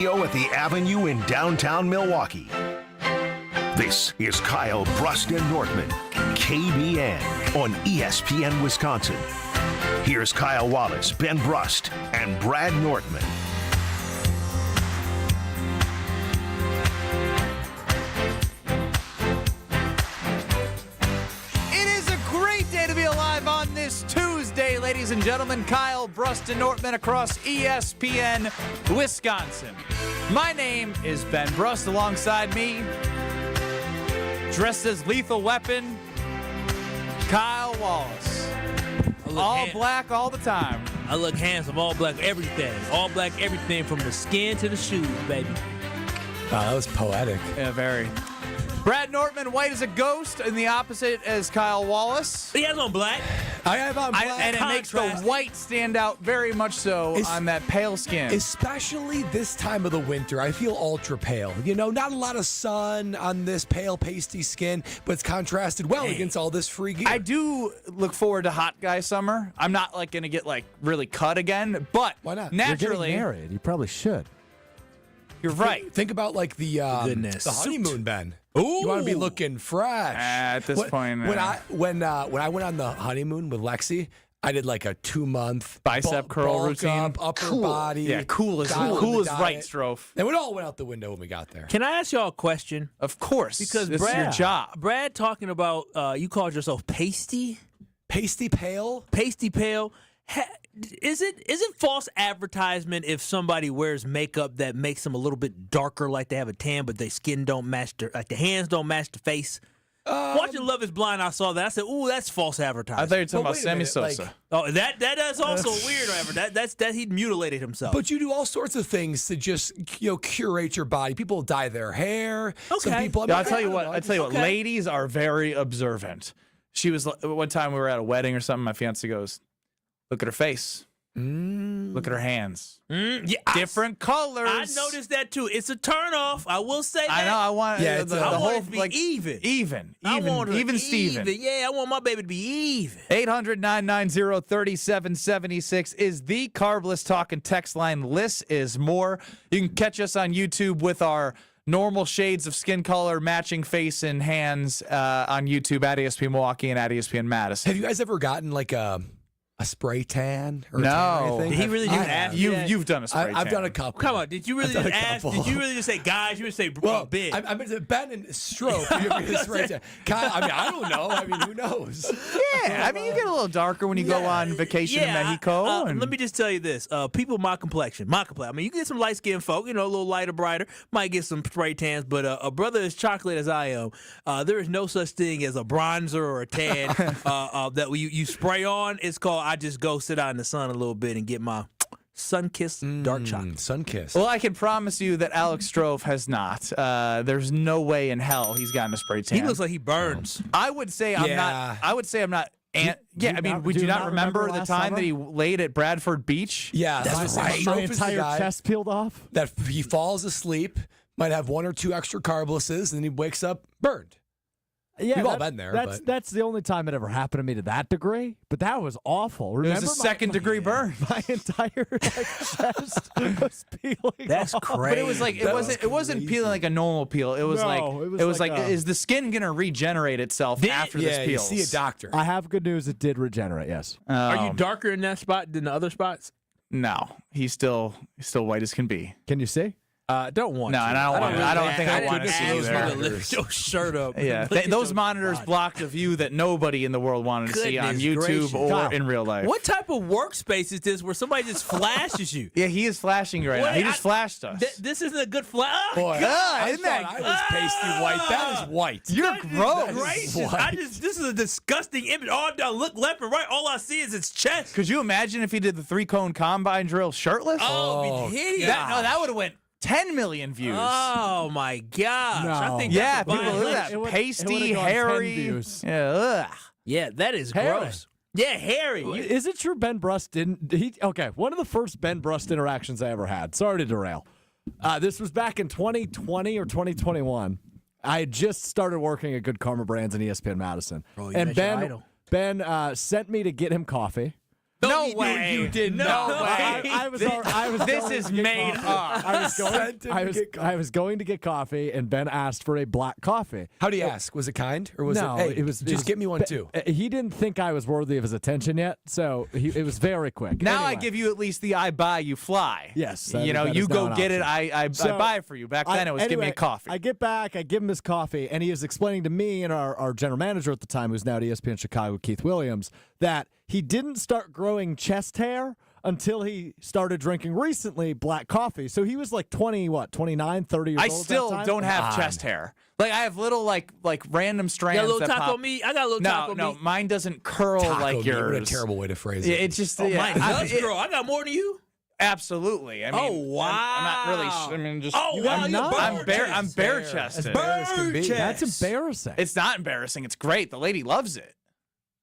At the Avenue in downtown Milwaukee. This is Kyle Brust and Nortman, KBN on ESPN Wisconsin. Here's Kyle Wallace, Ben Brust, and Brad Nortman. It is a great day to be alive on this Tuesday, ladies and gentlemen. Kyle Brust and Nortman across ESPN Wisconsin. My name is Ben Brust. Alongside me, dressed as Lethal Weapon, Kyle Wallace. All black all the time. I look handsome, all black, everything. All black, everything from the skin to the shoes, baby. Wow, that was poetic. Yeah, very. Brad Nortman, white as a ghost, and the opposite as Kyle Wallace. He has on black. I have on black. And it makes the white stand out very much so on that pale skin. Especially this time of the winter. I feel ultra pale. You know, not a lot of sun on this pale, pasty skin, but it's contrasted well against all this free gear. I do look forward to hot guy summer. I'm not going to get really cut again, but why not? Naturally, you're getting married. You probably should. You're right. Think about the honeymoon, Ben. Ooh. You want to be looking fresh. At this point. When I went on the honeymoon with Lexi, I did like a 2-month bicep curl routine. Up, upper body. Yeah, cool is right, Strofe. And it all went out the window when we got there. Can I ask y'all a question? Of course. Because this Brad, is your job. Brad talking about you called yourself pasty? Pasty pale? Pasty pale. Is it false advertisement if somebody wears makeup that makes them a little bit darker, like they have a tan, but their skin don't match the hands don't match the face? Watching Love Is Blind, I saw that. I said, "Ooh, that's false advertising." I thought you were talking about Sammy Sosa. That is also weird. That he mutilated himself. But you do all sorts of things to just curate your body. People dye their hair. Okay. Some people. I'll tell you what. Ladies are very observant. She was one time we were at a wedding or something. My fiance goes, "Look at her face. Look at her hands. Yeah, different colors." I noticed that too. It's a turnoff. I will say that. I know. I want the I whole want it to be even. I want her even Steven. Yeah, I want my baby to be even. 800-990-3776 is the Carbless Talk and text line. Less is more. You can catch us on YouTube with our normal shades of skin color, matching face and hands on YouTube at ESPN Milwaukee and at ESPN Madison. Have you guys ever gotten like a spray tan? Or No. tan or anything? Did he really even ask you that? You've done a spray tan. I've done a couple. Come on, did you really just ask? Did you really just say, guys? You would say, big. I mean, Ben and Stroke. Spray tan. Kyle, I mean, I don't know. I mean, who knows? Yeah, I mean, you get a little darker when you go on vacation in Mexico. Let me just tell you this. People my complexion. I mean, you get some light-skinned folk, a little lighter, brighter, might get some spray tans, but a brother as chocolate as I am, there is no such thing as a bronzer or a tan that you spray on. It's called I just go sit out in the sun a little bit and get my sun-kissed dark chocolate. Sun-kissed. Well, I can promise you that Alex Strofe has not. There's no way in hell he's gotten a spray tan. He looks like he burns. I would say I'm not. I would say I'm not. Would you not remember the time that he laid at Bradford Beach? Yeah, that's right. My entire chest peeled off. That he falls asleep, might have 1 or 2 extra carblesses, and then he wakes up burned. Yeah, we've all been there. That's the only time it ever happened to me to that degree. But that was awful. Remember it was a second-degree burn. My entire chest was peeling. That's off. crazy. But it was like it wasn't peeling like a normal peel. It was is the skin gonna regenerate itself after this peel? You see a doctor. I have good news. It did regenerate. Yes. Are you darker in that spot than the other spots? No, he's still white as can be. Can you see? Don't want. No, to. and I don't think I want to see you there. Lift your shirt up. Yeah, those monitors blocked a view that nobody in the world wanted to see on YouTube or in real life. What type of workspace is this where somebody just flashes you? Yeah, he is flashing you right now. He just flashed us. This isn't a good flash. Boy, I was pasty white. That is white. You're gross. This is a disgusting image. I look left and right. All I see is his chest. Could you imagine if he did the 3-cone combine drill shirtless? Oh, it'd be hideous. That would have went 10 million views. Oh my gosh! No. I think people that's look at that pasty, hairy. Yeah, that is gross. Yeah, hairy. Is it true Ben Brust didn't? Okay, one of the first Ben Brust interactions I ever had. Sorry to derail. This was back in 2020 or 2021. I had just started working at Good Karma Brands in ESPN Madison, and Ben sent me to get him coffee. No way. You did No not. way. I was This going is to get made coffee. up. I was going to get coffee, and Ben asked for a black coffee. How do you ask? Was it kind, or was No, it? Hey, it was just get me one too. He didn't think I was worthy of his attention yet, so it was very quick. Now I Anyway. give you at least the I buy, you fly. Yes, that- You know, that you is go now an get it, option. I So, buy it for you. Back then it was give me a anyway, coffee. I get back, I give him his coffee, and he is explaining to me and our general manager at the time, who's now at ESPN Chicago, Keith Williams, that he didn't start growing chest hair until he started drinking recently black coffee. So he was like 29, 30 years I old. at still that time. don't have chest hair. Like I have little like random strands. You got a little that taco pop. meat? I got a little taco No, meat. mine doesn't curl Taco like meat, yours. What a terrible way to phrase Yeah, it. it's just Mine I- does it- grow. I got more than you. Absolutely. I mean, Oh, wow. I'm not really. I mean, just. Oh, wow, I'm you're not. I'm bare. I'm bare-chested. bare chested. Bird That's chest. embarrassing. It's not embarrassing. It's great. The lady loves it.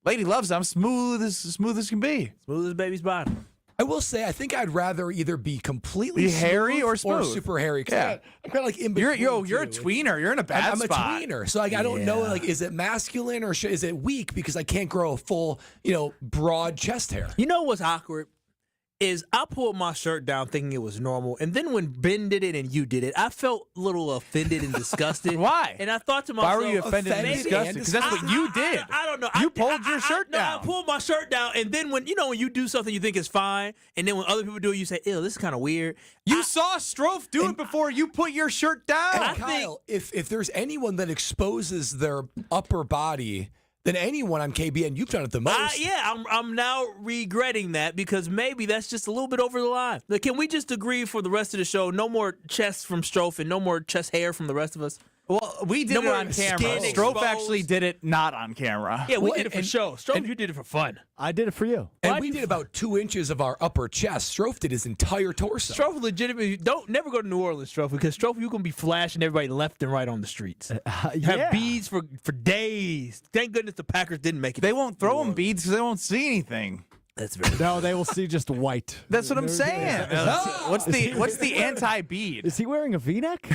Lady loves it. I'm smooth as can be. Smooth as baby's bottom. I will say, I think I'd rather either be completely Be hairy or smooth smooth. super hairy. 'Cause Yeah. I'm kind of like in between. You're a too. tweener. You're in a bad I'm spot. a tweener, so like I don't know, like, is it masculine or is it weak because I can't grow a full, broad chest hair. You know what's awkward? Is I pulled my shirt down thinking it was normal, and then when Ben did it and you did it, I felt a little offended and disgusted. Why? And I thought to Why myself, were you offended and Offended disgusted? and Because that's what you did. I don't know. You pulled your shirt No, down. I pulled my shirt down, and then when you do something you think is fine, and then when other people do it, you say, "Ew, this is kind of weird." You saw Strofe do it before you put your shirt down. And I think- Kyle, if there's anyone that exposes their upper body than anyone on KBN, you've done it the most. I'm now regretting that because maybe that's just a little bit over the line. Like, can we just agree for the rest of the show? No more chest from Strofe and no more chest hair from the rest of us. Well, we did No it more on camera. skin Strofe exposed. actually did it not on camera. Yeah, we Well, did it for and- show. Strofe, you did it for fun. I did it for you. And we did about 2 inches of our upper chest. Strofe did his entire torso. Strofe legitimately never go to New Orleans, Strofe, because Strofe, you're gonna be flashing everybody left and right on the streets. Have beads for days. Thank goodness the Packers didn't make it. They won't throw him beads because they won't see anything. That's very. No, they will see just white. That's what I'm saying. What's the anti-bead? Is he wearing a V-neck?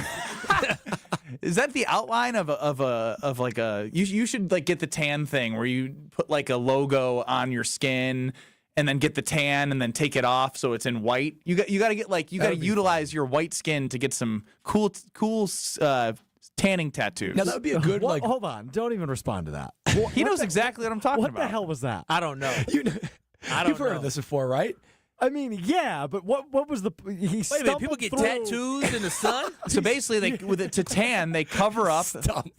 Is that the outline of like a? You should like get the tan thing where you put like a logo on your skin and then get the tan and then take it off so it's in white. You got to get like you got to utilize your white skin to get some cool tanning tattoos. Now that would be a good What? Hold on. Don't even respond to that. He knows exactly what I'm talking What about. the hell was that? I don't know. I don't You've heard know. of this before, right? I mean, yeah, but what was the? He Wait a minute, people get tattoos in the sun? So basically, to tan, they cover up. Stumbled.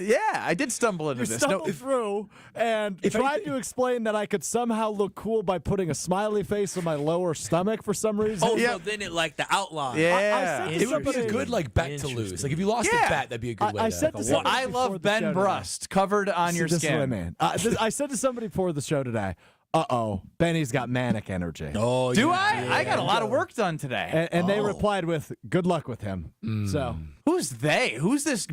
Yeah, I did stumble into You this. stumbled through and tried to explain that I could somehow look cool by putting a smiley face on my lower stomach for some reason. Oh, Yeah. so then it like the outline. Yeah. I said It would be a Interesting. good bet to lose. Like if you lost Yeah. a bet, that'd be a good way. I to said to like, somebody I before love the Ben show today. Brust covered on your This skin. is what I mean. I said to somebody before the show today, Benny's got manic energy. Oh, Do yeah. I? I got a lot of work done today. And they replied with, good luck with him. So Who's they? Who's this?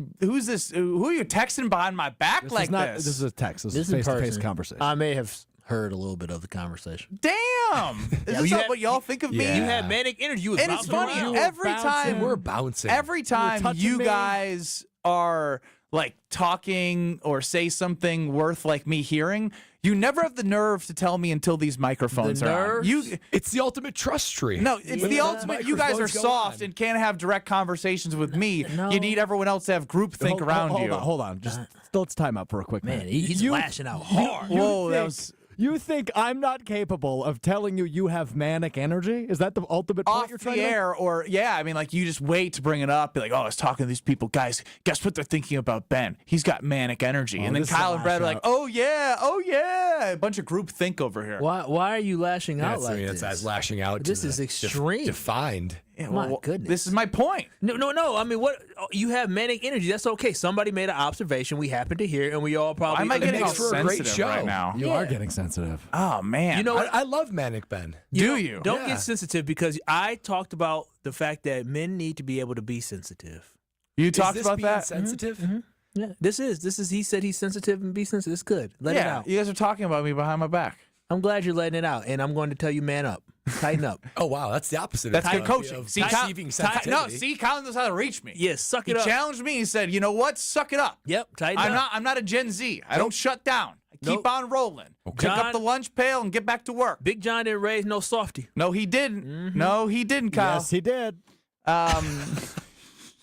Who are you texting behind my back this like is not, this? this is a text. This This is is face-to-face person. conversation. I may have heard a little bit of the conversation. Damn! Is this you not had- what y'all think of me? Yeah. You had manic energy. You was And it's bouncing funny. around. Every bouncing. time We're bouncing. Every time touching you me. guys are like talking or say something worth like me hearing, you never have the nerve to tell me until these microphones The are on. nerves? You It's the ultimate trust tree. no, it's When the the ultimate. You guys are microphones go soft on. and can't have direct conversations with me. No. You need everyone else to have groupthink around you. Hold on. Just let's time out for a quick Man, minute. he's You- lashing out hard. Whoa, that think- was You think I'm not capable of telling you have manic energy? Is that the ultimate point off you're trying the to make? air, or I mean, like you just wait to bring it up. Be like, oh, I was talking to these people, guys. Guess what they're thinking about Ben? He's got manic energy, and then this is Kyle a and Brad are lash like, out. oh yeah, a bunch of group think over here. Why are you lashing out That's, like that's this? lashing out. This to is the extreme. Defined. Yeah, My well, goodness. this is my point. No. I mean, what you have manic energy. That's okay. Somebody made an observation. We happened to hear, and we all probably. Why am I getting all makes for a great sensitive show. right now? You Yeah. are getting sensitive. Oh man, You know what? I love Manic Ben. do you? Don't Yeah. get sensitive because I talked about the fact that men need to be able to be sensitive. You Is talked this about being that? sensitive? Yeah, this is. He said he's sensitive and be sensitive. It's good. Let it Yeah, out. you guys are talking about me behind my back. I'm glad you're letting it out, and I'm going to tell you, man up, tighten up. Oh wow, that's the opposite. That's of good Kyle, coaching. of See, receiving no, sensitivity. see, Colin knows how to reach me. Yes, suck He it up. challenged me. He said, "You know what? Suck it up. Yep, tighten up. I'm not a Gen Z. I don't shut down. Keep on rolling. Pick up the lunch pail and get back to work. Big John didn't raise no softy. No, he didn't. Mm-hmm. No, he didn't, Kyle. Yes, he did.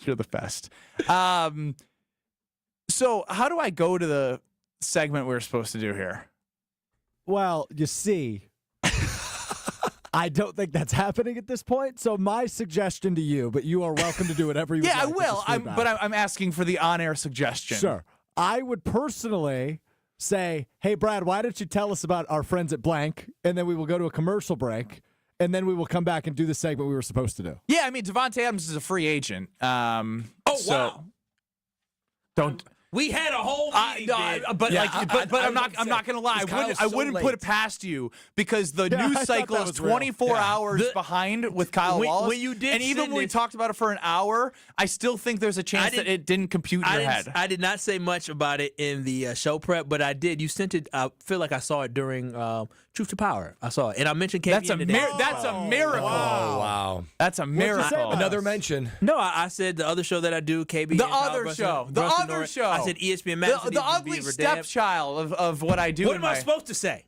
You're the best. So how do I go to the segment we were supposed to do here? Well, you see, I don't think that's happening at this point. So my suggestion to you, but you are welcome to do whatever you would Yeah, I like will. with this feedback. I'm asking for the on-air suggestion. Sure. I would personally say, hey, Brad, why don't you tell us about our friends at blank, and then we will go to a commercial break, and then we will come back and do the segment we were supposed to do. Yeah, I mean, Devonte Adams is a free agent. Wow. Don't. We had a whole meeting, but I'm not gonna lie. I wouldn't put it past you because the news cycle is 24 hours behind with Kyle Wallace. When you did, and even when we talked about it for an hour, I still think there's a chance that it didn't compute in your head. I did not say much about it in the show prep, but I did. You sent it. I feel like I saw it during Truth to Power. I saw it, and I mentioned KBN today. That's a miracle. Oh, wow. That's a miracle. Another mention. No, I said the other show that I do, KBN. The other show. The other show. I said ESPN Madison. The ugly stepchild of what I do. What am I supposed to say?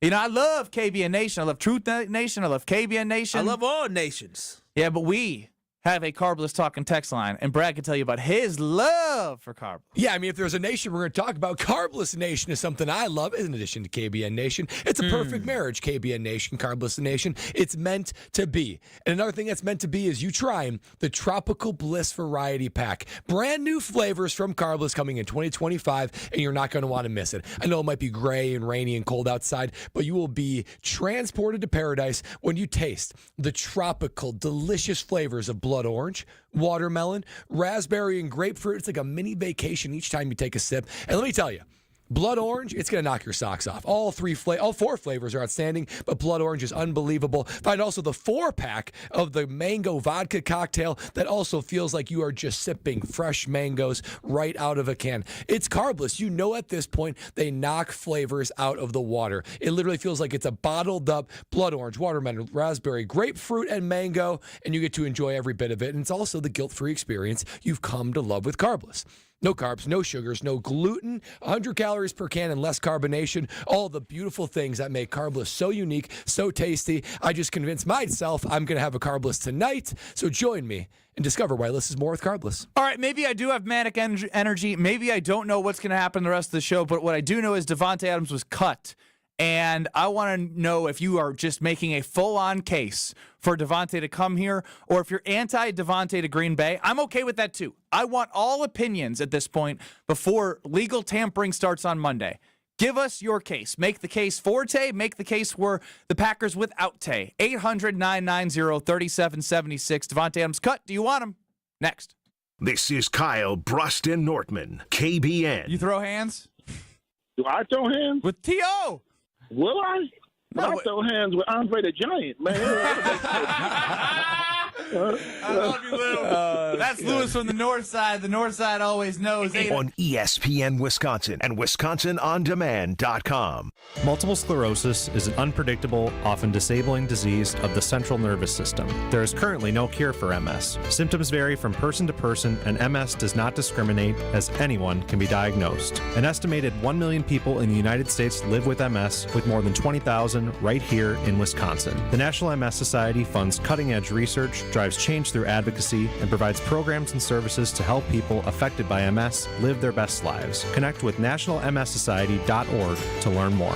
You know, I love KBN Nation. I love Truth Nation. I love KBN Nation. I love all nations. Yeah, but we have a Carbless Talking text line, and Brad can tell you about his love for Carbless. Yeah, I mean, if there's a nation we're going to talk about, Carbless Nation is something I love in addition to KBN Nation. It's a perfect marriage, KBN Nation, Carbless Nation. It's meant to be. And another thing that's meant to be is you trying the Tropical Bliss Variety Pack. Brand new flavors from Carbless coming in 2025, and you're not going to want to miss it. I know it might be gray and rainy and cold outside, but you will be transported to paradise when you taste the tropical, delicious flavors of blood orange, watermelon, raspberry, and grapefruit. It's like a mini vacation each time you take a sip. And let me tell you, blood orange, it's going to knock your socks off. All four flavors are outstanding, but blood orange is unbelievable. Find also the 4-pack of the mango vodka cocktail that also feels like you are just sipping fresh mangoes right out of a can. It's Carbless. You know at this point, they knock flavors out of the water. It literally feels like it's a bottled up blood orange, watermelon, raspberry, grapefruit, and mango, and you get to enjoy every bit of it. And it's also the guilt-free experience you've come to love with Carbless. No carbs, no sugars, no gluten, 100 calories per can and less carbonation. All the beautiful things that make Carbless so unique, so tasty. I just convinced myself I'm going to have a Carbless tonight. So join me and discover why this is more with Carbless. All right, maybe I do have manic energy. Maybe I don't know what's going to happen the rest of the show, but what I do know is Devonte Adams was cut. And I want to know if you are just making a full-on case for Davante to come here, or if you're anti-Davante to Green Bay. I'm okay with that, too. I want all opinions at this point before legal tampering starts on Monday. Give us your case. Make the case for Tay. Make the case for the Packers without Tay. 800-990-3776. Devonte Adams cut. Do you want him? Next. This is Kyle, Brust, and Nortman, KBN. You throw hands? Do I throw hands? With T.O. Will I? No, I throw hands with Andre the Giant, man. I love you, Lou. That's Lewis from the north side. The north side always knows. On ESPN Wisconsin and WisconsinOnDemand.com. Multiple sclerosis is an unpredictable, often disabling disease of the central nervous system. There is currently no cure for MS. Symptoms vary from person to person, and MS does not discriminate, as anyone can be diagnosed. An estimated 1 million people in the United States live with MS, with more than 20,000 right here in Wisconsin. The National MS Society funds cutting-edge research, drives change through advocacy, and provides programs and services to help people affected by MS live their best lives. Connect with nationalmssociety.org to learn more.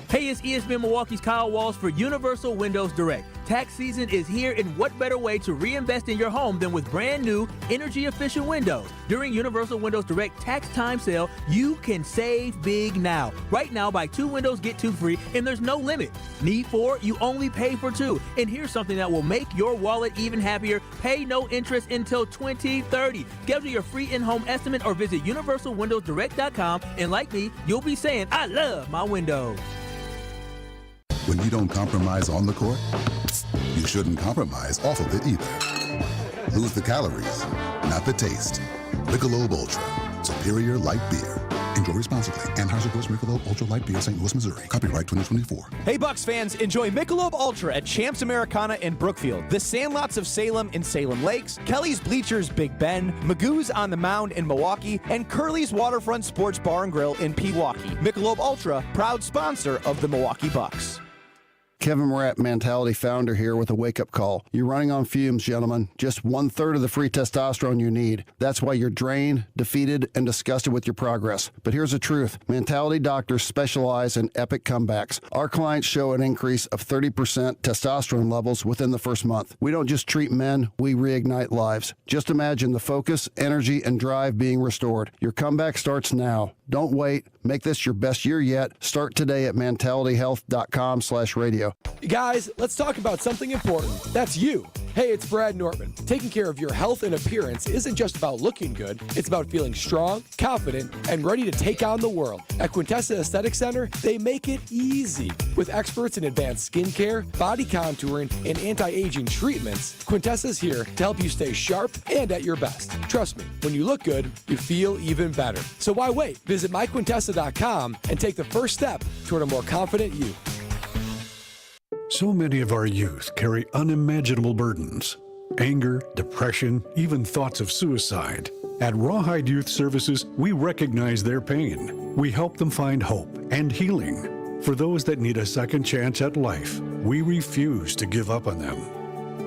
Hey, it's ESPN Milwaukee's Kyle Walls for Universal Windows Direct. Tax season is here, and what better way to reinvest in your home than with brand new energy-efficient windows? During Universal Windows Direct tax time sale, you can save big now. Right now, buy 2 windows, get 2 free, and there's no limit. Need 4? You only pay for 2. And here's something that will make your wallet even happier. Pay no interest until 2030. Schedule your free in-home estimate or visit universalwindowsdirect.com, and like me, you'll be saying, I love my windows. When you don't compromise on the court, you shouldn't compromise off of it either. Lose the calories, not the taste. Michelob Ultra, superior light beer. Enjoy responsibly. Anheuser-Busch Michelob Ultra Light Beer, St. Louis, Missouri. Copyright 2024. Hey, Bucks fans, enjoy Michelob Ultra at Champs Americana in Brookfield, the Sandlots of Salem in Salem Lakes, Kelly's Bleachers Big Bend, Magoo's on the Mound in Milwaukee, and Curly's Waterfront Sports Bar and Grill in Pewaukee. Michelob Ultra, proud sponsor of the Milwaukee Bucks. Kevin Morat, Mentality founder here with a wake-up call. You're running on fumes, gentlemen. Just 1/3 of the free testosterone you need. That's why you're drained, defeated, and disgusted with your progress. But here's the truth. Mentality doctors specialize in epic comebacks. Our clients show an increase of 30% testosterone levels within the first month. We don't just treat men, we reignite lives. Just imagine the focus, energy, and drive being restored. Your comeback starts now. Don't wait. Make this your best year yet. Start today at mentalityhealth.com/radio. Guys, let's talk about something important. That's you. Hey, it's Brad Nortman. Taking care of your health and appearance isn't just about looking good. It's about feeling strong, confident, and ready to take on the world. At Quintessa Aesthetic Center, they make it easy. With experts in advanced skincare, body contouring, and anti-aging treatments, Quintessa's here to help you stay sharp and at your best. Trust me, when you look good, you feel even better. So why wait? Visit myquintessa.com and take the first step toward a more confident you. So many of our youth carry unimaginable burdens. Anger, depression, even thoughts of suicide. At Rawhide Youth Services, we recognize their pain. We help them find hope and healing. For those that need a second chance at life, we refuse to give up on them.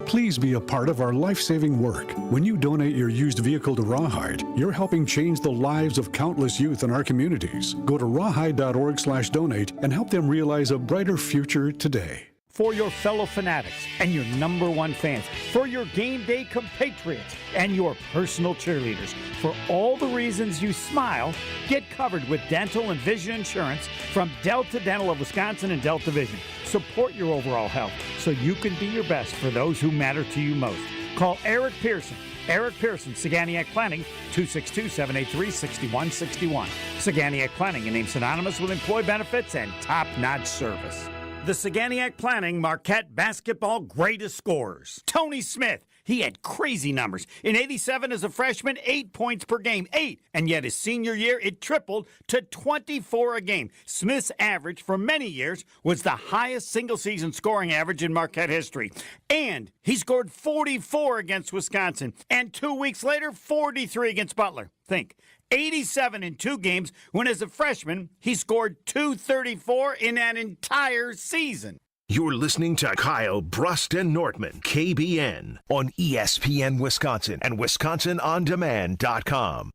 Please be a part of our life-saving work. When you donate your used vehicle to Rawhide, you're helping change the lives of countless youth in our communities. Go to rawhide.org/donate and help them realize a brighter future today. For your fellow fanatics and your number one fans, for your game day compatriots and your personal cheerleaders, for all the reasons you smile, get covered with dental and vision insurance from Delta Dental of Wisconsin and Delta Vision. Support your overall health so you can be your best for those who matter to you most. Call Eric Pearson. Eric Pearson, Saganiac Planning, 262-783-6161. Saganiac Planning, a name synonymous with employee benefits and top-notch service. The Saganiac Planning Marquette basketball greatest scorers. Tony Smith, he had crazy numbers. In '87 as a freshman, 8 points per game, 8. And yet his senior year, it tripled to 24 a game. Smith's average for many years was the highest single-season scoring average in Marquette history. And he scored 44 against Wisconsin. And 2 weeks later, 43 against Butler. Think. 87 in 2 games, when as a freshman, he scored 234 in an entire season. You're listening to Kyle, Brust, and Nortman, KBN, on ESPN Wisconsin and WisconsinOnDemand.com.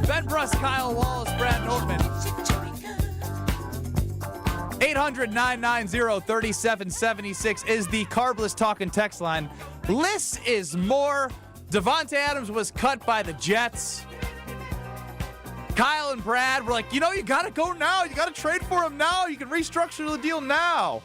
Ben Brust, Kyle Wallace, Brad Nortman. 800-990-3776 is the Carbless talking text line. Less is more. Devonte Adams was cut by the Jets. Kyle and Brad were like, you got to go now. You got to trade for him now. You can restructure the deal now.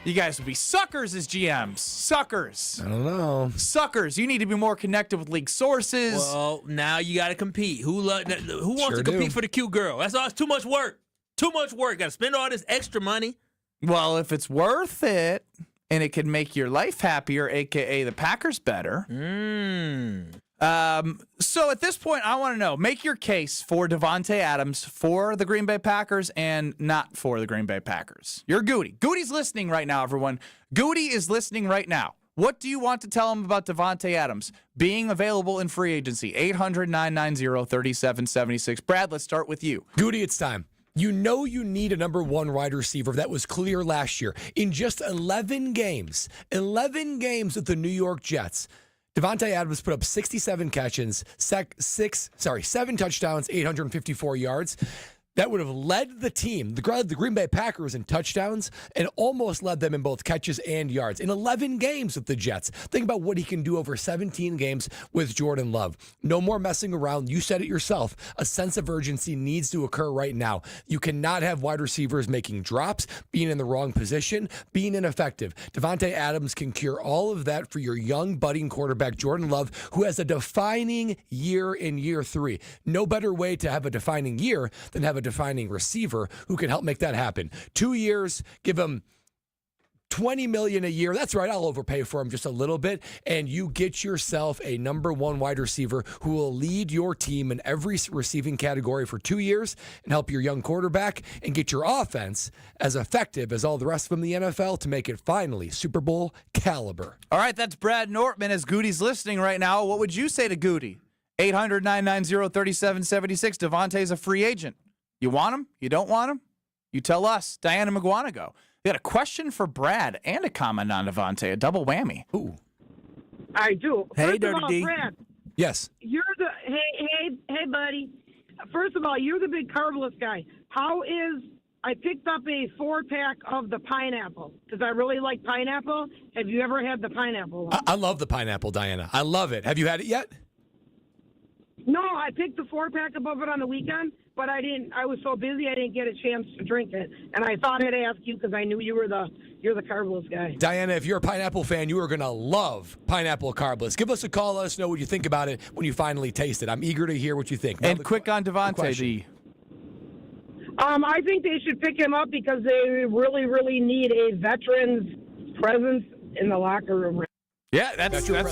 You guys would be suckers as GMs. Suckers. I don't know. Suckers. You need to be more connected with league sources. Well, now you got to compete. Who wants to compete for the cute girl? That's all. It's too much work. Too much work. Got to spend all this extra money. Well, if it's worth it and it can make your life happier, a.k.a. the Packers better. So at this point, I want to know, make your case for Devonte Adams for the Green Bay Packers and not for the Green Bay Packers. You're Goody. Goody's listening right now, everyone. Goody is listening right now. What do you want to tell him about Devonte Adams being available in free agency? 800-990-3776. Brad, let's start with you. Goody, it's time. You know you need a number one wide receiver. That was clear last year. In just 11 games with the New York Jets, Devonte Adams put up 67 catches, 7 touchdowns, 854 yards. That would have led the team, the Green Bay Packers, in touchdowns and almost led them in both catches and yards. In 11 games with the Jets. Think about what he can do over 17 games with Jordan Love. No more messing around. You said it yourself. A sense of urgency needs to occur right now. You cannot have wide receivers making drops, being in the wrong position, being ineffective. Devonte Adams can cure all of that for your young, budding quarterback, Jordan Love, who has a defining year in year 3. No better way to have a defining year than have a career-defining receiver who can help make that happen. 2 years, give him $20 million a year. That's right. I'll overpay for him just a little bit, and you get yourself a number one wide receiver who will lead your team in every receiving category for 2 years and help your young quarterback and get your offense as effective as all the rest of them in the NFL to make it finally Super Bowl caliber. All right, that's Brad Nortman. As Goody's listening right now, what would you say to Goody? 800-990-3776. Devontae's a free agent. You want him? You don't want him? You tell us. Diana McGuanago. We got a question for Brad and a comment on Davante, a double whammy. Ooh. I do. Hey, First Dirty of all, D. Brad, Yes. you're the hey, buddy. First of all, you're the big carbless guy. I picked up a 4-pack of the pineapple because I really like pineapple. Have you ever had the pineapple one? I love the pineapple, Diana. I love it. Have you had it yet? No, I picked the 4-pack above it on the weekend, but I didn't. I was so busy I didn't get a chance to drink it, and I thought I'd ask you because I knew you're the carbless guy. Diana, if you're a pineapple fan, you are going to love pineapple carbless. Give us a call. Let us know what you think about it when you finally taste it. I'm eager to hear what you think. And quick on Davante, D. I think they should pick him up because they really, really need a veteran's presence in the locker room. Yeah, that's good.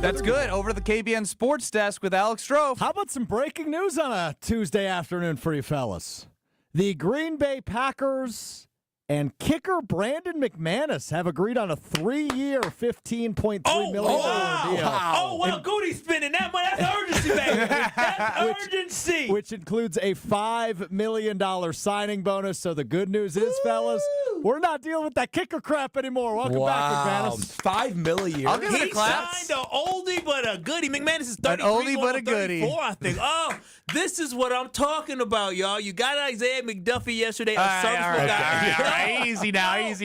That's good. Over the KBN Sports Desk with Alex Strofe. How about some breaking news on a Tuesday afternoon for you fellas? The Green Bay Packers and kicker Brandon McManus have agreed on a 3-year, $15.3 million deal. Oh, wow, Goody's spending that money. That's urgency, baby. That's urgency. Which includes a $5 million signing bonus. So the good news is, fellas, we're not dealing with that kicker crap anymore. Welcome back, McManus. $5 million. I'll give it a He clap. signed an oldie but a goodie. McManus is 33, An oldie going but a on goodie. 34, I think. Oh, this is what I'm talking about, y'all. You got Isaiah McDuffie yesterday, a serviceable guy. All right. Easy now. He's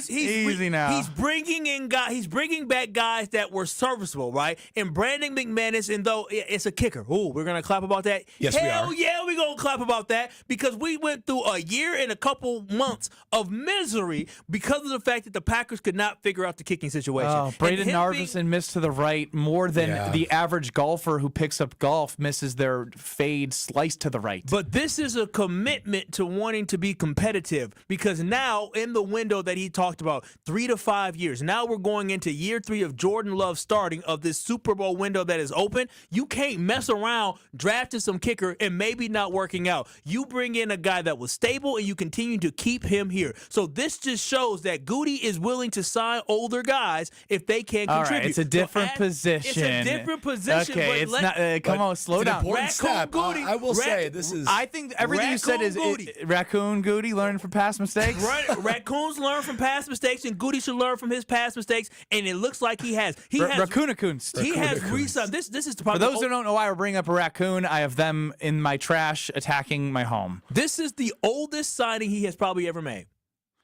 Easy now. He's bringing in guys. He's bringing back guys that were serviceable, right? And Brandon McManus, and though it's a kicker, we're gonna clap about that. Yes, we are. Hell yeah, we're gonna clap about that because we went through a year and a couple months of misery because of the fact that the Packers could not figure out the kicking situation. Oh, Braden Narvison missed to the right more than the average golfer who picks up golf misses their fade slice to the right. But this is a commitment to wanting to be competitive because now in the window that he talked about, 3 to 5 years, now we're going into year 3 of Jordan Love starting of this Super Bowl window that is open. You can't mess around drafting some kicker and maybe not working out. You bring in a guy that was stable and you continue to keep him here. So this just shows that Goody is willing to sign older guys if they can contribute. All right, it's a different position. It's a different position. Okay, but it's not. Come on, slow down. Important step. I will say this is. I think everything you said is Raccoon Goody learning from past mistakes. Raccoons learn from past mistakes, and Goody should learn from his past mistakes. And it looks like he has. Raccoon-a-coons. He has re-signed. This is For those who don't know why we're bringing up a raccoon, I have them in my trash attacking my home. This is the oldest signing he has probably ever made.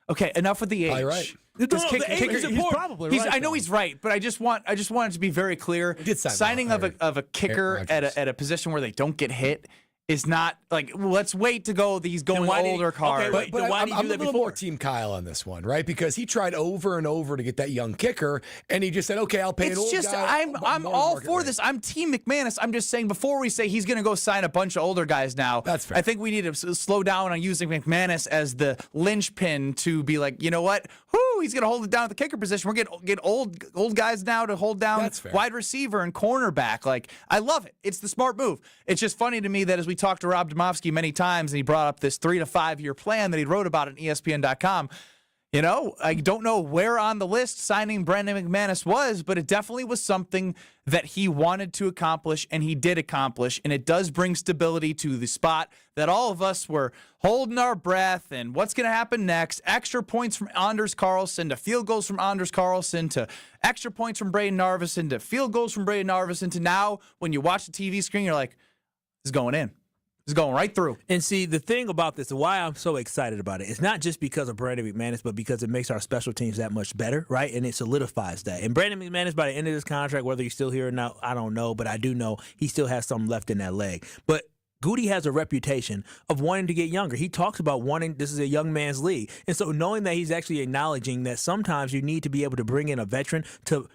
Okay, enough with the age. Right. The age is important. He's probably right. I know he's right, but I just want it to be very clear. Signing of a kicker at a position where they don't get hit is not like, let's wait to go these going older cars. Okay, But why did you I'm do a that little before? more Team Kyle on this one, right? Because he tried over and over to get that young kicker, and he just said, "Okay, I'll pay an old guy." I'm all for this. I'm Team McManus. I'm just saying before we say he's going to go sign a bunch of older guys now. That's fair. I think we need to slow down on using McManus as the linchpin to be like, you know what? He's going to hold it down at the kicker position. We're going to get old guys now to hold down wide receiver and cornerback. Like, I love it. It's the smart move. It's just funny to me that as we talked to Rob Domofsky many times, and he brought up this 3 to 5 year plan that he wrote about on ESPN.com. You know, I don't know where on the list signing Brandon McManus was, but it definitely was something that he wanted to accomplish, and he did accomplish, and it does bring stability to the spot that all of us were holding our breath and what's going to happen next. Extra points from Anders Carlson to field goals from Anders Carlson to extra points from Braden Narvison to field goals from Braden Narvison to now when you watch the TV screen, you're like, it's going in. It's going right through. And see, the thing about this, why I'm so excited about it, it's not just because of Brandon McManus, but because it makes our special teams that much better, right? And it solidifies that. And Brandon McManus, by the end of this contract, whether he's still here or not, I don't know, but I do know he still has something left in that leg. But Goody has a reputation of wanting to get younger. He talks about wanting, this is a young man's league. And so knowing that he's actually acknowledging that sometimes you need to be able to bring in a veteran to,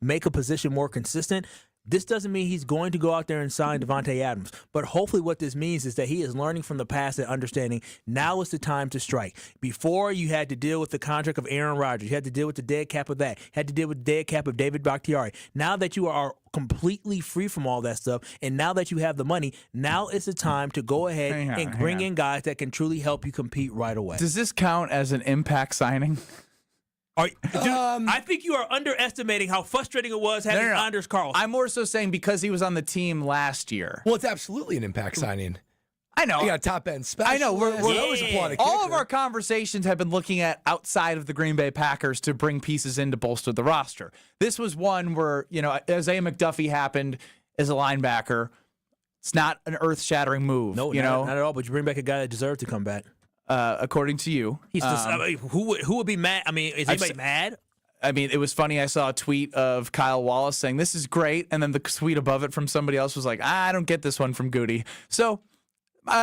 make a position more consistent, This doesn't mean he's going to go out there and sign Devonte Adams. But hopefully what this means is that he is learning from the past and understanding now is the time to strike. Before, you had to deal with the contract of Aaron Rodgers. You had to deal with the dead cap of that. You had to deal with the dead cap of David Bakhtiari. Now that you are completely free from all that stuff, and now that you have the money, now is the time to go ahead and bring in guys that can truly help you compete right away. Does this count as an impact signing? I think you are underestimating how frustrating it was having Anders Carlson. I'm more so saying because he was on the team last year. Well, it's absolutely an impact signing. I know. You got a top-end specialist. I know. We're always applaud a kicker. all of our conversations have been looking at outside of the Green Bay Packers to bring pieces in to bolster the roster. This was one where, Isaiah McDuffie happened as a linebacker. It's not an earth-shattering move. No, not at all, but you bring back a guy that deserved to come back. According to you. He's just, who would be mad? I mean, is anybody mad? I mean, it was funny. I saw a tweet of Kyle Wallace saying, "This is great," and then the tweet above it from somebody else was like, "I don't get this one from Goody." So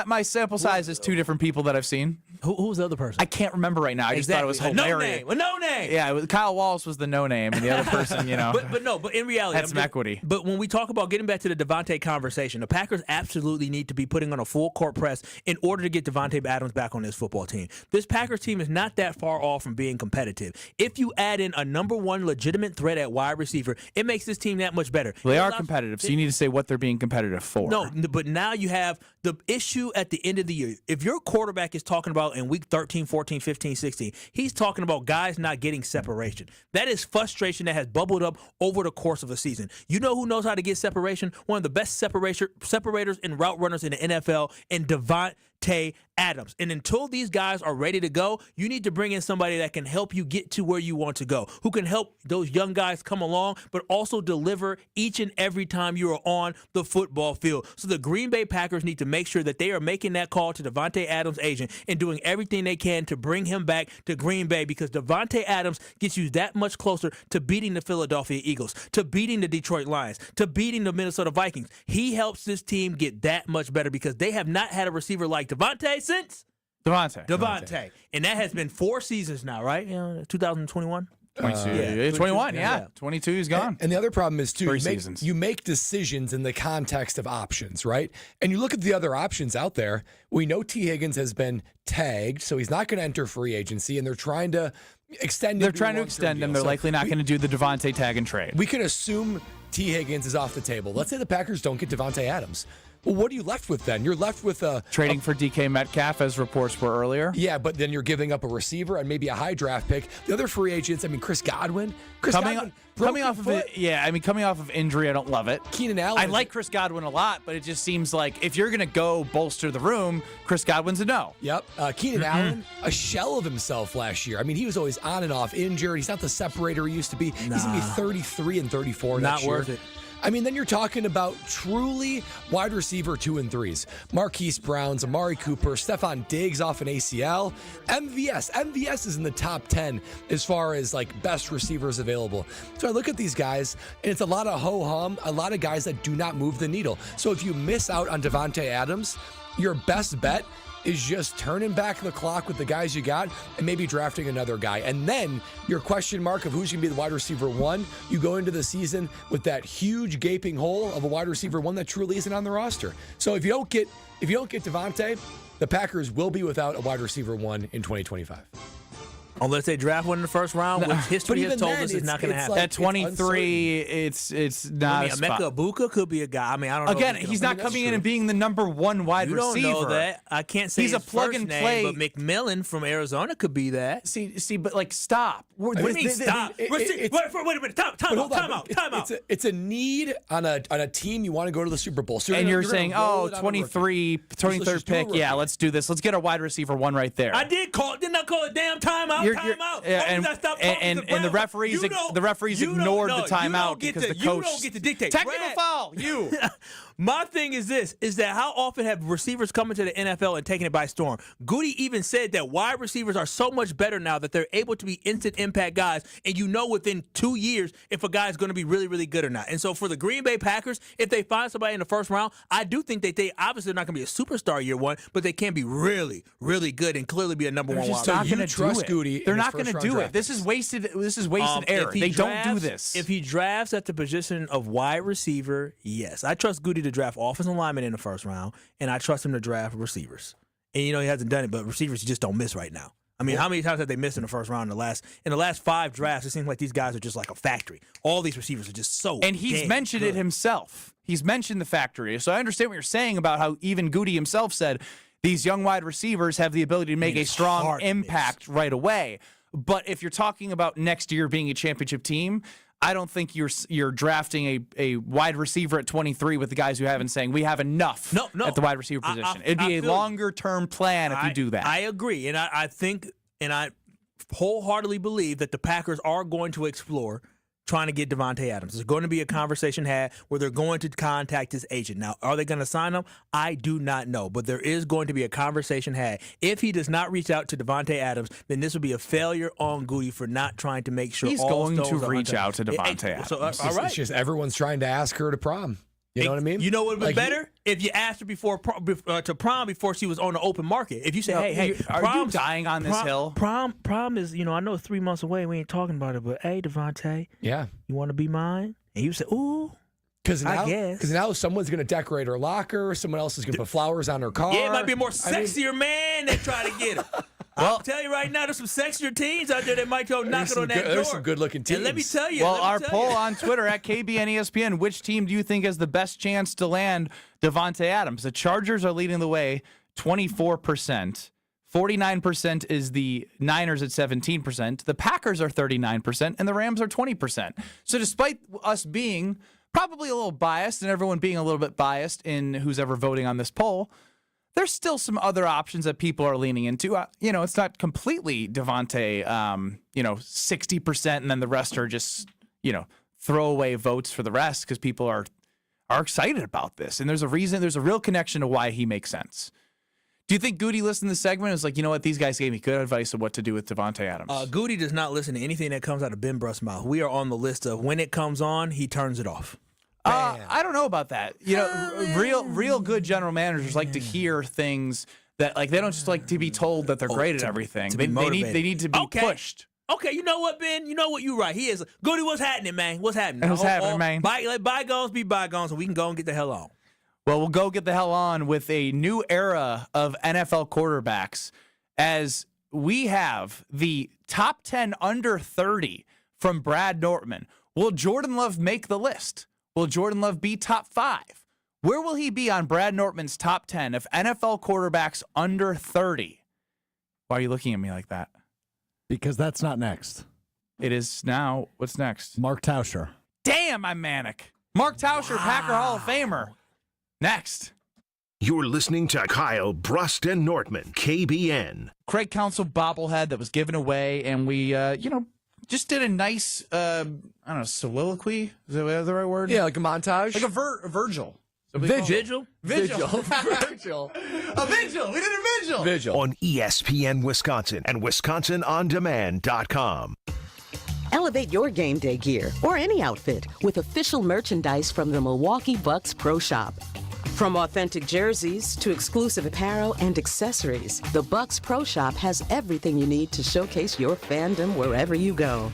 my sample size is 2 different people that I've seen. Who was the other person? I can't remember right now. I just thought it was hilarious. No name. Yeah, Kyle Wallace was the no name, and the other person, But in reality, had some equity. But when we talk about getting back to the Davante conversation, the Packers absolutely need to be putting on a full court press in order to get Devonte Adams back on this football team. This Packers team is not that far off from being competitive. If you add in a number 1 legitimate threat at wide receiver, it makes this team that much better. Well, they are competitive, so you need to say what they're being competitive for. No, but now you have the issue at the end of the year. If your quarterback is talking about in week 13, 14, 15, 16, he's talking about guys not getting separation. That is frustration that has bubbled up over the course of a season. You know who knows how to get separation? One of the best separators and route runners in the NFL, and Devonte Adams. And until these guys are ready to go, you need to bring in somebody that can help you get to where you want to go, who can help those young guys come along, but also deliver each and every time you are on the football field. So the Green Bay Packers need to make sure that they are making that call to Devonte Adams' agent and doing everything they can to bring him back to Green Bay, because Devonte Adams gets you that much closer to beating the Philadelphia Eagles, to beating the Detroit Lions, to beating the Minnesota Vikings. He helps this team get that much better because they have not had a receiver like Devonte since Devonte. And that has been 4 seasons now, right? 2021? 21, yeah. 22 is gone. And the other problem is, too, seasons. You make decisions in the context of options, right? And you look at the other options out there. We know T. Higgins has been tagged, so he's not going to enter free agency, and they're trying to extend him. They're trying to extend him. They're likely not going to do the Devonte tag and trade. We can assume T. Higgins is off the table. Let's say the Packers don't get Devonte Adams. Well, what are you left with then? You're left with trading for DK Metcalf, as reports were earlier. Yeah, but then you're giving up a receiver and maybe a high draft pick. The other free agents, Chris Godwin. Coming off of injury, I don't love it. Keenan Allen. I like Chris Godwin a lot, but it just seems like if you're going to go bolster the room, Chris Godwin's a no. Yep. Keenan Allen, a shell of himself last year. He was always on and off injured. He's not the separator he used to be. He's going to be 33 and 34 next year. Not worth it. Then you're talking about truly wide receiver 2 and 3s. Marquise Browns, Amari Cooper, Stephon Diggs off an ACL. MVS is in the top 10 as far as best receivers available. So I look at these guys, and it's a lot of ho-hum, a lot of guys that do not move the needle. So if you miss out on Devonte Adams, your best bet is just turning back the clock with the guys you got and maybe drafting another guy. And then your question mark of who's going to be the wide receiver 1, you go into the season with that huge gaping hole of a wide receiver 1 that truly isn't on the roster. So if you don't get Devonte, the Packers will be without a wide receiver 1 in 2025. Unless they draft one in the first round, which history has told us is not going to happen. At 23, it's not a spot. Emeka Ibuka could be a guy. I don't know. Again, he's not coming in and being the number 1 wide receiver. You don't know that. I can't say he's his a plug first and name, play. but McMillan from Arizona could be that. See, but stop. What do you mean stop? Wait a minute. Time out. It's a need on a team you want to go to the Super Bowl. So and you're saying, 23rd pick. Yeah, let's do this. Let's get a wide receiver 1 right there. I didn't call a damn timeout. And the referees ignored the timeout because the coach. You don't get to dictate. Technical foul. You. My thing is this, is that how often have receivers come into the NFL and taken it by storm? Goody even said that wide receivers are so much better now that they're able to be instant impact guys, and you know within 2 years if a guy is going to be really, really good or not. And so for the Green Bay Packers, if they find somebody in the first round, I do think that they obviously are not going to be a superstar year one, but they can be really, really good and clearly be a number one wide They're not receiver. going to do it. Goody They're not going to do it. This is wasted air. They don't do this. If he drafts at the position of wide receiver, yes. I trust Goody to draft offensive linemen in the first round, and I trust him to draft receivers. And he hasn't done it, but receivers you just don't miss right now. I mean, how many times have they missed in the first round in the last 5 drafts? It seems like these guys are just like a factory. All these receivers are just so And he's mentioned it himself. He's mentioned the factory. So I understand what you're saying about how even Goody himself said these young wide receivers have the ability to make a strong impact right away. But if you're talking about next year being a championship team, I don't think you're drafting a wide receiver at 23 with the guys you have and saying we have enough at the wide receiver position. It'd be a longer-term plan if you do that. I agree, and I think, and I wholeheartedly believe that the Packers are going to explore trying to get Devonte Adams. There's going to be a conversation had where they're going to contact his agent. Now, are they going to sign him? I do not know, but there is going to be a conversation had. If he does not reach out to Devonte Adams, then this will be a failure on Goody for not trying to make sure he's all going stones to are reach unturned. out to Devonte Adams. So, all right. It's just everyone's trying to ask her to prom. You know what I mean? You know what would be better? If you asked her to prom before she was on the open market. If you say, hey, are you dying on this hill? Prom is, I know it's 3 months away. We ain't talking about it, but hey, Devonte, yeah, you want to be mine? And you say, ooh, I guess. Because now someone's going to decorate her locker. Someone else is going to put flowers on her car. Yeah, it might be a more sexier man that try to get her. I'll tell you right now, there's some sexier teens out there that might go knocking on that door. There's some good-looking teens. And let me tell you. Well, our poll on Twitter at KBN ESPN, which team do you think has the best chance to land Devonte Adams? The Chargers are leading the way, 24%. 49% is the Niners at 17%. The Packers are 39%, and the Rams are 20%. So despite us being probably a little biased and everyone being a little bit biased in who's ever voting on this poll, there's still some other options that people are leaning into. It's not completely Devonte, 60%, and then the rest are just, throwaway votes for the rest because people are excited about this. And there's a real connection to why he makes sense. Do you think Goody listened to the segment and was like, you know what, these guys gave me good advice on what to do with Devonte Adams? Goody does not listen to anything that comes out of Ben Brust's mouth. We are on the list of when it comes on, he turns it off. I don't know about that. Real good general managers like to hear things that they don't just like to be told that they're great at everything. They need to be pushed. Okay, you know what, Ben? You know what? You're right. He is. Goody, what's happening, man? What's happening? What's happening, man? Let bygones be bygones, so we can go and get the hell on. Well, we'll go get the hell on with a new era of NFL quarterbacks as we have the top 10 under 30 from Brad Nortman. Will Jordan Love make the list? Will Jordan Love be top 5? Where will he be on Brad Nortman's top 10 of NFL quarterbacks under 30? Why are you looking at me like that? Because that's not next. It is now. What's next? Mark Tauscher. Damn, I'm manic. Mark Tauscher, Packer Hall of Famer. Next. You're listening to Kyle, Brust, and Nortman, KBN. Craig Counsell bobblehead that was given away, and we, just did a nice, soliloquy. Is that the right word? Yeah, like a montage. Like a Virgil. Vigil? Vigil. Virgil. A vigil. We did a vigil. Vigil. On ESPN Wisconsin and WisconsinOnDemand.com. Elevate your game day gear or any outfit with official merchandise from the Milwaukee Bucks Pro Shop. From authentic jerseys to exclusive apparel and accessories, the Bucks Pro Shop has everything you need to showcase your fandom wherever you go.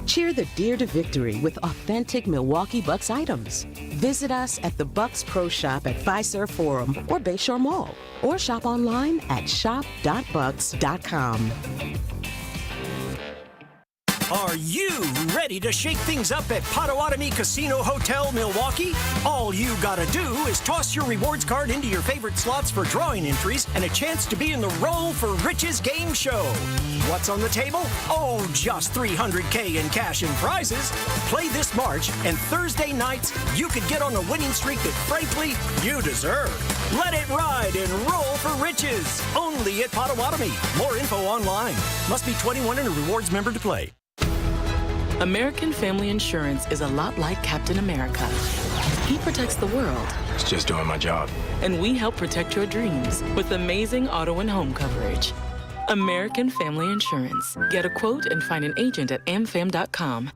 Cheer the deer to victory with authentic Milwaukee Bucks items. Visit us at the Bucks Pro Shop at Fiserv Forum or Bayshore Mall, or shop online at shop.bucks.com. Are you ready to shake things up at Potawatomi Casino Hotel, Milwaukee? All you gotta do is toss your rewards card into your favorite slots for drawing entries and a chance to be in the Roll for Riches game show. What's on the table? Oh, just $300K in cash and prizes. Play this March, and Thursday nights, you could get on a winning streak that, frankly, you deserve. Let it ride and Roll for Riches. Only at Potawatomi. More info online. Must be 21 and a rewards member to play. American Family Insurance is a lot like Captain America. He protects the world, was just doing my job. And we help protect your dreams with amazing auto and home coverage. American Family Insurance. Get a quote and find an agent at amfam.com.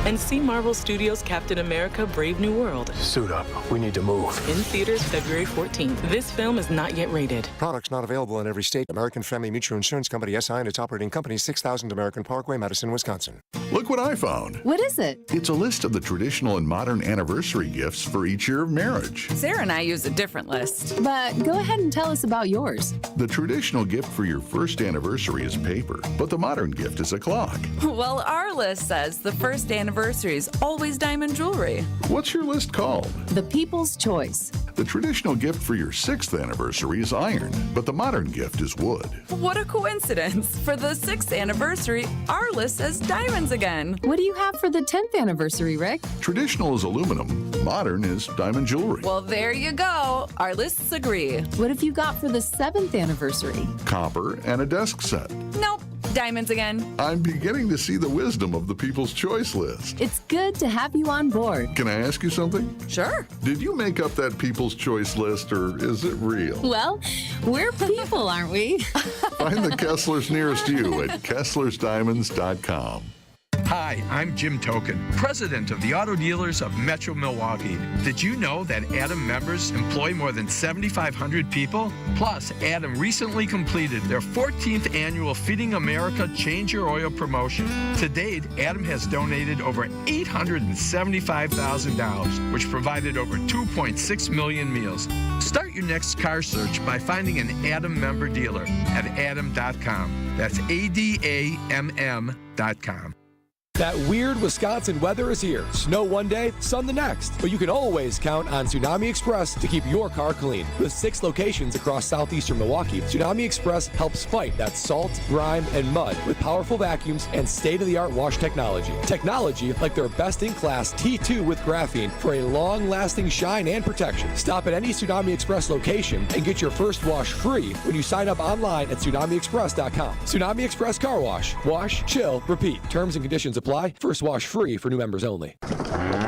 And see Marvel Studios' Captain America: Brave New World. Suit up. We need to move. In theaters February 14th. This film is not yet rated. Products not available in every state. American Family Mutual Insurance Company, SI, and its operating company, 6000 American Parkway, Madison, Wisconsin. Look what I found. What is it? It's a list of the traditional and modern anniversary gifts for each year of marriage. Sarah and I use a different list. But go ahead and tell us about yours. The traditional gift for your first anniversary is paper, but the modern gift is a clock. Well, our list says the first anniversary is always diamond jewelry. What's your list called? The People's Choice. The traditional gift for your 6th anniversary is iron, but the modern gift is wood. What a coincidence. For the 6th anniversary, our list says diamonds again. What do you have for the 10th anniversary, Rick? Traditional is aluminum, modern is diamond jewelry. Well, there you go. Our lists agree. What have you got for the 7th anniversary? Copper and a desk set. Nope. Diamonds again. I'm beginning to see the wisdom of the People's Choice list. It's good to have you on board. Can I ask you something? Sure. Did you make up that People's Choice list, or is it real? Well, we're people, aren't we? Find the Kesslers nearest you at KesslersDiamonds.com. Hi, I'm Jim Token, president of the Auto Dealers of Metro Milwaukee. Did you know that Adam members employ more than 7,500 people? Plus, Adam recently completed their 14th annual Feeding America Change Your Oil promotion. To date, Adam has donated over $875,000, which provided over 2.6 million meals. Start your next car search by finding an Adam member dealer at adam.com. That's ADAMM.com. That weird Wisconsin weather is here. Snow one day, sun the next. But you can always count on Tsunami Express to keep your car clean. With 6 locations across southeastern Milwaukee, Tsunami Express helps fight that salt, grime, and mud with powerful vacuums and state-of-the-art wash technology. Technology like their best-in-class T2 with graphene for a long-lasting shine and protection. Stop at any Tsunami Express location and get your first wash free when you sign up online at TsunamiExpress.com. Tsunami Express Car Wash. Wash, chill, repeat. Terms and conditions apply. First wash free for new members only.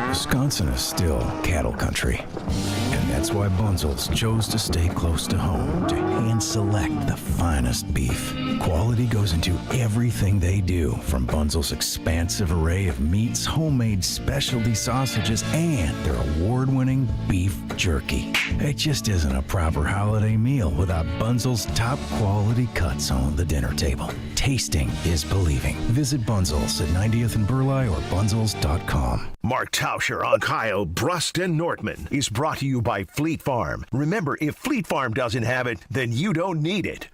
Wisconsin is still cattle country. And that's why Bunzel's chose to stay close to home to hand select the finest beef. Quality goes into everything they do, from Bunzel's expansive array of meats, homemade specialty sausages, and their award-winning beef jerky. It just isn't a proper holiday meal without Bunzel's top quality cuts on the dinner table. Tasting is believing. Visit Bunzel's at 90th and Burleigh or bunzels.com. Mark Tauscher on Kyle, Brust, and Nortman is brought to you by Fleet Farm. Remember, if Fleet Farm doesn't have it, then you don't need it.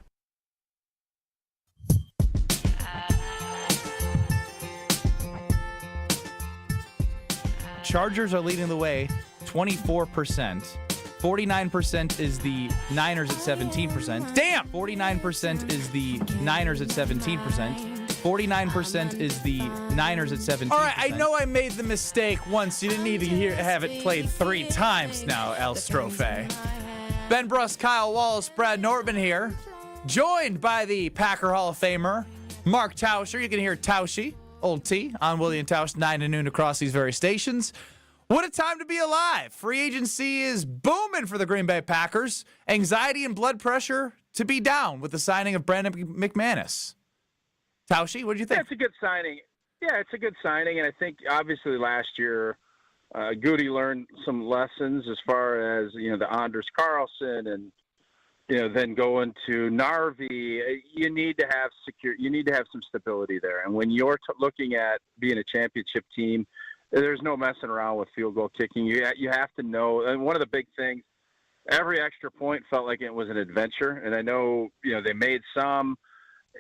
Chargers are leading the way, 24%. 49% is the Niners at 17%. Damn! 49% is the Niners at 17%. 49% is the Niners at 17%. All right, I know I made the mistake once. You didn't need to have it played 3 times now, El Strofe. Ben Brust, Kyle Wallace, Brad Nortman here, joined by the Packer Hall of Famer, Mark Tauscher. You can hear Tauschi, Old T, on William Tausch, 9 to noon across these very stations. What a time to be alive. Free agency is booming for the Green Bay Packers. Anxiety and blood pressure to be down with the signing of Brandon McManus. Tauschi, what do you think? Yeah, it's a good signing. Yeah, it's a good signing, and I think obviously last year Goody learned some lessons as far as, the Anders Carlson and, then going to Narvi. You need to have some stability there. And when you're looking at being a championship team, there's no messing around with field goal kicking. You have to know. And one of the big things, every extra point felt like it was an adventure. And I know, they made some.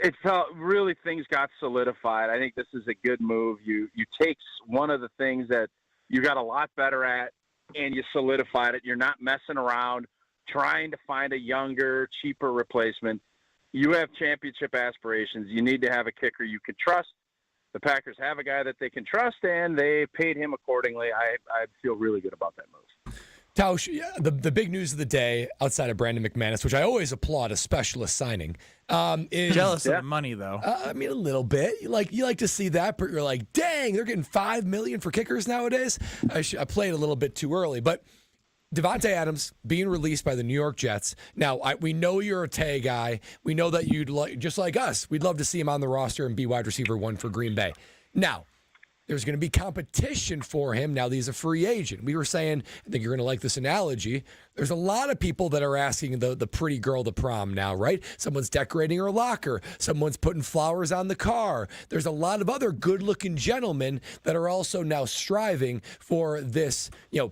It felt really things got solidified. I think this is a good move. You take one of the things that you got a lot better at and you solidified it. You're not messing around trying to find a younger, cheaper replacement. You have championship aspirations. You need to have a kicker you can trust. The Packers have a guy that they can trust, and they paid him accordingly. I feel really good about that move. Tausch, the big news of the day outside of Brandon McManus, which I always applaud a specialist signing, is jealous of the money though. I mean, a little bit. You like to see that, but you're like, dang, they're getting $5 million for kickers nowadays. I played a little bit too early, but Devonte Adams being released by the New York Jets. Now, we know you're a Tay guy. We know that you'd like, just like us, we'd love to see him on the roster and be wide receiver 1 for Green Bay. Now, there's going to be competition for him now that he's a free agent. We were saying, I think you're going to like this analogy, there's a lot of people that are asking the pretty girl to prom now, right? Someone's decorating her locker. Someone's putting flowers on the car. There's a lot of other good-looking gentlemen that are also now striving for this,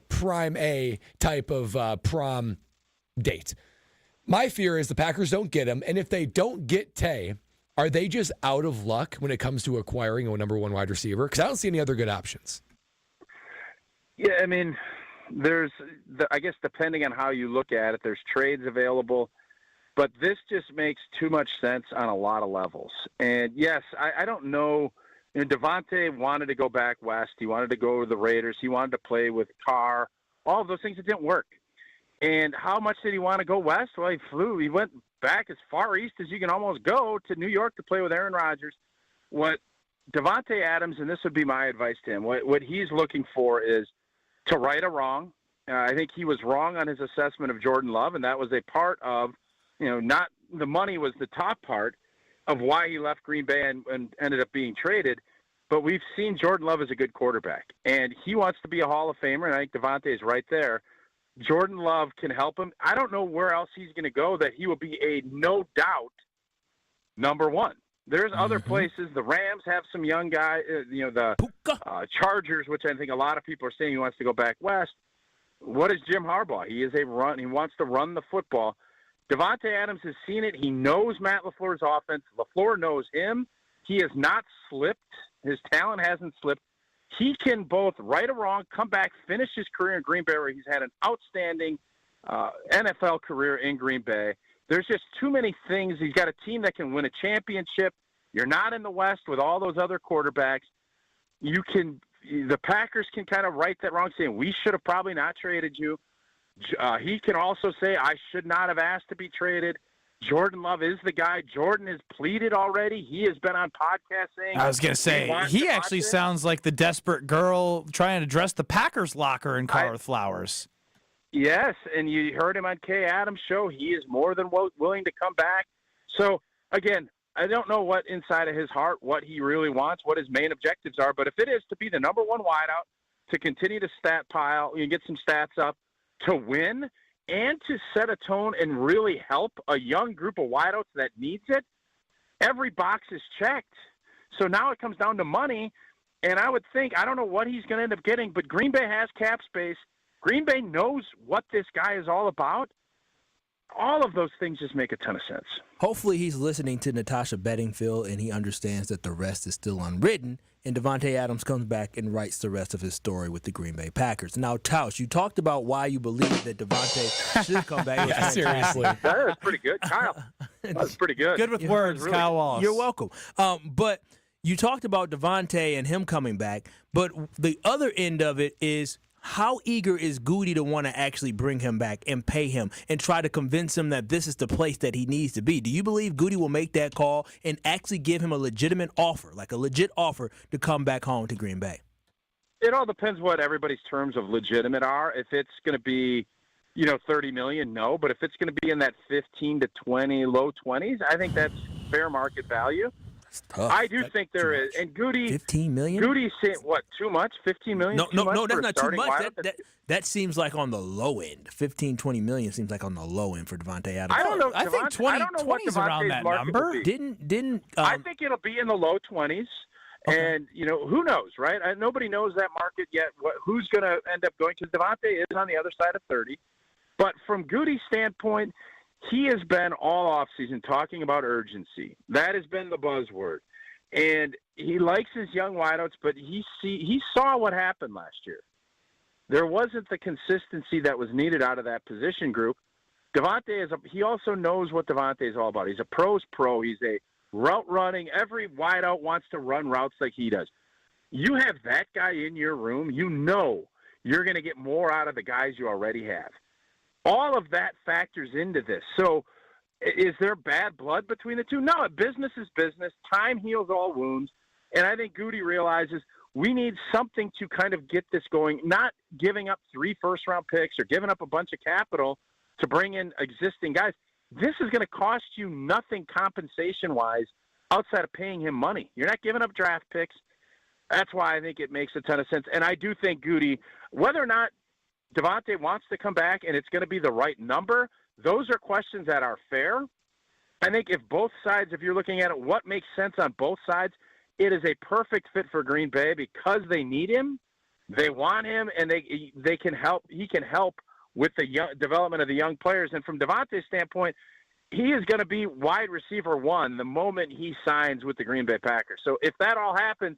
prime A type of prom date. My fear is the Packers don't get him, and if they don't get Tay, are they just out of luck when it comes to acquiring a number 1 wide receiver? Because I don't see any other good options. Yeah, I mean, I guess depending on how you look at it, there's trades available, but this just makes too much sense on a lot of levels. And yes, I don't know. Davante wanted to go back west. He wanted to go to the Raiders. He wanted to play with Carr. All of those things, it didn't work. And how much did he want to go west? Well, he flew. He went back as far east as you can almost go to New York to play with Aaron Rodgers. What Devonte Adams, and this would be my advice to him, what he's looking for is to right a wrong. I think he was wrong on his assessment of Jordan Love, and that was a part of, not the money was the top part of why he left Green Bay and ended up being traded. But we've seen Jordan Love as a good quarterback, and he wants to be a Hall of Famer, and I think Devonte is right there. Jordan Love can help him. I don't know where else he's going to go that he will be a no doubt number 1. There's other places. The Rams have some young guys, the Chargers, which I think a lot of people are saying he wants to go back west. What is Jim Harbaugh? He wants to run the football. Devonte Adams has seen it. He knows Matt LaFleur's offense. LaFleur knows him. He has not slipped. His talent hasn't slipped. He can both right or wrong, come back, finish his career in Green Bay, where he's had an outstanding NFL career in Green Bay. There's just too many things. He's got a team that can win a championship. You're not in the West with all those other quarterbacks. The Packers can kind of right that wrong, saying we should have probably not traded you. He can also say I should not have asked to be traded. Jordan Love is the guy. Jordan has pleaded already. He has been on podcasts saying. I was going to say, he actually sounds like the desperate girl trying to dress the Packers locker in car with flowers. Yes, and you heard him on Kay Adams' show. He is more than willing to come back. So, again, I don't know what inside of his heart, what he really wants, what his main objectives are. But if it is to be the number 1 wideout, to continue to stat pile, get some stats up, to win, and to set a tone and really help a young group of wideouts that needs it, every box is checked. So now it comes down to money, and I would think, I don't know what he's going to end up getting, but Green Bay has cap space. Green Bay knows what this guy is all about. All of those things just make a ton of sense. Hopefully he's listening to Natasha Bedingfield and he understands that the rest is still unwritten, and Devonte Adams comes back and writes the rest of his story with the Green Bay Packers. Now, Tausch, you talked about why you believe that Devonte should come back. Yeah, seriously. That was pretty good, Kyle. That was pretty good. Good with words, really, Kyle Wallace. You're welcome. But you talked about Devonte and him coming back, but the other end of it is, how eager is Goody to want to actually bring him back and pay him and try to convince him that this is the place that he needs to be? Do you believe Goody will make that call and actually give him a legitimate offer, like a legit offer to come back home to Green Bay? It all depends what everybody's terms of legitimate are. If it's going to be, $30 million, no. But if it's going to be in that 15 to 20, low 20s, I think that's fair market value. I do think there is. And Goody, $15 million? Goody's saying, what, too much? $15 million? No, that's not too much. That seems like on the low end. $15-20 million seems like on the low end for Devonte Adams. I don't know. I think 20 is around that number. Didn't I think it'll be in the low 20s. Okay. And, who knows, right? Nobody knows that market yet, who's going to end up going, because Devonte is on the other side of 30. But from Goody's standpoint, he has been all offseason talking about urgency. That has been the buzzword. And he likes his young wideouts, but he saw what happened last year. There wasn't the consistency that was needed out of that position group. Devonte he also knows what Devonte is all about. He's a pro's pro. He's a route running. Every wideout wants to run routes like he does. You have that guy in your room, you're going to get more out of the guys you already have. All of that factors into this. So is there bad blood between the two? No, business is business. Time heals all wounds. And I think Goody realizes we need something to kind of get this going, not giving up 3 first-round picks or giving up a bunch of capital to bring in existing guys. This is going to cost you nothing compensation-wise outside of paying him money. You're not giving up draft picks. That's why I think it makes a ton of sense. And I do think, Goody, whether or not Davante wants to come back and it's going to be the right number, those are questions that are fair. I think if both sides, if you're looking at it, what makes sense on both sides, it is a perfect fit for Green Bay because they need him, they want him, and they can help. He can help with the development of the young players. And from Davante's standpoint, he is going to be wide receiver 1 the moment he signs with the Green Bay Packers. So if that all happens,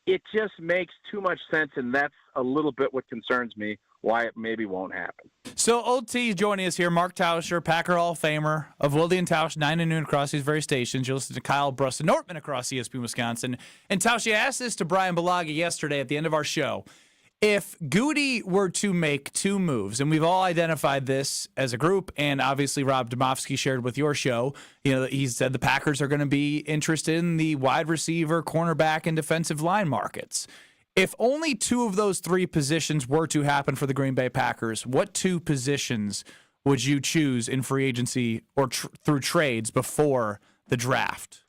it just makes too much sense, and that's a little bit what concerns me, why it maybe won't happen. So Old T joining us here, Mark Tauscher, Packer Hall of Famer of Wilde and Tausch, 9 to noon across these very stations. You'll listen to Kyle, Brust, and Nortman across ESPN Wisconsin. And Tausch, I asked this to Brian Balaga yesterday at the end of our show. If Goody were to make 2 moves, and we've all identified this as a group, and obviously Rob Domofsky shared with your show, he said the Packers are going to be interested in the wide receiver, cornerback, and defensive line markets. If only 2 of those 3 positions were to happen for the Green Bay Packers, what 2 positions would you choose in free agency or through trades before the draft?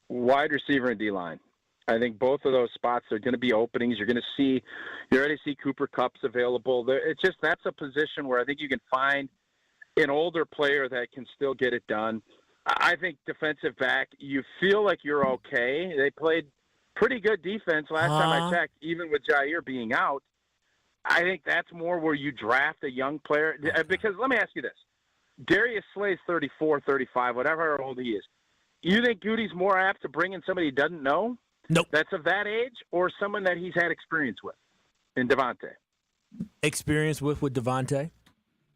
Wide receiver and D-line. I think both of those spots are going to be openings. You already see Cooper Kupp's available. That's a position where I think you can find an older player that can still get it done. I think defensive back, you feel like you're okay. They played pretty good defense last time I checked, even with Jair being out. I think that's more where you draft a young player. Because let me ask you this. Darius Slay's 34, 35, whatever old he is. You think Goody's more apt to bring in somebody he doesn't know? Nope. That's of that age, or someone that he's had experience with in Davante? Experience with Davante.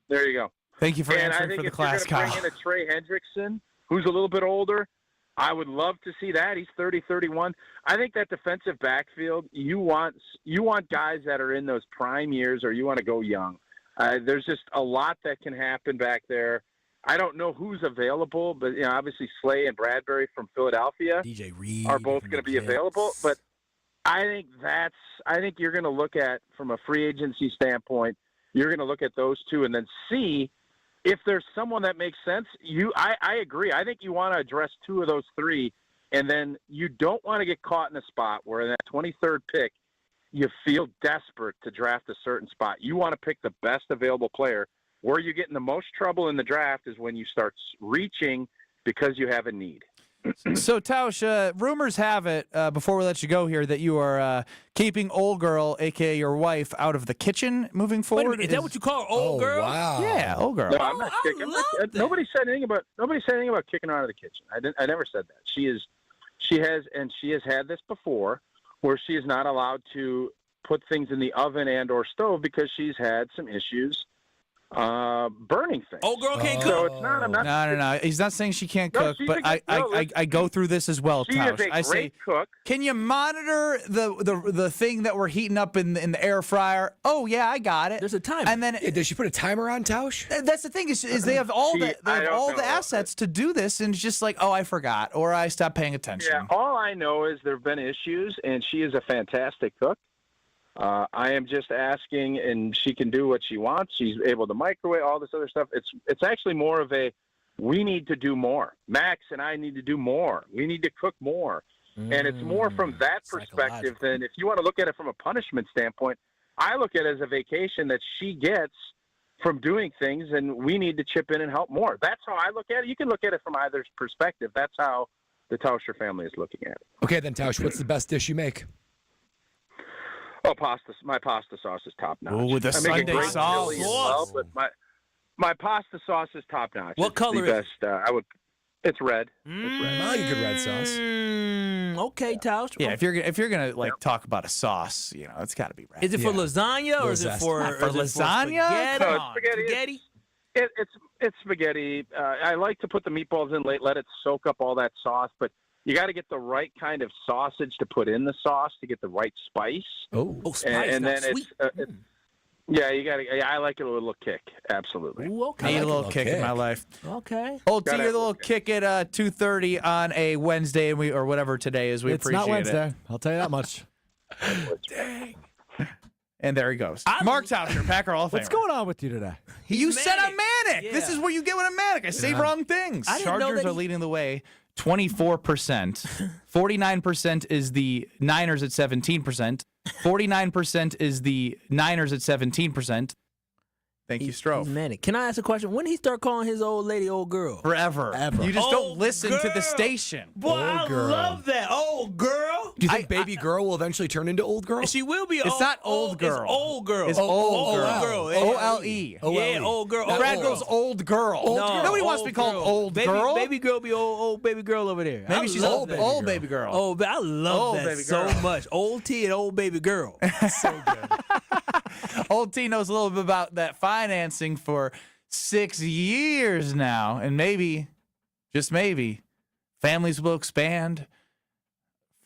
There you go. Thank you for answering for the class, Kyle. And I think if you're going to bring in a Trey Hendrickson, who's a little bit older, I would love to see that. He's 30, 31. I think that defensive backfield, you want guys that are in those prime years, or you want to go young. There's just a lot that can happen back there. I don't know who's available, but obviously Slay and Bradbury from Philadelphia DJ Reed are both going to be available. But I think you're going to look at, from a free agency standpoint, you're going to look at those 2 and then see if there's someone that makes sense. I agree. I think you want to address 2 of those 3, and then you don't want to get caught in a spot where in that 23rd pick you feel desperate to draft a certain spot. You want to pick the best available player. Where you get in the most trouble in the draft is when you start reaching because you have a need. So, Tausch, rumors have it, before we let you go here, that you are keeping old girl, a.k.a. your wife, out of the kitchen moving forward. Wait a minute, is that what you call old girl? Wow. Yeah, old girl. No, I'm not kicking. Nobody said anything about kicking her out of the kitchen. I never said that. She has had this before, where she is not allowed to put things in the oven and or stove because she's had some issues burning things. Old girl can't cook. So it's not. No. He's not saying she can't cook, she's but I go through this as well, She Tausch. is a great cook. Can you monitor the thing that we're heating up in the air fryer? Oh yeah, I got it. There's a timer. And then Does she put a timer on, Tausch? that's the thing is they have all the assets to do this, and it's just like, oh, I forgot, or I stopped paying attention. Yeah, all I know is there have been issues, and she is a fantastic cook. I am just asking, and she can do what she wants. She's able to microwave, all this other stuff. It's actually more of a, we need to do more. Max and I need to do more. We need to cook more. And it's more from that perspective than if you want to look at it from a punishment standpoint. I look at it as a vacation that she gets from doing things, and we need to chip in and help more. That's how I look at it. You can look at it from either perspective. That's how the Tauscher family is looking at it. Okay, then, Tausch, what's the best dish you make? Oh, pasta! My pasta sauce is top notch. Oh, with the Sunday sauce. Well, but my pasta sauce is top notch. What color is it? It's red. It's red. I like a good red sauce. Okay, Tausch. Yeah, if you're gonna talk about a sauce, it's got to be red. Is it for lasagna or is it for lasagna? No, spaghetti. It's spaghetti. I like to put the meatballs in late, let it soak up all that sauce, but you got to get the right kind of sausage to put in the sauce to get the right spice. Oh, spice, and then sweet. Yeah, you got to. Yeah, I like it a little kick. Absolutely. Ooh, okay. I need a little kick in my life. Okay. Old T, a little kick at 2:30 on a Wednesday, or whatever today is. We it's appreciate it. It's not Wednesday. I'll tell you that much. Dang. And there he goes. Mark Tauscher, Packer Hall of Famer. What's going on with you today? You said I'm manic. Yeah. This is what you get when I'm manic. I say wrong things. I didn't know Chargers that are leading the way, 24%. 49% is the Niners at 17%. 49% is the Niners at 17%. Thank you, Stroh. He's manic. Can I ask a question? When did he start calling his old lady old girl? Forever. You just don't listen to the station. Boy, I love that. Old girl. Do you think baby girl will eventually turn into old girl? She will be. It's not old girl. It's old girl. It's old girl. O-L-E. O-L-E. Yeah, old girl. Brad Girl's old girl. Nobody wants to be called old girl. Baby girl be old baby girl over there. Maybe she's old baby girl. Oh, I love that so much. Old T and old baby girl. So good. Old T knows a little bit about that financing for 6 years now. And maybe, just maybe, families will expand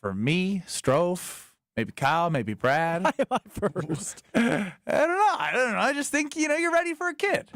for me, Strofe, maybe Kyle, maybe Brad. Why am I first? I don't know. I just think, you're ready for a kid.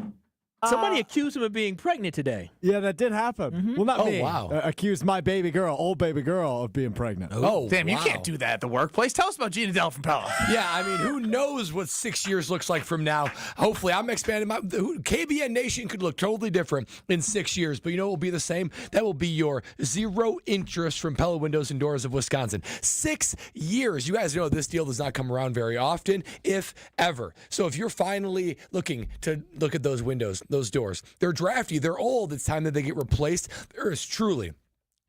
Somebody accused him of being pregnant today. Yeah, that did happen. Well, not me. Wow. Accused my baby girl, old baby girl, of being pregnant. Oh, damn, you wow. can't do that at the workplace. Tell us about Gina Dell from Pella. Yeah, I mean, who knows what 6 years looks like from now? Hopefully, I'm expanding my KBN Nation could look totally different in 6 years, but you know what will be the same? That will be your zero interest from Pella Windows and Doors of Wisconsin. 6 years. You guys know this deal does not come around very often, if ever. So if you're finally looking to look at those windows, those doors, they're drafty, they're old, it's time that they get replaced. There is truly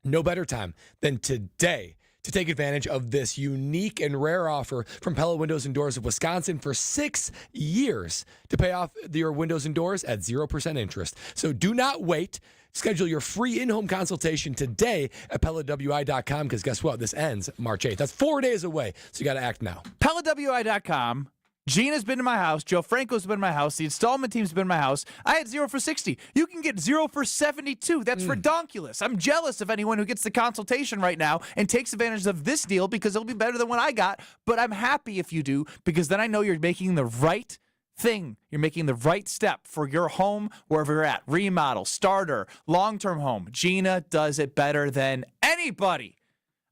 no better time than today to take advantage of this unique and rare offer from Pella Windows and Doors of Wisconsin for 6 years to pay off your windows and doors at 0% interest. So do not wait. Schedule your free in-home consultation today at PellaWI.com, because guess what? This ends March 8th. That's 4 days away, so you got to act now. PellaWI.com. Gina's been to my house. Joe Franco's been to my house. The installment team's been to my house. I had 0 for 60. You can get 0 for 72. That's redonkulous. I'm jealous of anyone who gets the consultation right now and takes advantage of this deal, because it'll be better than what I got. But I'm happy if you do, because then I know you're making the right thing. You're making the right step for your home, wherever you're at. Remodel, starter, long-term home. Gina does it better than anybody.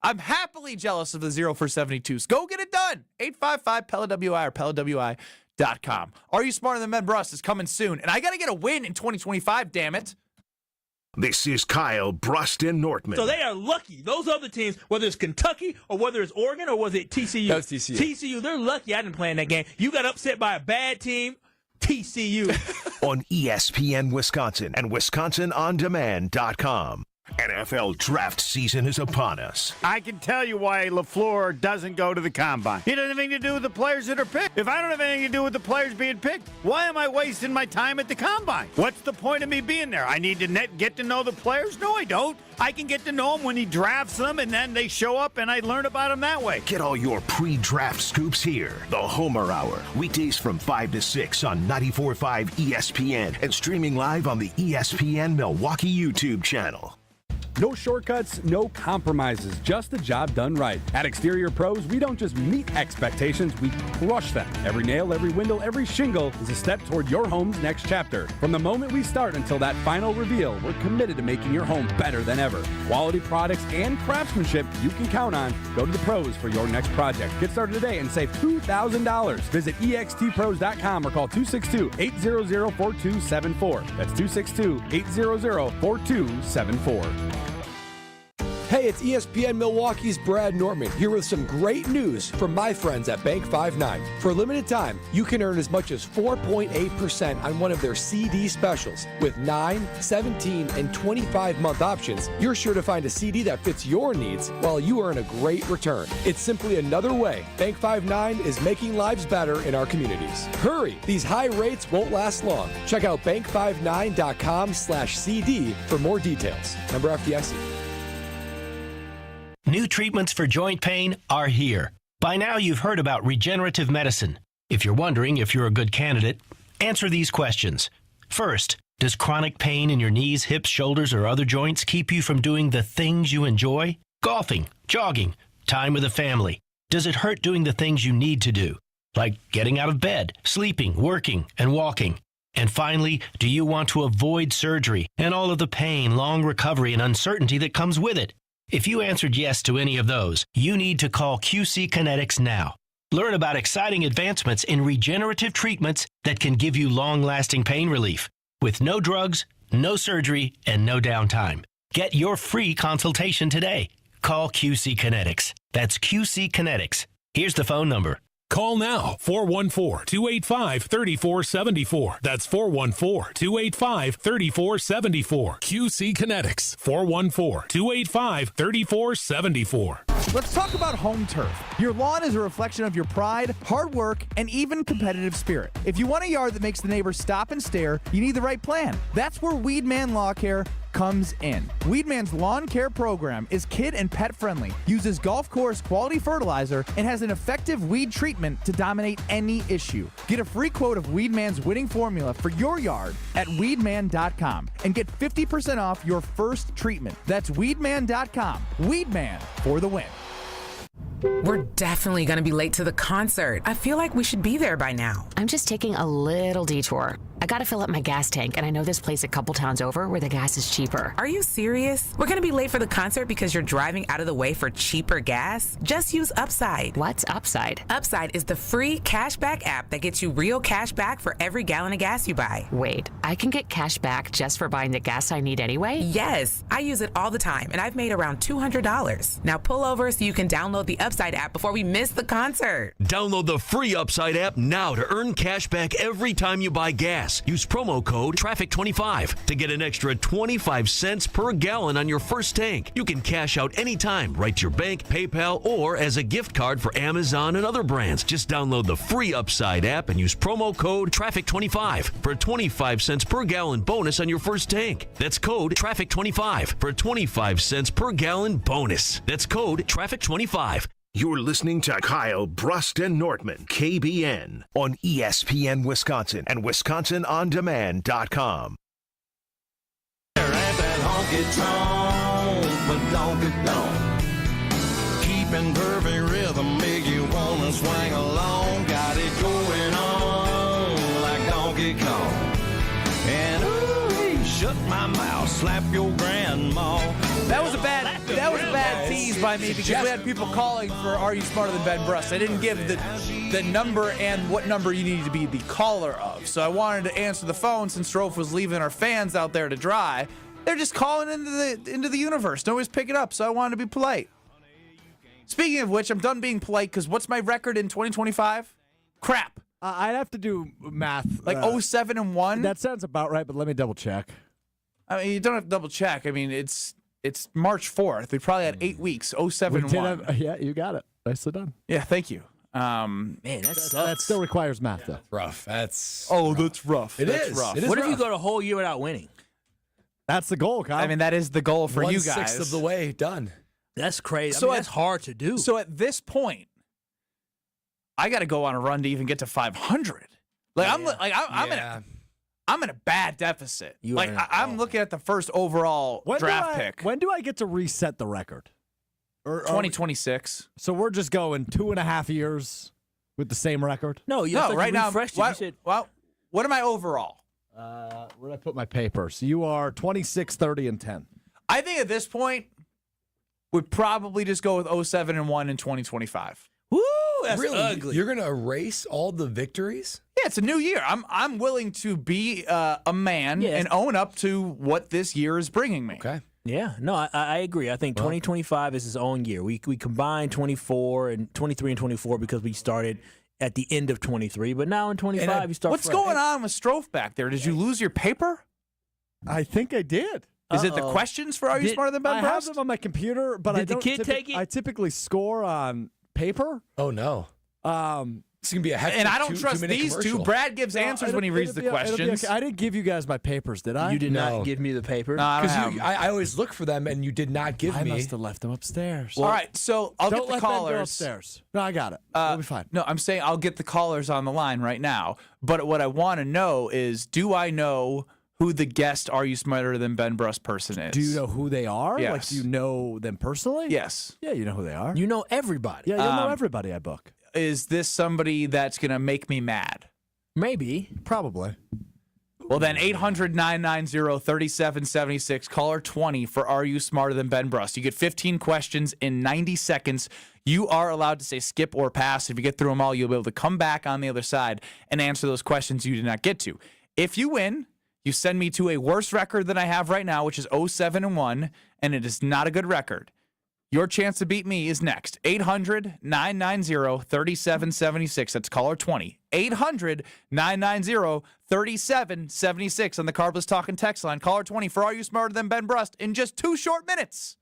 I'm happily jealous of the 0 for 72s. Go get it done. 855-PELLA-WI or PellaWI.com. Are You Smarter Than Men? Brust is coming soon. And I got to get a win in 2025, damn it. This is Kyle, Brust, and Nortman. So they are lucky. Those other teams, whether it's Kentucky or whether it's Oregon or was it TCU? That was TCU. TCU, they're lucky I didn't play in that game. You got upset by a bad team, TCU. On ESPN Wisconsin and WisconsinOnDemand.com. NFL draft season is upon us. I can tell you why LaFleur doesn't go to the Combine. He doesn't have anything to do with the players that are picked. If I don't have anything to do with the players being picked, why am I wasting my time at the Combine? What's the point of me being there? I need to get to know the players? No, I don't. I can get to know them when he drafts them, and then they show up, and I learn about them that way. Get all your pre-draft scoops here. The Homer Hour, weekdays from 5 to 6 on 94.5 ESPN and streaming live on the ESPN Milwaukee YouTube channel. No shortcuts, no compromises, just the job done right. At Exterior Pros, we don't just meet expectations, we crush them. Every nail, every window, every shingle is a step toward your home's next chapter. From the moment we start until that final reveal, we're committed to making your home better than ever. Quality products and craftsmanship you can count on. Go to the pros for your next project. Get started today and save $2,000. Visit extpros.com or call 262-800-4274. That's 262-800-4274. Hey, it's ESPN Milwaukee's Brad Nortman here with some great news from my friends at Bank 59. For a limited time, you can earn as much as 4.8% on one of their CD specials. With 9, 17, and 25-month options, you're sure to find a CD that fits your needs while you earn a great return. It's simply another way Bank 59 is making lives better in our communities. Hurry, these high rates won't last long. Check out bank59.com/CD for more details. Member FDIC. New treatments for joint pain are here. By now, you've heard about regenerative medicine. If you're wondering if you're a good candidate, answer these questions. First, does chronic pain in your knees, hips, shoulders, or other joints keep you from doing the things you enjoy? Golfing, jogging, time with the family. Does it hurt doing the things you need to do, like getting out of bed, sleeping, working, and walking? And finally, do you want to avoid surgery and all of the pain, long recovery, and uncertainty that comes with it? If you answered yes to any of those, you need to call QC Kinetics now. Learn about exciting advancements in regenerative treatments that can give you long-lasting pain relief with no drugs, no surgery, and no downtime. Get your free consultation today. Call QC Kinetics. That's QC Kinetics. Here's the phone number. Call now, 414-285-3474. That's 414-285-3474. QC Kinetics, 414-285-3474. Let's talk about home turf. Your lawn is a reflection of your pride, hard work, and even competitive spirit. If you want a yard that makes the neighbors stop and stare, you need the right plan. That's where Weedman Lawn Care comes in. Weedman's lawn care program is kid and pet friendly, uses golf course quality fertilizer, and has an effective weed treatment to dominate any issue. Get a free quote of Weedman's winning formula for your yard at weedman.com and get 50% off your first treatment. That's weedman.com. Weedman for the win. We're definitely going to be late to the concert. I feel like we should be there by now. I'm just taking a little detour. I gotta fill up my gas tank, and I know this place a couple towns over where the gas is cheaper. Are you serious? We're going to be late for the concert because you're driving out of the way for cheaper gas? Just use Upside. What's Upside? Upside is the free cashback app that gets you real cash back for every gallon of gas you buy. Wait, I can get cash back just for buying the gas I need anyway? Yes, I use it all the time, and I've made around $200. Now pull over so you can download the Upside app before we miss the concert. Download the free Upside app now to earn cash back every time you buy gas. Use promo code TRAFFIC25 to get an extra 25 cents per gallon on your first tank. You can cash out anytime, right to your bank, PayPal, or as a gift card for Amazon and other brands. Just download the free Upside app and use promo code TRAFFIC25 for a 25 cents per gallon bonus on your first tank. That's code TRAFFIC25 for a 25 cents per gallon bonus. That's code TRAFFIC25. You're listening to Kyle, Brust, and Nortman, KBN, on ESPN Wisconsin and WisconsinOnDemand.com. Keeping perfect rhythm make you wanna swing along. Got it going on like Donkey Kong. And ooh, shut my mouth, slap your grandma. That was a bad tease by me because we had people calling for Are You Smarter Than Ben Brust? I didn't give the number and what number you needed to be the caller of. So I wanted to answer the phone since Strofe was leaving our fans out there to dry. They're just calling into the universe. Nobody's picking up, so I wanted to be polite. Speaking of which, I'm done being polite because what's my record in 2025? Crap. I'd have to do math. Like 07-1? That sounds about right, but let me double check. I mean, you don't have to double check. I mean, it's March 4th. We probably had 8 weeks. 07-1. Yeah, you got it. Nicely done. Yeah, thank you. Man, that still requires math, though. Rough. That's rough. It That's is. rough. It is What rough. if you go the whole year without winning? That's the goal, Kyle. I mean, that is the goal for you guys. 1/6 of the way done. That's crazy. So that's hard to do. So at this point, I got to go on a run to even get to 500. Like I'm in a bad deficit. I'm looking at the first overall draft pick. When do I get to reset the record? 2026. So we're just going 2.5 years with the same record? No, right now. Well, what am I overall? Where did I put my papers? You are 26, 30, and 10. I think at this point, we'd probably just go with 07-1 in 2025. Woo, that's really ugly. You're gonna erase all the victories? Yeah, it's a new year. I'm willing to be a man and own up to what this year is bringing me. Okay. Yeah, no, I agree. I think 2025 is its own year. We combined 23 and 24 because we started at the end of 23, but now in 25 you start. What's fresh. going on with Strofe back there? Did you lose your paper? I think I did. Is it the questions for Are You Smarter Than Ben I Brust? have them on my computer, but Did the kid take it? I typically score on paper. Oh no. It's gonna be a hectic And I don't trust 2-minute these two. commercial. Brad gives answers when he reads the questions. I didn't give you guys my papers, did I? You did not give me the paper. No, I don't Because have I always look for them, and you did not give I me. must have left them upstairs. All right, so I'll Don't get the let them go callers. upstairs. No, I got it. We'll be fine. No, I'm saying I'll get the callers on the line right now. But what I want to know is, do I know who the guest Are You Smarter Than Ben Brust person is? Do you know who they are? Yes. Like, do you know them personally? Yes. Yeah, you know who they are. You know everybody. Yeah, you'll know everybody I book. Is this somebody that's going to make me mad? Maybe. Probably. Well, then 800-990-3776, caller 20 for Are You Smarter Than Ben Brust? You get 15 questions in 90 seconds. You are allowed to say skip or pass. If you get through them all, you'll be able to come back on the other side and answer those questions you did not get to. If you win, you send me to a worse record than I have right now, which is 0-7-1, and it is not a good record. Your chance to beat me is next. 800-990-3776. That's caller 20. 800-990-3776 on the Carbless Talking text line. Caller 20 for Are You Smarter Than Ben Brust in just 2 short minutes.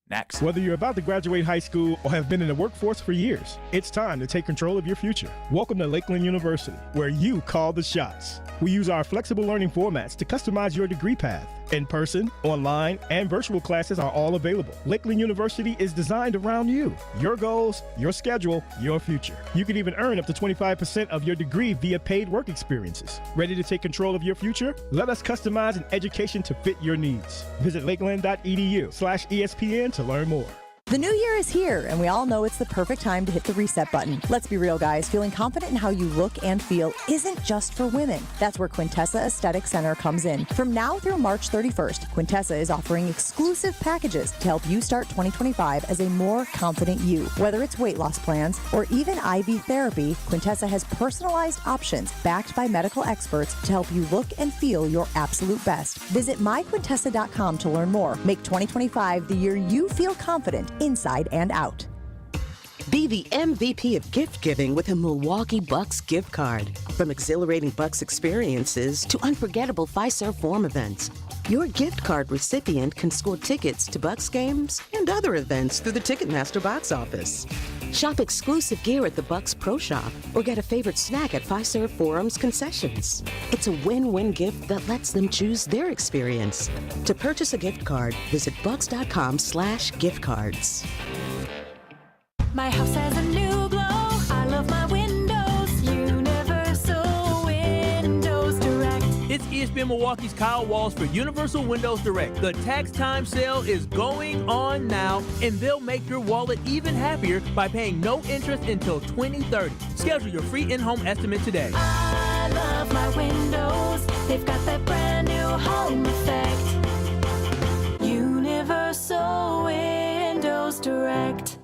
Next. Whether you're about to graduate high school or have been in the workforce for years, it's time to take control of your future. Welcome to Lakeland University, where you call the shots. We use our flexible learning formats to customize your degree path. In-person, online, and virtual classes are all available. Lakeland University is designed around you, your goals, your schedule, your future. You can even earn up to 25% of your degree via paid work experiences. Ready to take control of your future? Let us customize an education to fit your needs. Visit lakeland.edu/ESPN to learn more. The new year is here, and we all know it's the perfect time to hit the reset button. Let's be real, guys. Feeling confident in how you look and feel isn't just for women. That's where Quintessa Aesthetic Center comes in. From now through March 31st, Quintessa is offering exclusive packages to help you start 2025 as a more confident you. Whether it's weight loss plans or even IV therapy, Quintessa has personalized options backed by medical experts to help you look and feel your absolute best. Visit myquintessa.com to learn more. Make 2025 the year you feel confident inside and out. Be the MVP of gift giving with a Milwaukee Bucks gift card. From exhilarating Bucks experiences to unforgettable Fiserv Forum events, your gift card recipient can score tickets to Bucks games and other events through the Ticketmaster box office. Shop exclusive gear at the Bucks Pro Shop or get a favorite snack at Fiserv Forum's concessions. It's a win-win gift that lets them choose their experience. To purchase a gift card, visit bucks.com/gift cards. My house has a new glow. I love my windows. Universal Windows Direct. It's ESPN Milwaukee's Kyle Walls for Universal Windows Direct. The tax time sale is going on now, and they'll make your wallet even happier by paying no interest until 2030. Schedule your free in-home estimate today. I love my windows. They've got that brand new home effect. Universal Windows Direct.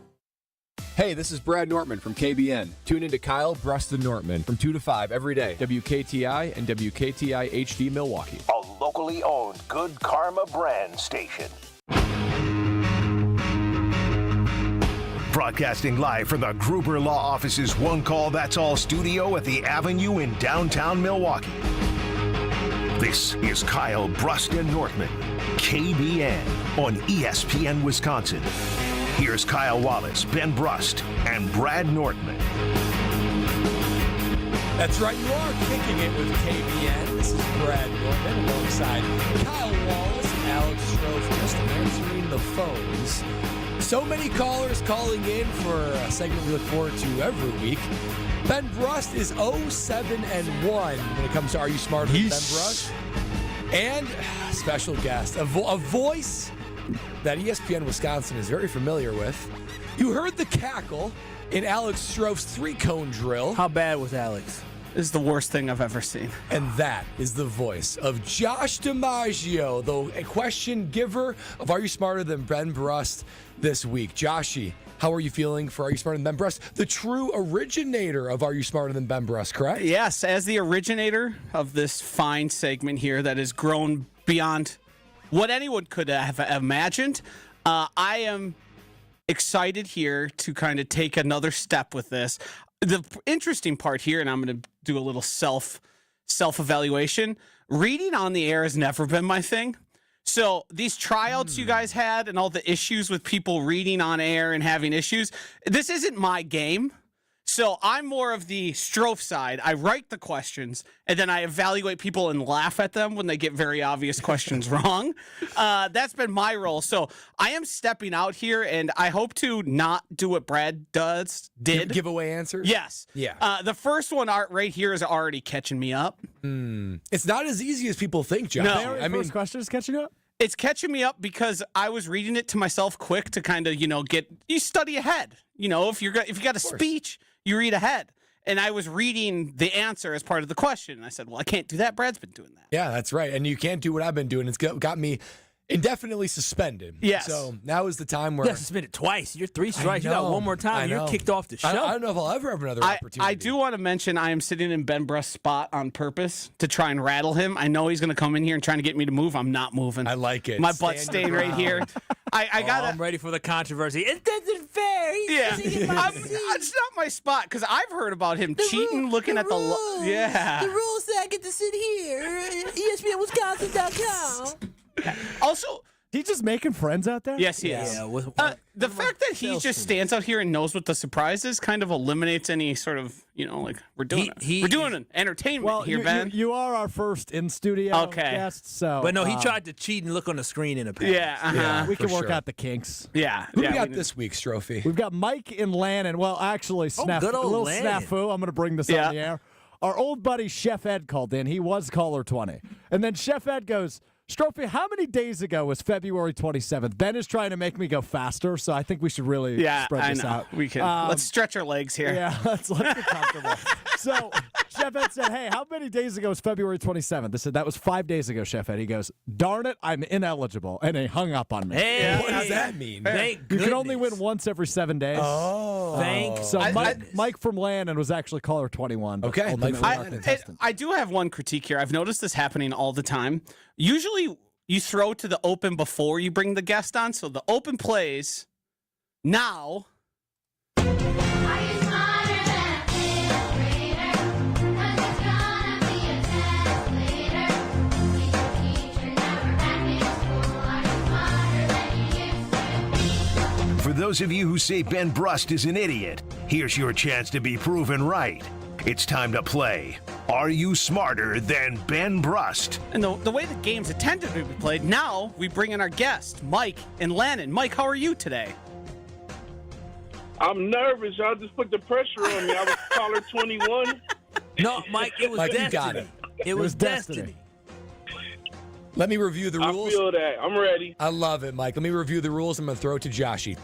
Hey, this is Brad Nortman from KBN. Tune into Kyle, Brust, and Nortman from 2 to 5 every day. WKTI and WKTI HD Milwaukee. A locally owned Good Karma brand station. Broadcasting live from the Gruber Law Office's One Call That's All studio at the Avenue in downtown Milwaukee. This is Kyle, Brust, and Nortman, KBN on ESPN Wisconsin. Here's Kyle Wallace, Ben Brust, and Brad Nortman. That's right, you are kicking it with KBN. This is Brad Nortman alongside Kyle Wallace and Alex Strofe just answering the phones. So many callers calling in for a segment we look forward to every week. Ben Brust is 0-7-1 when it comes to Are You Smarter Than Ben Brust? And special guest, a voice that ESPN Wisconsin is very familiar with. You heard the cackle in Alex Strofe's 3-cone drill. How bad was Alex? This is the worst thing I've ever seen. And that is the voice of Josh DiMaggio, the question giver of Are You Smarter Than Ben Brust this week. Joshy, how are you feeling for Are You Smarter Than Ben Brust? The true originator of Are You Smarter Than Ben Brust, correct? Yes, as the originator of this fine segment here that has grown beyond what anyone could have imagined, I am excited here to kind of take another step with this. The interesting part here, and I'm going to do a little self-evaluation, reading on the air has never been my thing. So these tryouts you guys had and all the issues with people reading on air and having issues, this isn't my game. So I'm more of the Strofe side. I write the questions, and then I evaluate people and laugh at them when they get very obvious questions wrong. That's been my role. So I am stepping out here, and I hope to not do what Brad did. Giveaway answers? Yes. Yeah. The first one right here is already catching me up. It's not as easy as people think, John. No. First question is catching you up? It's catching me up because I was reading it to myself quick to kind of, you study ahead. If you got a speech, you read ahead. And I was reading the answer as part of the question. And I said, well, I can't do that. Brad's been doing that. Yeah, that's right. And you can't do what I've been doing. It's got me indefinitely suspended. Yes. So now is the time where... You got suspended twice. You're 3 strikes. You got one more time. You're kicked off the show. I don't know if I'll ever have another opportunity. I do want to mention I am sitting in Ben Brust's spot on purpose to try and rattle him. I know he's going to come in here and trying to get me to move. I'm not moving. I like it. My butt's staying right here. I'm ready for the controversy. It doesn't fair. It's not my spot because I've heard about him cheating, looking at the rules. Yeah. The rules say I get to sit here. ESPNWisconsin.com. Also, he's just making friends out there? Yes, he is. The fact that he just stands out here and knows what the surprise is kind of eliminates any sort of, we're doing we're doing an entertainment here, Ben. You are our first in-studio guest, so... But no, he tried to cheat and look on the screen in a pass. Yeah, we can work out the kinks. Yeah. Who we got this week, Strophy? We've got Mike and Lannon. Well, actually, good old a little Lannon. snafu. I'm going to bring this on the air. Our old buddy Chef Ed called in. He was caller 20. And then Chef Ed goes... Strophy, how many days ago was February 27th? Ben is trying to make me go faster, so I think we should really spread this out. We can. Let's stretch our legs here. Yeah, let's get comfortable. So Chef Ed said, hey, how many days ago was February 27th? I said, that was 5 days ago, Chef Ed. He goes, darn it, I'm ineligible. And he hung up on me. Hey, what does that mean? Thank You can only win once every 7 days. Oh. So Mike from Landon was actually caller 21. Okay, Mike I do have one critique here. I've noticed this happening all the time. Usually you throw to the open before you bring the guest on, so the open plays now. For those of you who say Ben Brust is an idiot, here's your chance to be proven right. It's time to play Are You Smarter Than Ben Brust? And the way the game's intended to be played, now we bring in our guest, Mike and Lannon. Mike, how are you today? I'm nervous. Y'all just put the pressure on me. I was caller 21. No, Mike, it was destiny. You got it. It was destiny. Let me review the rules. I feel that. I'm ready. I love it, Mike. Let me review the rules. I'm going to throw it to Joshy.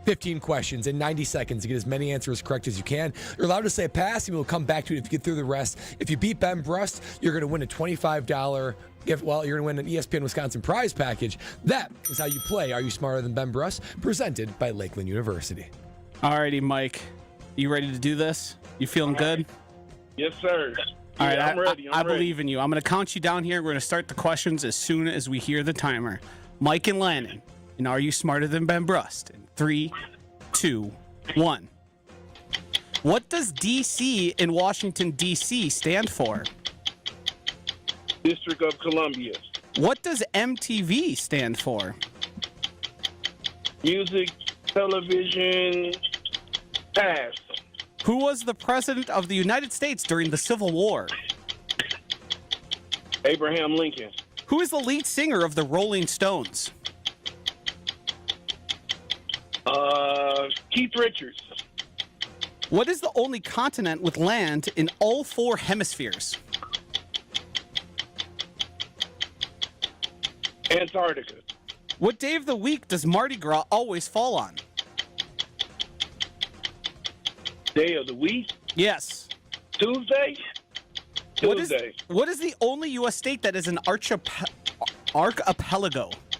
15 questions in 90 seconds to get as many answers correct as you can. You're allowed to say pass, and we'll come back to it if you get through the rest. If you beat Ben Brust, you're going to win a $25 gift. Well, you're going to win an ESPN Wisconsin prize package. That is how you play Are You Smarter Than Ben Brust? Presented by Lakeland University. Alrighty, Mike. You ready to do this? You feeling good? Yes, sir. All right, I'm ready. I believe in you. I'm going to count you down here. We're going to start the questions as soon as we hear the timer. Mike and Lannon, and Are You Smarter Than Ben Brust? In 3, 2, 1. What does D.C. in Washington, D.C. stand for? District of Columbia. What does MTV stand for? Music, television, pass. Who was the president of the United States during the Civil War? Abraham Lincoln. Who is the lead singer of the Rolling Stones? Keith Richards. What is the only continent with land in all 4 hemispheres? Antarctica. What day of the week does Mardi Gras always fall on? Day of the week? Yes. Tuesday? Tuesday. What is the only U.S. state that is an archipelago?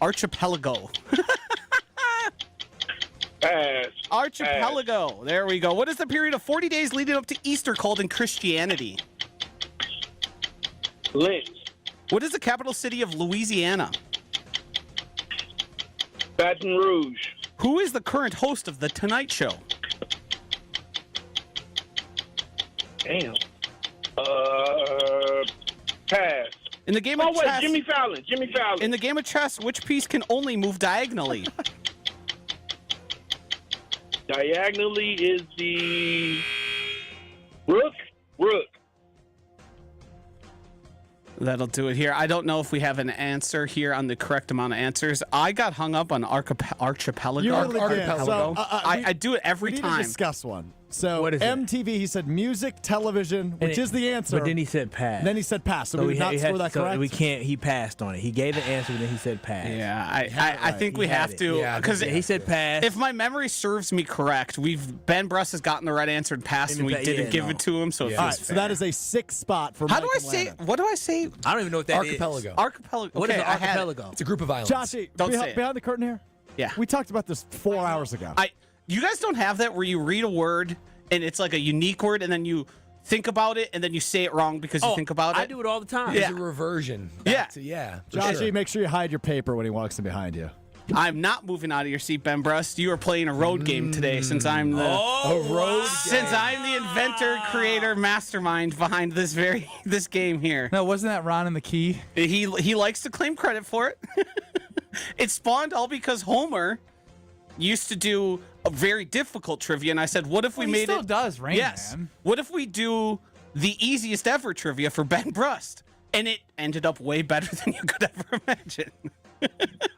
Archipelago. Pass. Archipelago. Pass. There we go. What is the period of 40 days leading up to Easter called in Christianity? Lent. What is the capital city of Louisiana? Baton Rouge. Who is the current host of The Tonight Show? Damn. Pass. In the game of chess. Jimmy Fallon. Jimmy Fallon. In the game of chess, which piece can only move diagonally? Diagonally is the rook. Rook. That'll do it here. I don't know if we have an answer here on the correct amount of answers. I got hung up on archipelago. You really did. Archipelago. So, I do it every we need time. to discuss one. So What is it? MTV, he said music, television, which is the answer. But then he said pass. Then he said pass. So we did not score that correct. We can't. He passed on it. He gave the answer, but then he said pass. Yeah, I think we have to, because he said pass. If my memory serves me correct, Ben Brust has gotten the right answer and passed, and we didn't give it to him. So it feels all right, fair. so that is a 6 spot for. How do Mike I and say? Landon. What do I say? I don't even know what that is. Archipelago. Archipelago. What is Okay, an I had it. archipelago? It's a group of islands. Joshy, Don't say it. behind the curtain here. Yeah. We talked about this 4 hours ago. You guys don't have that where you read a word and it's like a unique word, and then you think about it, and then you say it wrong because you think about it. I do it all the time. There's a reversion. Yeah. Joshy, make sure you hide your paper when he walks in behind you. I'm not moving out of your seat, Ben Brust. You are playing a road game today, since I'm the I'm the inventor, creator, mastermind behind this game here. No, wasn't that Ron in the key? He likes to claim credit for it. It spawned all because Homer used to do a very difficult trivia, and I said, "What if we made still it?" does, Rain Yes. Man. What if we do the easiest ever trivia for Ben Brust? And it ended up way better than you could ever imagine.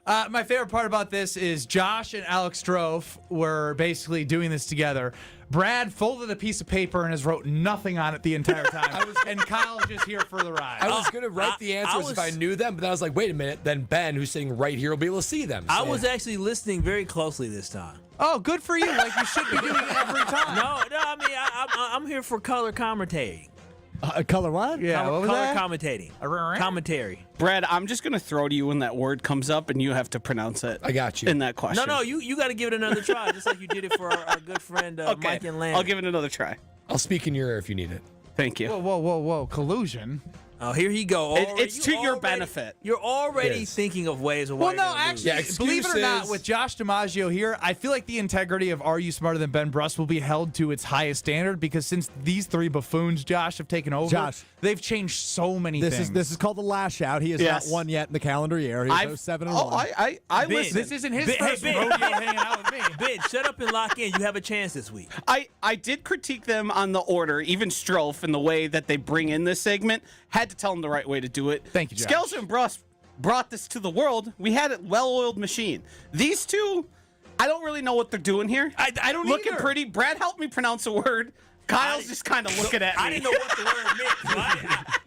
My favorite part about this is Josh and Alex Strofe were basically doing this together. Brad folded a piece of paper and has wrote nothing on it the entire time. And Kyle's just here for the ride. I was going to write the answers if I knew them, but then I was like, wait a minute. Then Ben, who's sitting right here, will be able to see them. I was actually listening very closely this time. Oh, good for you. Like you should be doing it every time. No, I mean, I'm here for color commentating. Color what? Yeah, what was color that? commentating. Commentary. Brad, I'm just going to throw to you when that word comes up, and you have to pronounce it. I got you. In that question. No, you got to give it another try, just like you did it for our good friend Mike and Landon. I'll give it another try. I'll speak in your ear if you need it. Thank you. Whoa. Collusion. Oh, here he go. It's to your benefit. You're already thinking of ways of why. Well, no, actually, believe it or not, with Josh DiMaggio here, I feel like the integrity of Are You Smarter Than Ben Brust will be held to its highest standard because since these three buffoons, Josh, have taken over, they've changed so many things. This is called the lash out. He has not won yet in the calendar year. He's 7-1. I Ben, listen. This isn't his first rodeo hanging out with me. Ben, shut up and lock in. You have a chance this week. I did critique them on the order, even Strofe, and the way that they bring in this segment. Had to tell them the right way to do it. Thank you, Josh. Skeleton and Brust brought this to the world. We had a well-oiled machine. These two, I don't really know what they're doing here. I don't Looking either. pretty. Brad helped me pronounce a word. Kyle's just kind of looking at me. I didn't know what the word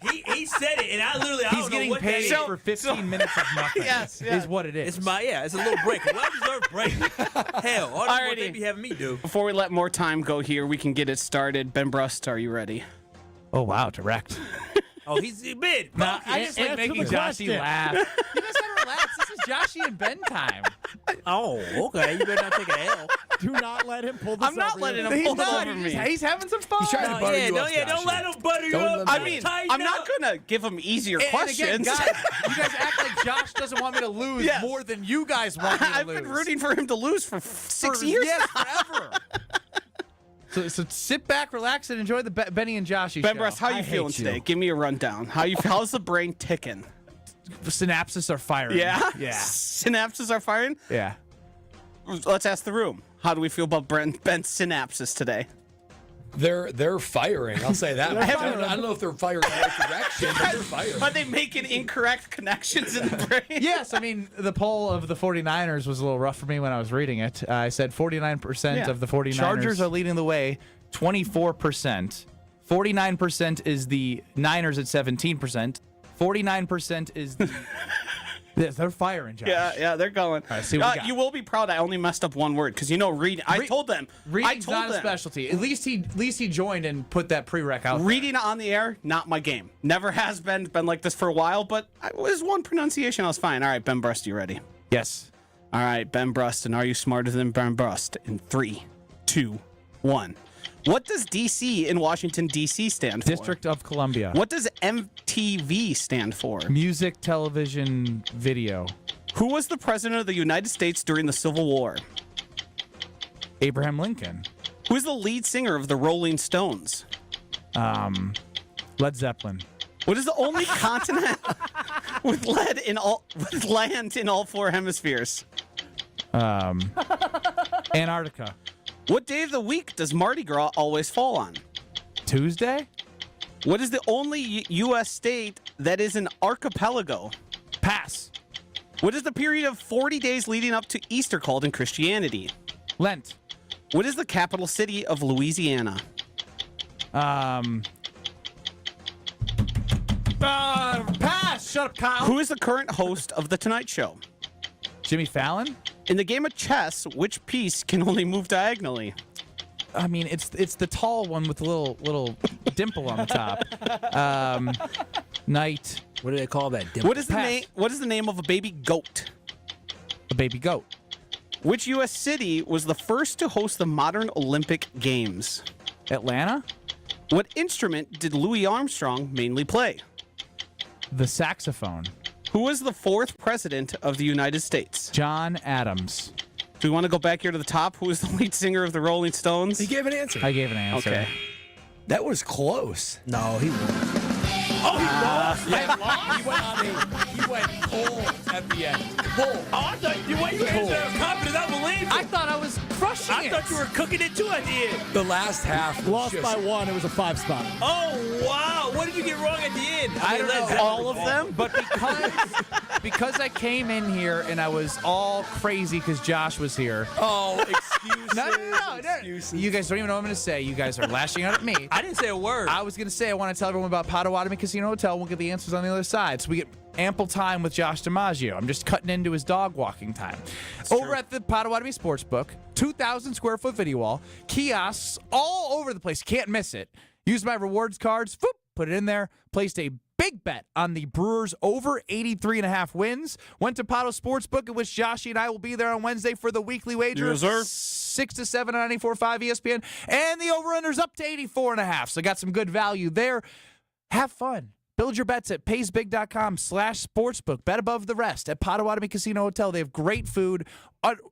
meant. He said it, and I literally He's getting paid for 15 minutes of nothing. Yes, is what it is. It's a little break. A well-deserved break. Hell, all that's what they be having me do. Before we let more time go here, we can get it started. Ben Brust, are you ready? Oh, wow, direct. Oh, he's bid. No, I just like making Joshy laugh. You guys gotta relax. This is Joshy and Ben time. Oh, okay. You better not take a L. Do not let him pull this I'm not over letting you. him pull He's this not. over me. He's having some fun. He's trying to butter you up, Don't let him butter you Don't up. let him I do mean, it. I'm not going to give him easier And questions. again, guys, you guys act like Josh doesn't want me to lose Yes. more than you guys want me to I've lose. been rooting for him to lose for 6 years Yes, now. forever. So sit back, relax, and enjoy the Benny and Joshy Ben show. Brust, how you feeling today? Give me a rundown. How's the brain ticking? Synapses are firing. Yeah? Yeah. Synapses are firing? Yeah. Let's ask the room. How do we feel about Ben's synapses today? They're firing. I'll say that. I don't know if they're firing in the right direction, but they're firing. Are they making incorrect connections in the brain? Yes, I mean, the poll of the 49ers was a little rough for me when I was reading it. I said 49% of the 49ers. Chargers are leading the way, 24%. 49% is the Niners at 17%. 49% is the... Yes, they're firing, Josh. Yeah, they're going. All right, see what we got. You will be proud I only messed up one word because reading. I told them. Reading's not a specialty. At least he joined and put that prereq out. Reading on the air, not my game. Never has been like this for a while, but it was one pronunciation. I was fine. All right, Ben Brust, you ready? Yes. All right, Ben Brust, and are you smarter than Ben Brust? In 3, 2, 1. What does DC in Washington, D.C. stand for? District of Columbia. What does MTV stand for? Music, television, video. Who was the president of the United States during the Civil War? Abraham Lincoln. Who is the lead singer of the Rolling Stones? Led Zeppelin. What is the only continent with land in all 4 hemispheres? Antarctica. What day of the week does Mardi Gras always fall on? Tuesday? What is the only U.S. state that is an archipelago? Pass. What is the period of 40 days leading up to Easter called in Christianity? Lent. What is the capital city of Louisiana? Pass. Shut up, Kyle. Who is the current host of The Tonight Show? Jimmy Fallon? In the game of chess, which piece can only move diagonally? I mean, it's the tall one with the little dimple on the top. Knight. What do they call that? Dimple? What is the name of a baby goat? A baby goat. Which U.S. city was the first to host the modern Olympic Games? Atlanta? What instrument did Louis Armstrong mainly play? The saxophone. Who was the 4th president of the United States? John Adams. Do we want to go back here to the top? Who is the lead singer of the Rolling Stones? He gave an answer. I gave an answer. Okay. That was close. No, he won. Oh, he lost? Yeah, he went cold at the end. Cold. Oh, I thought the way you answered that was confident. I believe it. I thought I was crushing I thought you were cooking it too at the end. The last half was Lost just, by 1. It was a 5 spot. Oh, wow. What did you get wrong at the end? I don't know all of them, but because I came in here and I was all crazy because Josh was here. Oh, excuses. No. Excuses. You guys don't even know what I'm going to say. You guys are lashing out at me. I didn't say a word. I was going to say I want to tell everyone about Potawatomi Casino Hotel. We'll get the answers on the other side. So we get ample time with Josh DiMaggio. I'm just cutting into his dog walking time. Over at the Potawatomi Sportsbook, 2,000 square foot video wall, kiosks all over the place. You can't miss it. Use my rewards cards. Whoop, put it in there. Placed a big bet on the Brewers over 83.5 wins. Went to Potto Sportsbook, in which Joshy and I will be there on Wednesday for the weekly wager. Yes, sir. 6 to 7 on 94.5 ESPN. And the over-under's up to 84.5. So got some good value there. Have fun. Build your bets at paysbig.com/sportsbook. Bet above the rest at Potawatomi Casino Hotel. They have great food,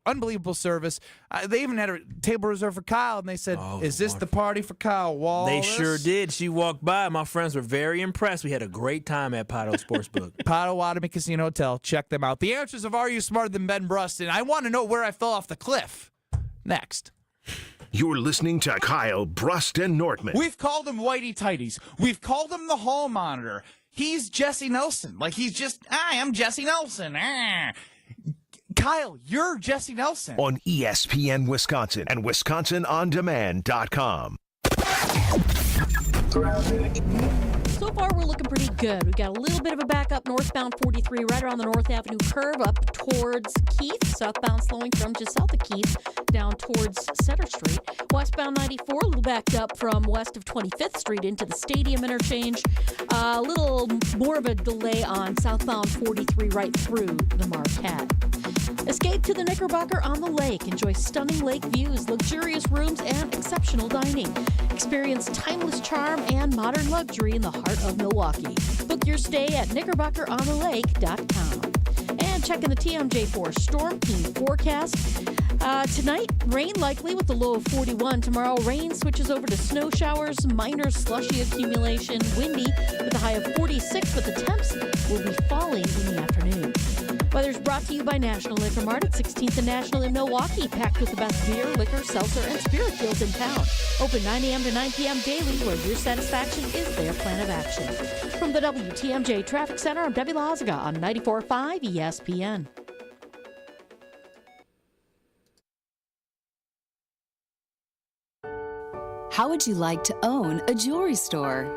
unbelievable service. They even had a table reserved for Kyle, and they said, is this the party for Kyle Wallace? They sure did. She walked by. My friends were very impressed. We had a great time at Potto Sportsbook. Potawatomi Casino Hotel. Check them out. The answers of Are You Smarter Than Ben Brust? And I want to know where I fell off the cliff. Next. You're listening to Kyle Brust and Nortman. We've called him Whitey Tighties. We've called him the Hall Monitor. He's Jesse Nelson. Like, he's just, I'm Jesse Nelson. Kyle, you're Jesse Nelson. On ESPN Wisconsin and WisconsinOnDemand.com. So far, we're looking pretty good. We've got a little bit of a backup northbound 43 right around the North Avenue curve up towards Keith. Southbound slowing from just south of Keith down towards Center Street. Westbound 94, a little backed up from west of 25th Street into the Stadium interchange. A little more of a delay on southbound 43 right through the Marquette. Escape to the Knickerbocker on the lake. Enjoy stunning lake views, luxurious rooms, and exceptional dining. Experience timeless charm and modern luxury in the heart of Milwaukee. Book your stay at knickerbockerontheLake.com. And checking the TMJ for Storm King forecast. Tonight, rain likely with the low of 41. Tomorrow, rain switches over to snow showers, minor slushy accumulation, windy with a high of 46, but the temps will be falling in the afternoon. Weather's brought to you by National Liquor Mart at 16th and National in Milwaukee, packed with the best beer, liquor, seltzer, and spirit deals in town. Open 9 a.m. to 9 p.m. daily, where your satisfaction is their plan of action. From the WTMJ Traffic Center, I'm Debbie Lazaga on 94.5 ESPN. How would you like to own a jewelry store?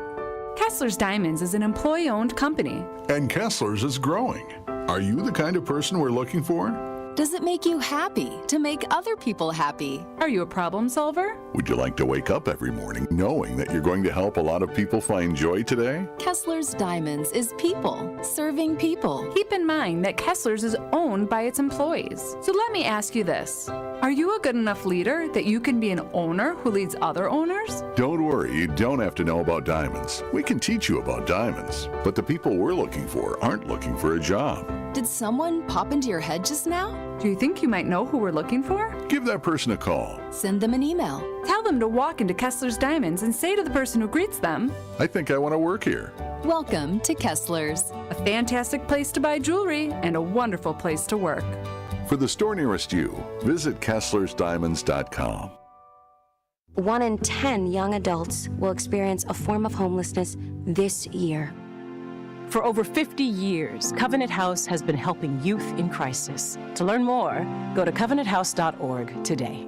Kessler's Diamonds is an employee-owned company. And Kessler's is growing. Are you the kind of person we're looking for? Does it make you happy to make other people happy? Are you a problem solver? Would you like to wake up every morning knowing that you're going to help a lot of people find joy today? Kessler's Diamonds is people serving people. Keep in mind that Kessler's is owned by its employees. So let me ask you this. Are you a good enough leader that you can be an owner who leads other owners? Don't worry, you don't have to know about diamonds. We can teach you about diamonds. But the people we're looking for aren't looking for a job. Did someone pop into your head just now? Do you think you might know who we're looking for? Give that person a call. Send them an email. Tell them to walk into Kessler's Diamonds and say to the person who greets them, I think I want to work here. Welcome to Kessler's. A fantastic place to buy jewelry and a wonderful place to work. For the store nearest you, visit KesslersDiamonds.com. 1 in 10 young adults will experience a form of homelessness this year. For over 50 years, Covenant House has been helping youth in crisis. To learn more, go to covenanthouse.org today.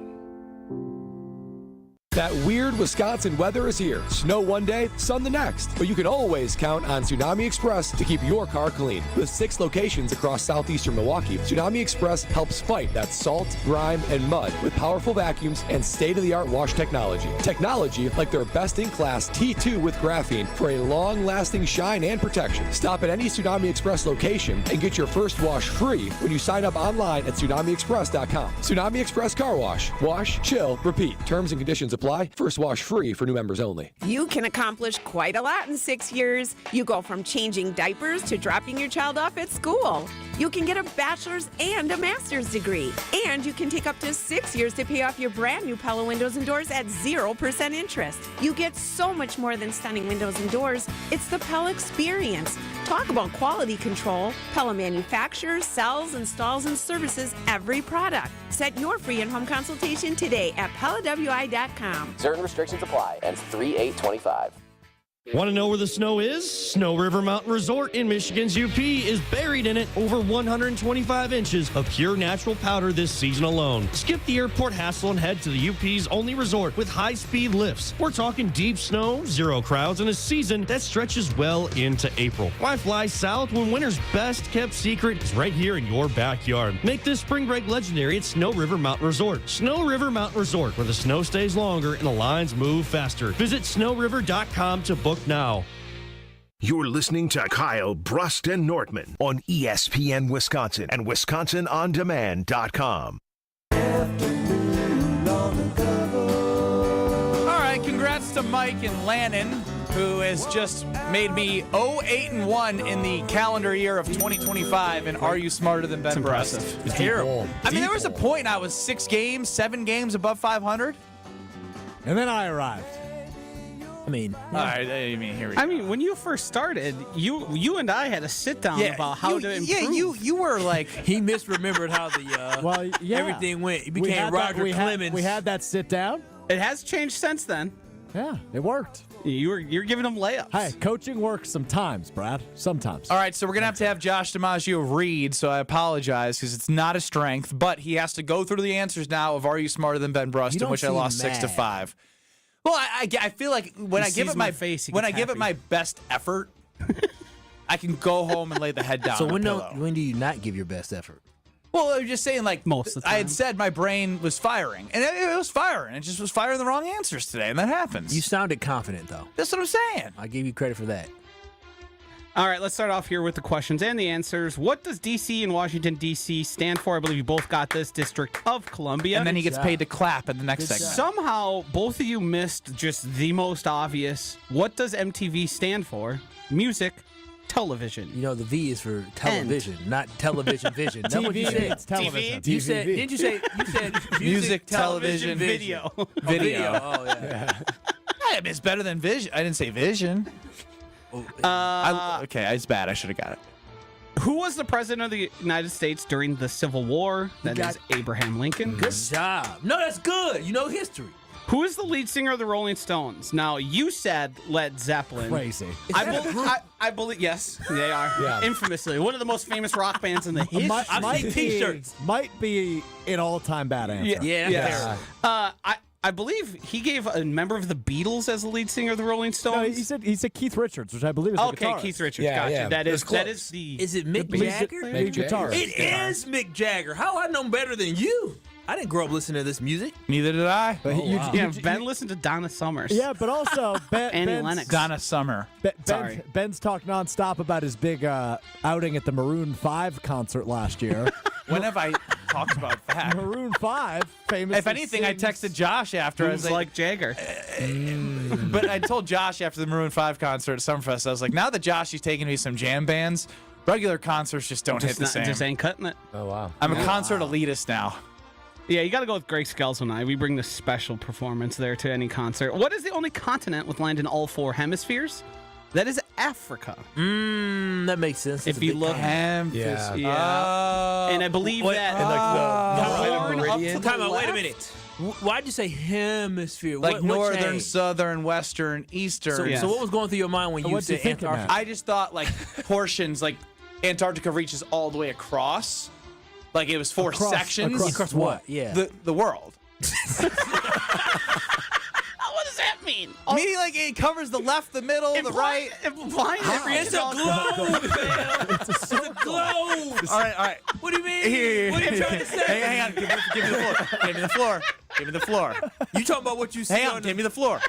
That weird Wisconsin weather is here. Snow one day, sun the next. But you can always count on Tsunami Express to keep your car clean. With 6 locations across southeastern Milwaukee, Tsunami Express helps fight that salt, grime, and mud with powerful vacuums and state-of-the-art wash technology. Technology like their best-in-class T2 with graphene for a long-lasting shine and protection. Stop at any Tsunami Express location and get your first wash free when you sign up online at TsunamiExpress.com. Tsunami Express Car Wash. Wash, chill, repeat. Terms and conditions apply. First wash free for new members only. You can accomplish quite a lot in 6 years. You go from changing diapers to dropping your child off at school. You can get a bachelor's and a master's degree. And you can take up to 6 years to pay off your brand new Pella windows and doors at 0% interest. You get so much more than stunning windows and doors. It's the Pella experience. Talk about quality control. Pella manufactures, sells, installs, and services every product. Set your free in-home consultation today at PellaWI.com. Certain restrictions apply. Ends 3/8/25. Want to know where the snow is? Snow River Mountain Resort in Michigan's UP is buried in it. Over 125 inches of pure natural powder this season alone. Skip the airport hassle and head to the UP's only resort with high-speed lifts. We're talking deep snow, 0 crowds, and a season that stretches well into April. Why fly south when winter's best-kept secret is right here in your backyard? Make this spring break legendary at Snow River Mountain Resort. Snow River Mountain Resort, where the snow stays longer and the lines move faster. Visit snowriver.com to book now. You're listening to Kyle, Brust, and Nortman on ESPN Wisconsin and WisconsinOnDemand.com. All right, congrats to Mike and Lannon, who has just made me 0-8-1 in the calendar year of 2025. And Are You Smarter Than Ben Brust? It's terrible. I mean, there was a point I was 7 games above 500. And then I arrived. I mean, all right. I mean, here we go. I mean, when you first started, you and I had a sit down about how to improve. Yeah, you were like he misremembered how the everything went. He became Roger Clemens. We had that sit down. It has changed since then. Yeah, it worked. You're giving them layups. Hey, coaching works sometimes, Brad. Sometimes. All right, so we're going to have Josh DiMaggio read, so I apologize because it's not a strength, but he has to go through the answers now of Are You Smarter Than Ben Brust, in which I lost 6-5. Well, I feel like when I give it my best effort, I can go home and lay the head down. So on a pillow. when do you not give your best effort? Well, I'm just saying, like, most of the time. I had said my brain was firing, and it was firing. It just was firing the wrong answers today, and that happens. You sounded confident, though. That's what I'm saying. I give you credit for that. All right, let's start off here with the questions and the answers. What does D.C. and Washington, D.C. stand for? I believe you both got this. District of Columbia. And then he gets paid to clap in the next segment. Somehow, both of you missed just the most obvious. What does MTV stand for? Music, television. You know, the V is for television, not television vision. That's what you said. It's television. You said, didn't you say, music, television, video. Video. Oh, yeah. Hey, it's better than vision. I didn't say vision. Okay, it's bad. I should have got it. Who was the president of the United States during the Civil War? That is Abraham Lincoln. Good job. No, that's good. You know history. Who is the lead singer of the Rolling Stones? Now, you said Led Zeppelin. Crazy. I believe, yes, they are. Yeah. Infamously. One of the most famous rock bands in the history. I've seen T-shirts. Might be an all-time bad answer. Yeah. I believe he gave a member of the Beatles as the lead singer of the Rolling Stones. No, he said Keith Richards, which I believe is the guitarist. Keith Richards. Gotcha. Yeah. That is the. Is it Mick Jagger? It is Mick Jagger. How I know better than you? I didn't grow up listening to this music. Neither did I. But Ben listened to Donna Summers. Yeah, but also Annie Lennox. Donna Summer. Ben's talked nonstop about his big outing at the Maroon 5 concert last year. When have I talked about that? Maroon 5, famous. If anything, I texted Josh after. I was like Jagger. But I told Josh after the Maroon 5 concert at Summerfest, I was like, now that Josh is taking me some jam bands, regular concerts just don't hit the same. Just ain't cutting it. Oh, wow. I'm a concert elitist now. Yeah, you got to go with Greg Skells and I. We bring the special performance there to any concert. What is the only continent with land in all 4 hemispheres? That is Africa. That makes sense. If you look, and I believe that Time out. Wait a minute. Why'd you say hemisphere? Like what northern, changed? southern, western, eastern. So what was going through your mind when you said Antarctica? I just thought like portions, like Antarctica reaches all the way across. Like it was 4 sections. Across what? Yeah. The world. mean? Meaning like it covers the left, the middle, the right. It's a globe, man. It's a globe. All right. What do you mean? Here. What are you trying to say? Hang on. Give me the floor. Give me the floor. You talking about what you see Hang on. Give me the floor.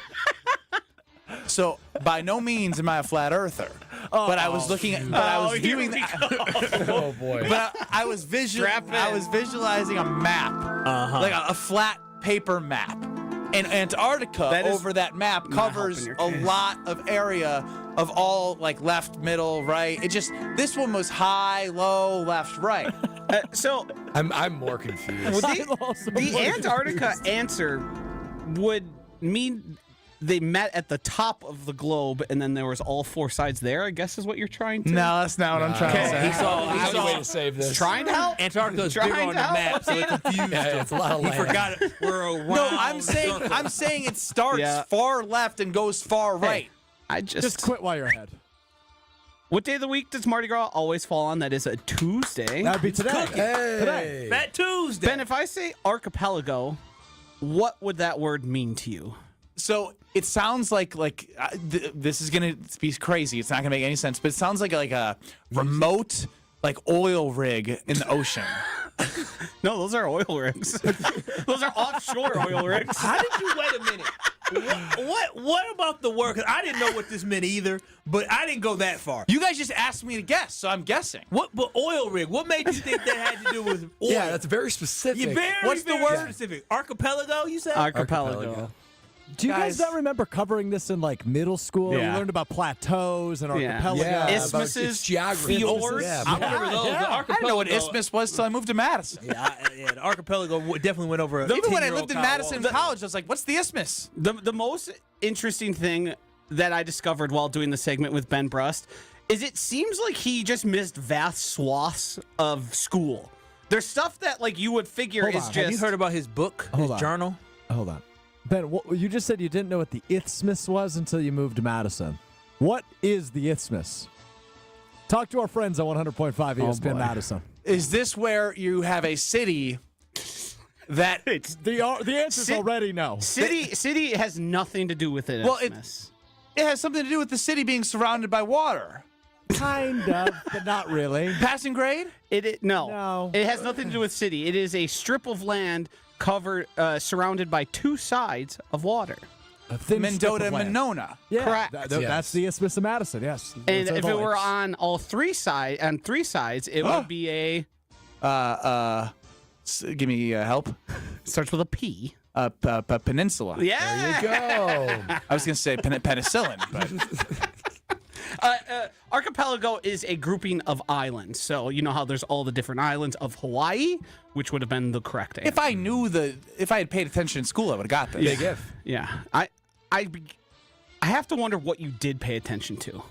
So, by no means am I a flat earther. But I was looking at, but I was viewing that. Oh boy. But I was visualizing a map, like a flat paper map. And Antarctica over that map covers a lot of area of all like left, middle, right. This one was high, low, left, right. So I'm more confused. The Antarctica answer would mean they met at the top of the globe, and then there was all four sides there, I guess is what you're trying to... No, that's not what I'm trying to say. He saw way to save this. Trying to help? Antarctica's bigger on the map, so it confused him. It's a lot of He land. forgot it. We're around. No, I'm saying it starts far left and goes far right. I Just quit while you're ahead. What day of the week does Mardi Gras always fall on? That is a Tuesday. That'd be today. Hey. Fat Tuesday. Ben, if I say archipelago, what would that word mean to you? So it sounds like this is gonna be crazy. It's not gonna make any sense, but it sounds like a remote oil rig in the ocean. No, those are oil rigs. Those are offshore oil rigs. How did you wait a minute? What about the word? 'Cause I didn't know what this meant either, but I didn't go that far. You guys just asked me to guess, so I'm guessing. But oil rig? What made you think that had to do with oil? Yeah, that's very specific. What's the word specific? Archipelago, you said? Archipelago. Do you guys not remember covering this in middle school? Yeah. We learned about plateaus and archipelagos. Yeah, Isthmuses, geography. fjords. Yeah, I remember those. The I didn't know archipelago. what isthmus was till I moved to Madison. The archipelago definitely went over. Even when I lived in Madison College, I was like, "What's the isthmus?" The most interesting thing that I discovered while doing the segment with Ben Brust is it seems like he just missed vast swaths of school. There's stuff that you would figure is just. Have you heard about his book, his journal? Hold on. Ben, you just said you didn't know what the isthmus was until you moved to Madison. What is the isthmus? Talk to our friends on 100.5 ESPN Madison. Is this where you have a city that the answer's already no. City has nothing to do with it. Well, it has something to do with the city being surrounded by water. Kind of, but not really. Passing grade? No. It has nothing to do with city. It is a strip of land covered, surrounded by two sides of water. A thin Mendota strip of and land. Monona. Yeah, correct. That's the Isthmus of Madison. Yes, and if it were on three sides, it would be a. Give me help. Starts with a P. Peninsula. Yeah. There you go. I was gonna say penicillin, but. Archipelago is a grouping of islands. So you know how there's all the different islands of Hawaii, which would have been the correct answer. If I had paid attention in school, I would have got this. Big if. Yeah. I have to wonder what you did pay attention to.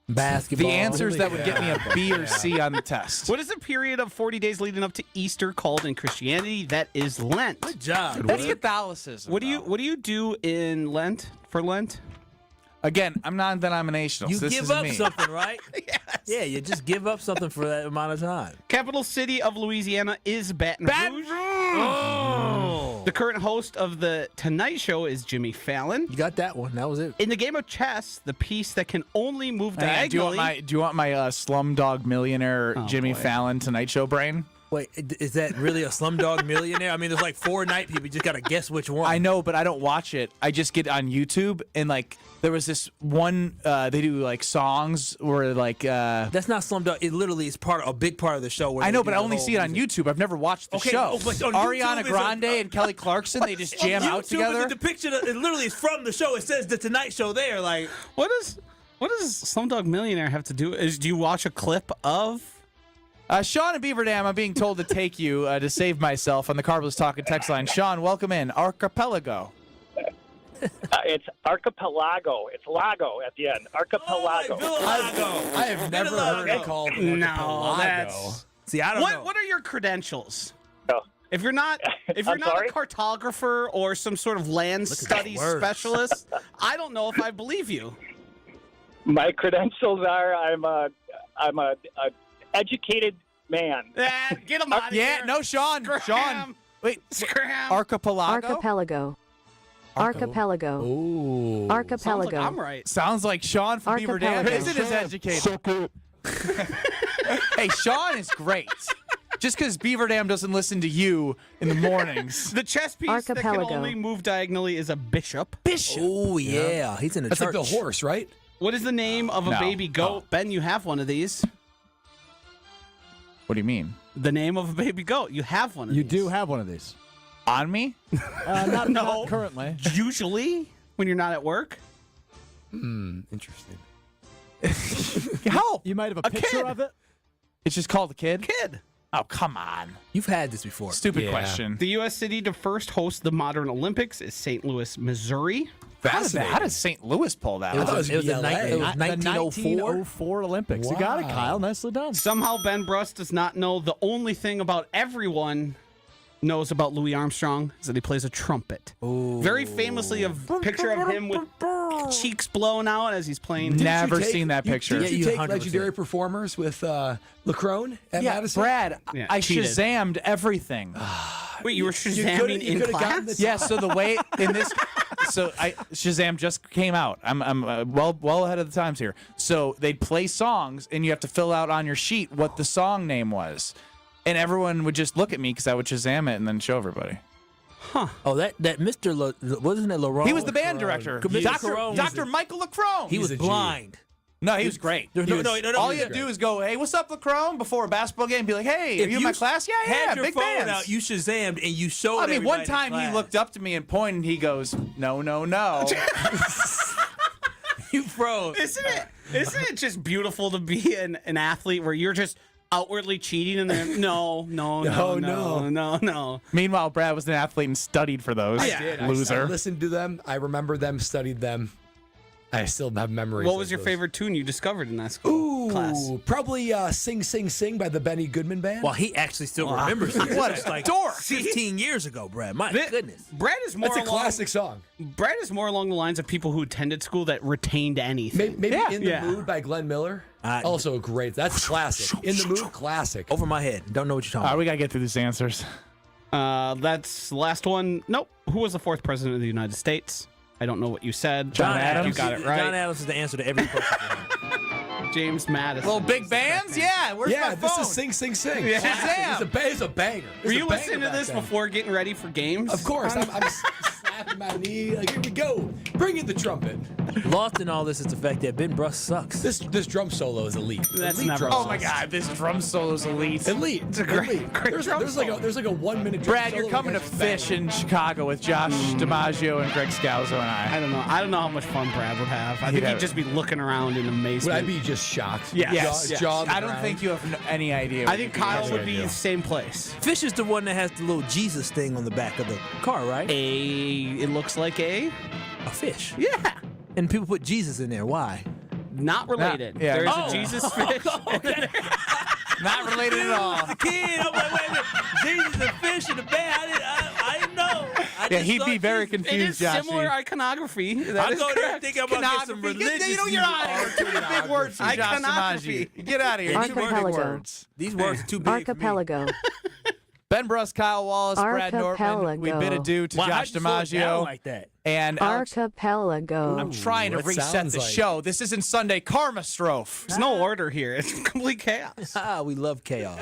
Basketball. The answers that would get me a B or C on the test. What is the period of 40 days leading up to Easter called in Christianity? That is Lent. Good job. That's Catholicism. What do you do in Lent for Lent? Again, I'm non-denominational. You so this give isn't up me. something, right? Yes. Yeah, you just give up something for that amount of time. Capital city of Louisiana is Baton Rouge. Oh. The current host of the Tonight Show is Jimmy Fallon. You got that one. That was it. In the game of chess, the piece that can only move Hey, diagonally. do you want my Slumdog Millionaire Jimmy Fallon Tonight Show brain? Wait, is that really a Slumdog Millionaire? I mean, there's 4 night people. You just got to guess which one. I know, but I don't watch it. I just get on YouTube and there was this one. They do songs where That's not Slumdog. It literally is a big part of the show. Where I they know, do but I the only whole see it on music. YouTube. I've never watched the Okay, show. but on Ariana YouTube is Grande and Kelly Clarkson, they just jam on out YouTube together. Is a depiction. It literally is from the show. It says the Tonight Show there. What does Slumdog Millionaire have to do? Do you watch a clip of? Sean in Beaver Dam, I'm being told to take you to save myself on the Carbless Talking text line. Sean, welcome in. Archipelago. It's archipelago. It's lago at the end. Archipelago. I have never heard it called an archipelago. That's. See, I don't know. What are your credentials? Oh. If you're not a sorry? cartographer or some sort of land studies specialist, I don't know if I believe you. My credentials are I'm a educated man. Get him out of here. Yeah, no, Sean. Scram. Sean. Wait, Scram. Archipelago? Archipelago. Archipelago. Ooh. Archipelago. Sounds like I'm right. Sounds like Sean from Beaver Dam Archipelago. isn't as educated. Hey, Sean is great. Just because Beaver Dam doesn't listen to you in the mornings. The chess piece that can Archipelago. only move diagonally is a bishop. Oh, yeah. He's in a That's church. like the horse, right? What is the name of a No. baby goat? Ben, you have one of these. What do you mean? The name of a baby goat. You have one of You these. do have one of these. On me? Not currently. Usually, when you're not at work. Interesting. How? You might have a picture kid. of it. It's just called a kid? Kid. Oh, come on. You've had this before. Stupid Yeah. question. The U.S. city to first host the modern Olympics is St. Louis, Missouri. Fascinating. How does St. Louis pull that I off? thought it was It was, LA. it was The 1904. 1904 Olympics. You got it, Wow. Kyle. Nicely done. Somehow Ben Brust does not know the only thing about everyone knows about Louis Armstrong is that he plays a trumpet. Very famously, a picture of him with cheeks blown out as he's playing. Never seen that picture. Did you you take 100%. legendary performers with Lacrone at Yeah, Madison? Brad, Yeah, I cheated. Shazammed everything. Wait, you were You Shazamming coulda- you in coulda gotten class? the- Yeah, so the way in this, Shazam just came out. I'm well ahead of the times here. So they'd play songs, and you have to fill out on your sheet what the song name was, and everyone would just look at me because I would Shazam it and then show everybody. Oh, that Mr. Wasn't it Laurent? He was the band director, Carone. Dr. Michael Lacrone. He was a G. blind. No, he was great. There's He no- was- no, no, all he you was have to do is go, "Hey, what's up, Lacrone?" before a basketball game. Be like, "Hey, are you in my class?" Yeah, had your big phone bands. out, you Shazammed, and you showed I mean, one everybody in time he class. looked up to me and pointed, and he goes, "No, no, no." You froze. Isn't it just beautiful to be an athlete where you're just outwardly cheating and then no. Meanwhile, Brad was an athlete and studied for those. I did. Loser. I listened to them. I remember them, studied them. I still have memories. What of was your those. favorite tune you discovered in that school class? Probably Sing, Sing, Sing by the Benny Goodman Band. Well, he actually still remembers it. What a It's like dork. 15 years ago, Brad. My goodness. Brad is more That's a along, classic song. Brad is more along the lines of people who attended school that retained anything. Maybe Yeah. In the Yeah. Mood by Glenn Miller. Also great. That's classic. In the Mood, classic. Over my head. Don't know what you're All talking right, we got to get through these answers. That's the last one. Nope. Who was the fourth president of the United States? I don't know what you said. John Adams. You got it right. John Adams is the answer to every question. James Madison. Little big bands? Yeah, where's my this phone? is Sing, Sing, Sing. Yeah. Shazam. It's a banger. It's Were a you banger listening to back this then. before getting ready for games? Of course. I'm slapping my knee. Like, here we go. Bring in the trumpet. Lost in all this is the fact that Ben Brust sucks. This drum solo is elite. That's elite never- drum Oh solo. my God, this drum solo's elite. Elite. It's a great there's drum like solo. a 1 minute drum Brad, solo you're coming to that's fish banging. in Chicago with Josh DiMaggio and Greg Scalzo and I I. don't know. I don't know how much fun Brad would have. I think He'd he'd have- just be looking around in Would amazement. I be just shocked? Yes. Jaw on the I don't ground. think you have any idea. I what think you Kyle guys would are be gonna the same place. Fish is the one that has the little Jesus thing on the back of the car, right? It looks like a fish. Yeah. And people put Jesus in there. Why? Not related. Yeah. There's Oh. a Jesus fish. Not related at all. The kid, I'm like, wait a minute. Jesus and fish in the bag. I didn't know. I Yeah, just he'd thought be very Jesus- It confused, is Josh. similar iconography. That I'm is going there correct. thinking I'm going to get some religious. You're out of here. Big words from Josh Iconography. DiMaggio. Get out of here. Too big Archipelago. words. These words are too big for me. Archipelago. Ben Brust, Kyle Wallace, Brad Nortman. We bid adieu to Why, Josh how'd you slow it down DiMaggio. like that? And Alex, Archipelago. I'm trying to what reset sounds the like- show. This isn't Sunday Karmastrophe. There's no order here. It's complete chaos. We love chaos.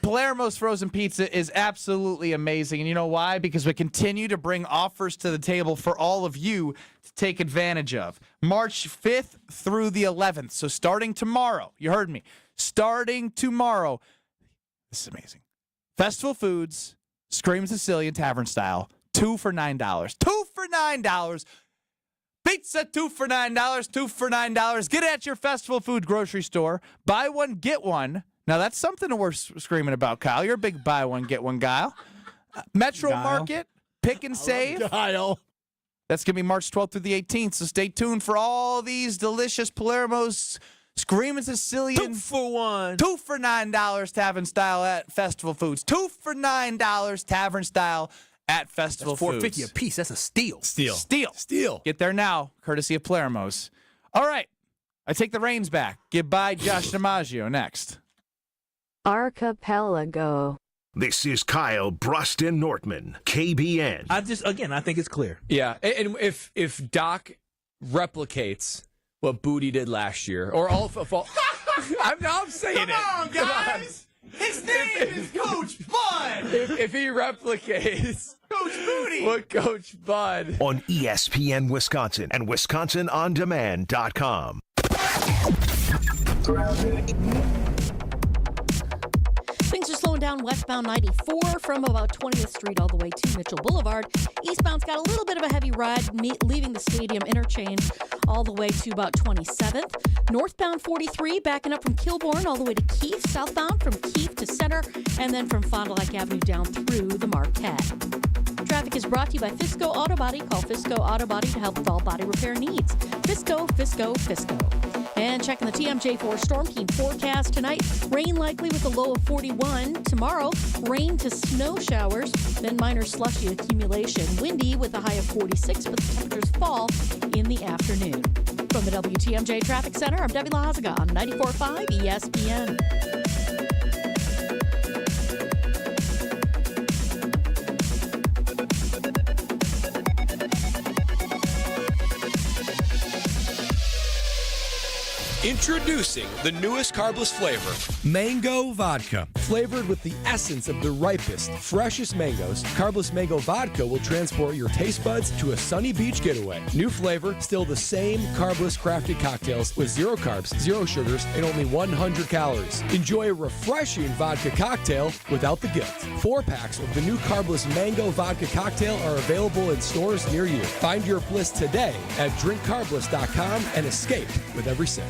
Palermo's frozen pizza is absolutely amazing. And you know why? Because we continue to bring offers to the table for all of you to take advantage of. March 5th through the 11th. So starting tomorrow, you heard me, starting tomorrow, this is amazing. Festival Foods, Scream Sicilian Tavern Style, 2 for $9. 2 for $9. Pizza, 2 for $9. 2 for $9. Get at your Festival Food grocery store. Buy one, get one. Now, that's something we're screaming about, Kyle. You're a big buy one, get one guy. Metro Guile. Market, pick and save. Kyle. That's going to be March 12th through the 18th, so stay tuned for all these delicious Palermo's Screaming Sicilian. 2 for 1. 2 for $9 Tavern Style at Festival Foods. 2 for $9 Tavern Style at Festival That's Foods. $4.50 a piece. That's a steal. Steal. Get there now, courtesy of Palermo's. All right. I take the reins back. Goodbye, Josh DiMaggio. Next. Archipelago. This is Kyle Brust and Nortman, KBN. I think it's clear. Yeah, and if Doc replicates what Booty did last year, or all I'm saying Come on, guys. His name is Coach Bud. If he replicates Coach Booty, what Coach Bud on ESPN Wisconsin and WisconsinOnDemand.com. Things are slowing down westbound 94 from about 20th Street all the way to Mitchell Boulevard. Eastbound's got a little bit of a heavy ride leaving the stadium interchange all the way to about 27th. Northbound 43 backing up from Kilbourne all the way to Keefe. Southbound from Keefe to Center, and then from Fond du Lac Avenue down through the Marquette. Traffic is brought to you by Fisco Auto Body. Call Fisco Auto Body to help with all body repair needs. Fisco, Fisco, Fisco. And checking the TMJ4 Storm Team forecast tonight, rain likely with a low of 41. Tomorrow, rain to snow showers, then minor slushy accumulation. Windy with a high of 46, but the temperatures fall in the afternoon. From the WTMJ Traffic Center, I'm Debbie Lazaga on 94.5 ESPN. Introducing the newest carbless flavor, Mango Vodka. Flavored with the essence of the ripest, freshest mangoes, Carbless Mango Vodka will transport your taste buds to a sunny beach getaway. New flavor, still the same carbless crafted cocktails with 0 carbs, 0 sugars, and only 100 calories. Enjoy a refreshing vodka cocktail without the guilt. 4-packs of the new Carbless Mango Vodka cocktail are available in stores near you. Find your bliss today at drinkcarbless.com and escape with every sip.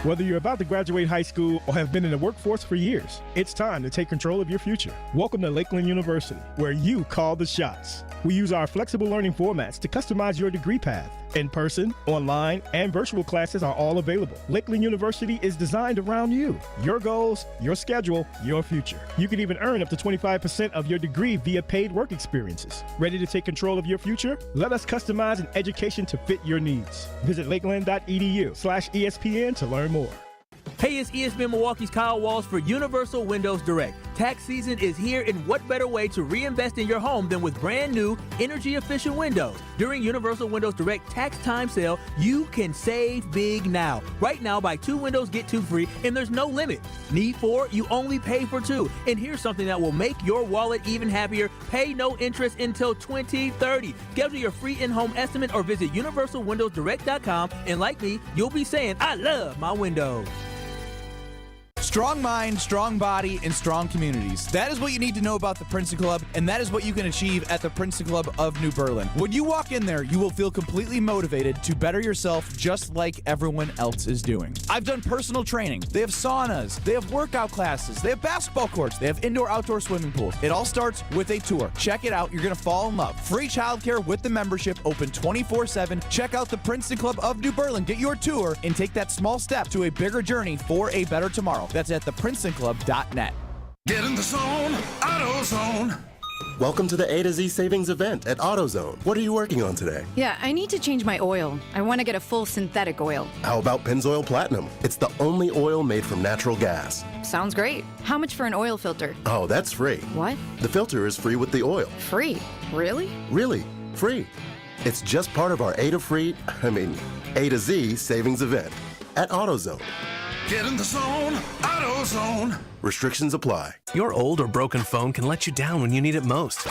Whether you're about to graduate high school or have been in the workforce for years, it's time to take control of your future. Welcome to Lakeland University, where you call the shots. We use our flexible learning formats to customize your degree path. In-person, online, and virtual classes are all available. Lakeland University is designed around you, your goals, your schedule, your future. You can even earn up to 25% of your degree via paid work experiences. Ready to take control of your future? Let us customize an education to fit your needs. Visit lakeland.edu/ESPN to learn more. Hey, it's ESPN Milwaukee's Kyle Walls for Universal Windows Direct. Tax season is here, and what better way to reinvest in your home than with brand new energy-efficient windows? During Universal Windows Direct tax time sale, you can save big now. Right now, buy 2 windows, get 2 free, and there's no limit. Need 4? You only pay for 2. And here's something that will make your wallet even happier. Pay no interest until 2030. Schedule your free in-home estimate or visit universalwindowsdirect.com, and like me, you'll be saying, I love my windows. Strong mind, strong body, and strong communities. That is what you need to know about the Princeton Club, and that is what you can achieve at the Princeton Club of New Berlin. When you walk in there, you will feel completely motivated to better yourself just like everyone else is doing. I've done personal training. They have saunas. They have workout classes. They have basketball courts. They have indoor-outdoor swimming pools. It all starts with a tour. Check it out. You're going to fall in love. Free childcare with the membership, open 24/7. Check out the Princeton Club of New Berlin. Get your tour and take that small step to a bigger journey for a better tomorrow. That's at theprincetonclub.net. Get in the zone, AutoZone. Welcome to the A to Z savings event at AutoZone. What are you working on today? Yeah, I need to change my oil. I want to get a full synthetic oil. How about Pennzoil Platinum? It's the only oil made from natural gas. Sounds great. How much for an oil filter? Oh, that's free. What? The filter is free with the oil. Free? Really? Really, free. It's just part of our A to Z savings event at AutoZone. Get in the zone, AutoZone. Restrictions apply. Your old or broken phone can let you down when you need it most.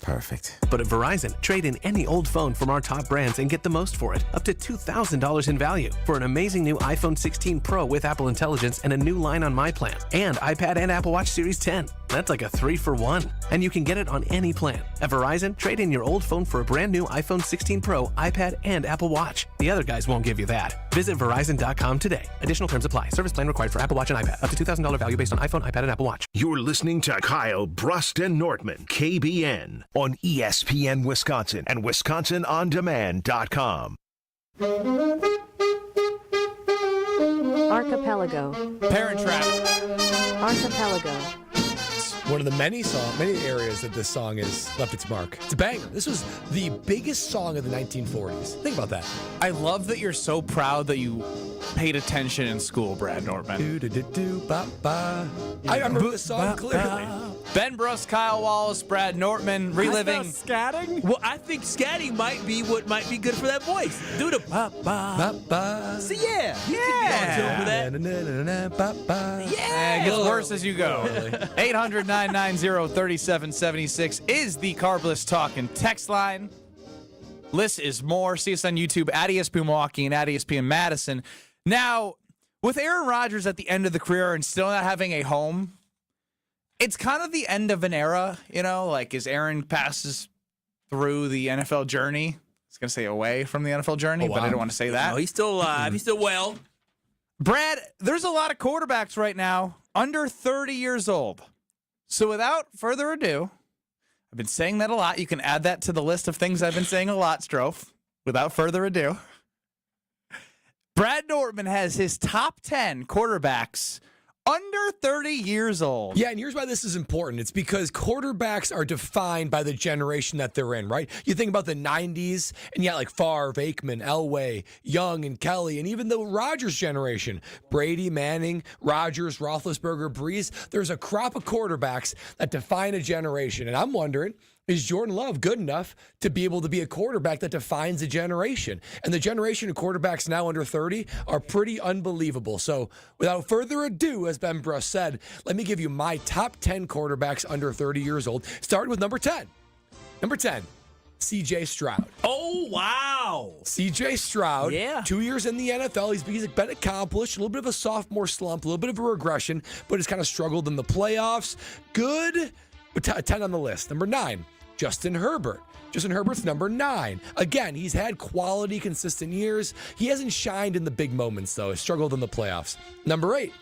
Perfect. But at Verizon, trade in any old phone from our top brands and get the most for it, up to $2,000 in value, for an amazing new iPhone 16 Pro with Apple Intelligence and a new line on My Plan, and iPad and Apple Watch Series 10. That's like a 3-for-1. And you can get it on any plan. At Verizon, trade in your old phone for a brand new iPhone 16 Pro, iPad, and Apple Watch. The other guys won't give you that. Visit Verizon.com today. Additional terms apply. Service plan required for Apple Watch and iPad. Up to $2,000 value based on iPhone, iPad, and Apple Watch. You're listening to Kyle Brust and Nortman, KBN, on ESPN Wisconsin and WisconsinOnDemand.com. Archipelago. Parent Trap. Archipelago. one of the many areas that this song has left its mark. It's a banger. This was the biggest song of the 1940s. Think about that. I love that you're so proud that you paid attention in school, Brad Nortman. I remember this song clearly. Ben Brust, Kyle Wallace, Brad Nortman, reliving scatting. Well, I think scatting might be what might be good for that voice. Do the ba-ba. See, yeah. Yeah. It gets worse as you go. 800-990-3776 is the Carbless Talk and text line. List is more. See us on YouTube at ESPN Milwaukee and at ESPN Madison. Now, with Aaron Rodgers at the end of the career and still not having a home, it's kind of the end of an era, like as Aaron passes through the NFL journey. I was going to say away from the NFL journey, but I don't want to say that. No, he's still alive. He's still well. Brad, there's a lot of quarterbacks right now under 30 years old. So without further ado, I've been saying that a lot. You can add that to the list of things I've been saying a lot, Strofe. Without further ado, Brad Nortman has his top 10 quarterbacks under 30 years old. Yeah, and here's why this is important. It's because quarterbacks are defined by the generation that they're in, right? You think about the 90s, and like Favre, Aikman, Elway, Young, and Kelly, and even the Rodgers generation, Brady, Manning, Rodgers, Roethlisberger, Breeze. There's a crop of quarterbacks that define a generation, and I'm wondering, is Jordan Love good enough to be able to be a quarterback that defines a generation? And the generation of quarterbacks now under 30 are pretty unbelievable. So without further ado, as Ben Brust said, let me give you my top 10 quarterbacks under 30 years old, starting with number 10. Number 10, C.J. Stroud. Oh, wow. C.J. Stroud, yeah. 2 years in the NFL. He's been accomplished, a little bit of a sophomore slump, a little bit of a regression, but has kind of struggled in the playoffs. Good. 10 on the list. Number 9. Justin Herbert. Justin Herbert's number 9. Again, he's had quality, consistent years. He hasn't shined in the big moments, though. He's struggled in the playoffs. Number 8,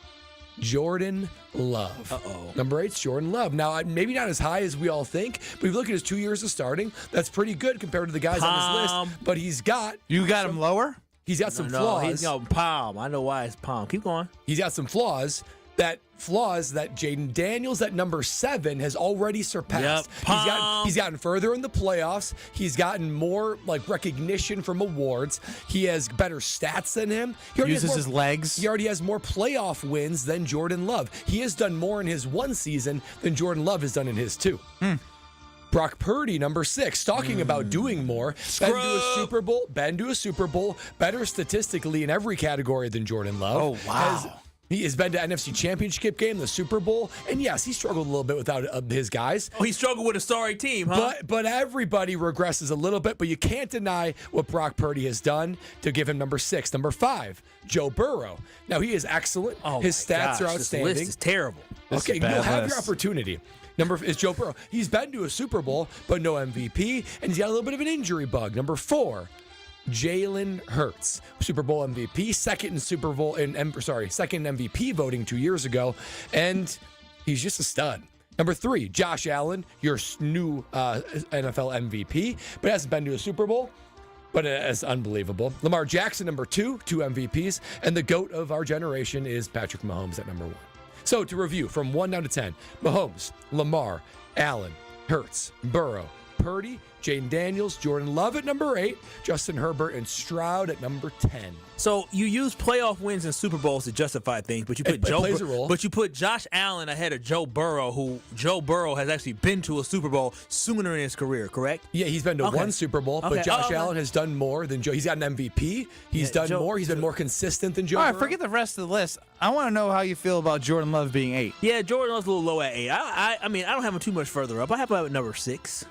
Jordan Love. Number 8's Jordan Love. Now, maybe not as high as we all think, but if you look at his 2 years of starting, that's pretty good compared to the guys on his list. But he's got... You got him lower? He's got some flaws. He's got Palm. I know why it's Palm. Keep going. He's got some flaws that Jaden Daniels at number 7 has already surpassed. Yep. He's gotten further in the playoffs. He's gotten more recognition from awards. He has better stats than him. He uses his legs. He already has more playoff wins than Jordan Love. He has done more in his 1 season than Jordan Love has done in his 2. Brock Purdy, number 6, talking about doing more. Been to a Super Bowl, better statistically in every category than Jordan Love. Oh, wow. He has been to NFC Championship game, the Super Bowl, and yes, he struggled a little bit without his guys. Oh, he struggled with a sorry team, huh? But everybody regresses a little bit, but you can't deny what Brock Purdy has done to give him number 6. Number 5, Joe Burrow. Now, he is excellent. His stats are outstanding. This list is terrible. Okay, you'll have your opportunity. Number is Joe Burrow. He's been to a Super Bowl, but no MVP, and he's got a little bit of an injury bug. Number 4, Jalen Hurts, Super Bowl MVP, second MVP voting 2 years ago, and he's just a stud. Number 3, Josh Allen, your new NFL MVP, but hasn't been to a Super Bowl, but it's unbelievable. Lamar Jackson, number 2 MVPs, and the GOAT of our generation is Patrick Mahomes at number 1. So to review, from 1 down to 10, Mahomes, Lamar, Allen, Hurts, Burrow, Purdy, Jaden Daniels, Jordan Love at number 8, Justin Herbert, and Stroud at number 10. So you use playoff wins and Super Bowls to justify things, but you put But you put Josh Allen ahead of Joe Burrow, who Joe Burrow has actually been to a Super Bowl sooner in his career, correct? Yeah, he's been to 1 Super Bowl, but Josh Allen has done more than Joe. He's got an MVP. He's done more. He's been more consistent than Joe Burrow. All right, forget the rest of the list. I want to know how you feel about Jordan Love being 8. Yeah, Jordan Love's a little low at 8. I mean, I don't have him too much further up. I have him at number 6.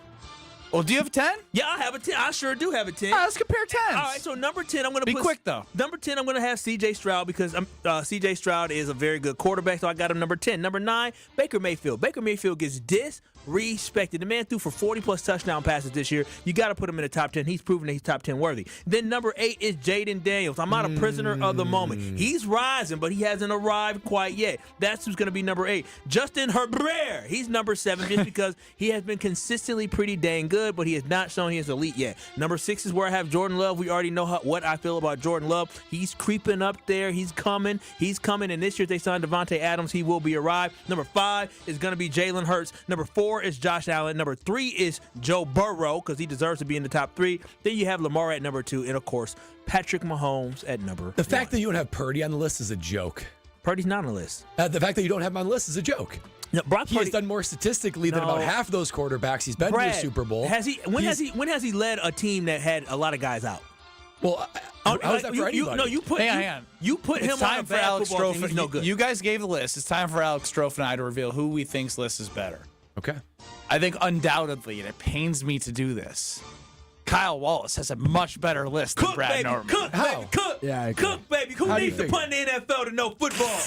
Well, do you have a 10? Yeah, I have a 10. I sure do have a 10. All right, let's compare 10s. All right, so number 10, I'm going to be quick, though. Number 10, I'm going to have C.J. Stroud because C.J. Stroud is a very good quarterback, so I got him number 10. Number 9, Baker Mayfield. Baker Mayfield gets respected. The man threw for 40-plus touchdown passes this year. You got to put him in the top 10. He's proven that he's top 10 worthy. Then number 8 is Jaden Daniels. I'm not a prisoner of the moment. He's rising, but he hasn't arrived quite yet. That's who's going to be number 8. Justin Herbert. He's number 7 just because he has been consistently pretty dang good, but he has not shown he is elite yet. Number 6 is where I have Jordan Love. We already know what I feel about Jordan Love. He's creeping up there. He's coming. And this year they signed Devonte Adams. He will be arrived. Number 5 is going to be Jalen Hurts. Number 4 is Josh Allen. Number 3 is Joe Burrow because he deserves to be in the top 3. Then you have Lamar at number 2. And, of course, Patrick Mahomes at number The fact that you don't have Purdy on the list is a joke. Purdy's not on the list. The fact that you don't have him on the list is a joke. No, he has done more statistically than about half those quarterbacks. He's been to a Super Bowl. When has he led a team that had a lot of guys out? Well, how is that for anybody? You put him on a bad football team. He's no good. You guys gave the list. It's time for Alex Strofe and I to reveal who we think's list is better. Okay. I think undoubtedly, and it pains me to do this, Kyle Wallace has a much better list than Brad Nortman. Cook, baby, cook. Yeah, I agree. Cook, baby. Who needs to punt in the NFL to know football?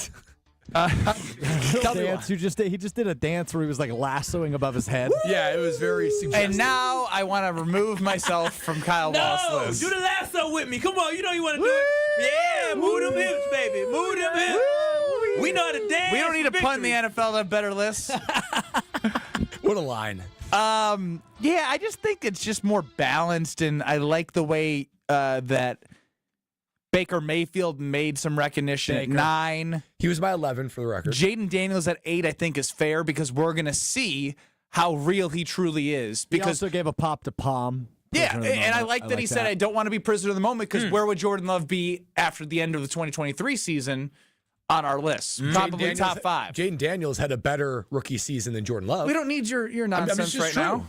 He just did a dance where he was like lassoing above his head. Yeah, it was very suggestive. And now I want to remove myself from Kyle Wallace's list. Do the lasso with me. Come on, you know you want to do it. Yeah, move them hips, baby. Move them hips. We know how to dance. We don't need to punt in the NFL to have better lists. What a line. Yeah, I just think it's just more balanced, and I like the way that Baker Mayfield made some recognition at 9. He was my 11 for the record. Jaden Daniels at 8 I think is fair because we're going to see how real he truly is. Because he also gave a pop to Palm. Yeah, and I like that he said, I don't want to be prisoner of the moment because where would Jordan Love be after the end of the 2023 season on our list? Probably top 5. Jaden Daniels had a better rookie season than Jordan Love. We don't need your nonsense right now.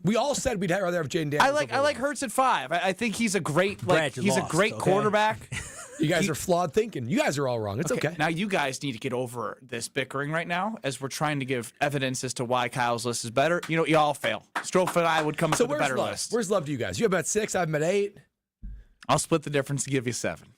We all said we'd rather have Jaden Daniels. I like Hurts at 5. I think he's a great quarterback. You guys are flawed thinking. You guys are all wrong. It's okay. Now you guys need to get over this bickering right now as we're trying to give evidence as to why Kyle's list is better. You know, you all fail. Strofe and I would come up with a better list. Where's Love to you guys? You have him at 6. I have him at 8. I'll split the difference to give you 7.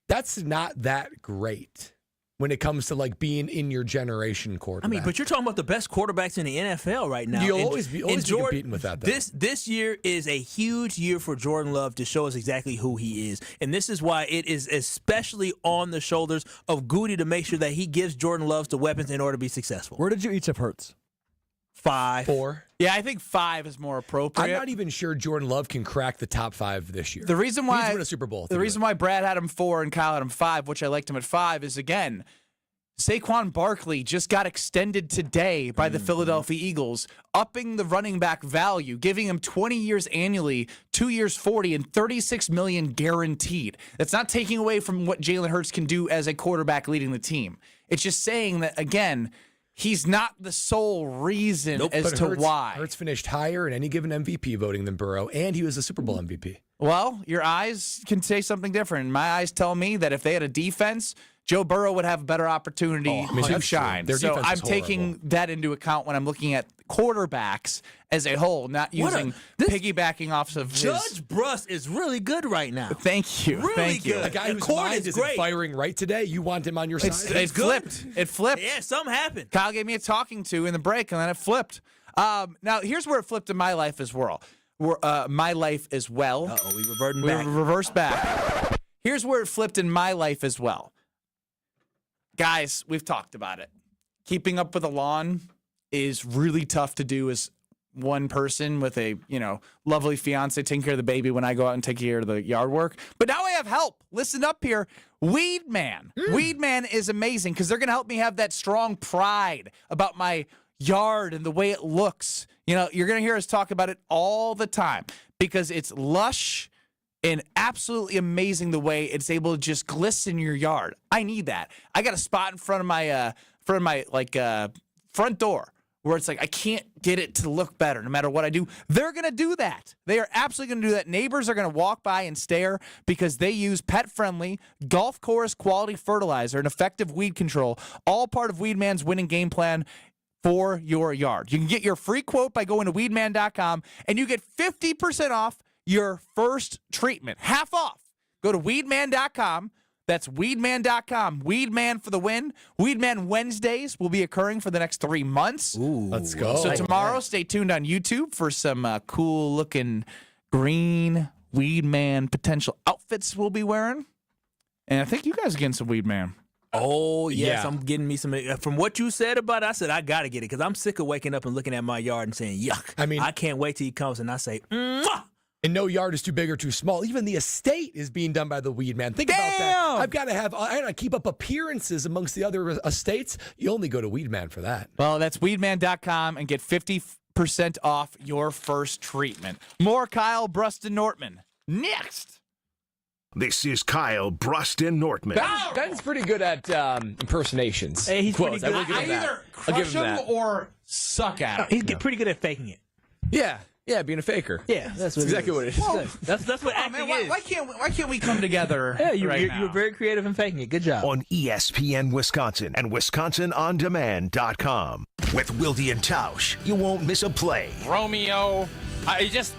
That's not that great when it comes to like being in your generation quarterback. I mean, but you're talking about the best quarterbacks in the NFL right now. You'll always be competing with that, though. This year is a huge year for Jordan Love to show us exactly who he is. And this is why it is especially on the shoulders of Goody to make sure that he gives Jordan Love the weapons in order to be successful. Where did you each have Hurts? 5. 4. Yeah, I think 5 is more appropriate. I'm not even sure Jordan Love can crack the top 5 this year. The reason why he's won a Super Bowl. The reason why Brad had him 4 and Kyle had him 5, which I liked him at 5, is again, Saquon Barkley just got extended today by the Philadelphia Eagles, upping the running back value, giving him 20 years annually, 2 years 40, and $36 million guaranteed. That's not taking away from what Jalen Hurts can do as a quarterback leading the team. It's just saying that, again, he's not the sole reason as to why. Hurts finished higher in any given MVP voting than Burrow, and he was a Super Bowl MVP. Well, your eyes can say something different. My eyes tell me that if they had a defense, Joe Burrow would have a better opportunity to shine. So I'm taking that into account when I'm looking at quarterbacks as a whole, not piggybacking off of Judge Brust is really good right now. Thank you. Thank you. The guy whose mind isn't firing right today, you want him on your side? It flipped. It flipped. Yeah, something happened. Kyle gave me a talking to in the break, and then it flipped. Now, here's where it flipped in my life as well. My life as well. Uh-oh, we reverted back. We reversed back. Here's where it flipped in my life as well. Guys, we've talked about it. Keeping up with a lawn is really tough to do as one person with a, lovely fiance taking care of the baby when I go out and take care of the yard work. But now I have help. Listen up here. Weed Man. Weed Man is amazing because they're going to help me have that strong pride about my yard and the way it looks. You're going to hear us talk about it all the time because it's lush and absolutely amazing the way it's able to just glisten your yard. I need that. I got a spot in front of my front door where it's like I can't get it to look better no matter what I do. They're going to do that. They are absolutely going to do that. Neighbors are going to walk by and stare because they use pet-friendly, golf course quality fertilizer and effective weed control, all part of Weed Man's winning game plan for your yard. You can get your free quote by going to weedman.com, and you get 50% off your first treatment. Half off. Go to weedman.com. That's weedman.com. Weedman for the win. Weedman Wednesdays will be occurring for the next 3 months. Ooh, let's go. So tomorrow, stay tuned on YouTube for some cool-looking green Weedman potential outfits we'll be wearing. And I think you guys are getting some Weedman. Oh, yes, Yeah. I'm getting me some. From what you said about it, I said, I got to get it because I'm sick of waking up and looking at my yard and saying, yuck. I mean, I can't wait till he comes and I say, mwah! And no yard is too big or too small. Even the estate is being done by the weed man. Think about that. I got to keep up appearances amongst the other estates. You only go to Weed Man for that. Well, that's weedman.com and get 50% off your first treatment. More Kyle, Brust, and Nortman next. This is Kyle, Brust, and Nortman. Ben's pretty good at impersonations. Hey, he's pretty Quotes. good. I will give him that. Either I'll give crush him him that. or suck at him. He's pretty good at faking it. Yeah, being a faker. Yeah, that's exactly what it is. Well, That's what acting is. Why can't we come together? Yeah, right you're now? very creative in faking it. Good job. On ESPN Wisconsin and WisconsinOnDemand.com. With Wilde and Tausch, you won't miss a play. Romeo. This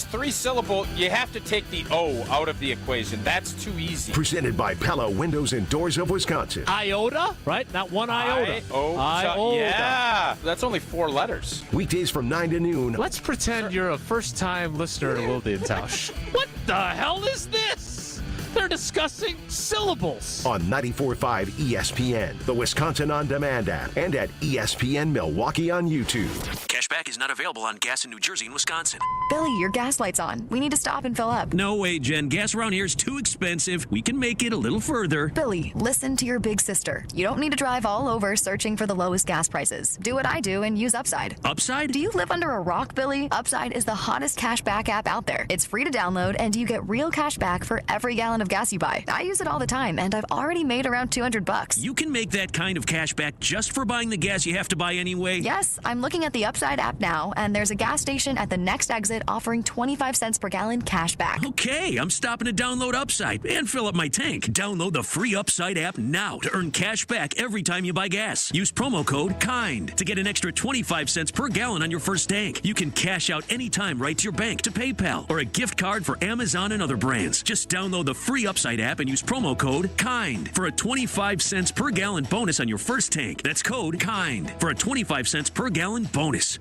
3-syllable, you have to take the O out of the equation. That's too easy. Presented by Pella Windows and Doors of Wisconsin. Iota, right? Not one iota. Iota. Yeah, that's only 4 letters. Weekdays from 9 to noon. Let's pretend you're a first-time listener to Wilde and Tausch. What the hell is this? They're discussing syllables. On 94.5 ESPN, the Wisconsin On Demand app, and at ESPN Milwaukee on YouTube. Cashback is not available on gas in New Jersey and Wisconsin. Billy, your gas light's on. We need to stop and fill up. No way, Jen. Gas around here is too expensive. We can make it a little further. Billy, listen to your big sister. You don't need to drive all over searching for the lowest gas prices. Do what I do and use Upside. Upside? Do you live under a rock, Billy? Upside is the hottest cashback app out there. It's free to download, and you get real cash back for every gallon of gas you buy. I use it all the time, and I've already made around $200. You can make that kind of cash back just for buying the gas you have to buy anyway? Yes, I'm looking at the Upside app now, and there's a gas station at the next exit offering 25 cents per gallon cash back. Okay, I'm stopping to download Upside and fill up my tank. Download the free Upside app now to earn cash back every time you buy gas. Use promo code KIND to get an extra 25 cents per gallon on your first tank. You can cash out anytime right to your bank, to PayPal, or a gift card for Amazon and other brands. Just download the free Upside app and use promo code KIND for a 25 cents per gallon bonus on your first tank. That's code KIND for a 25 cents per gallon bonus.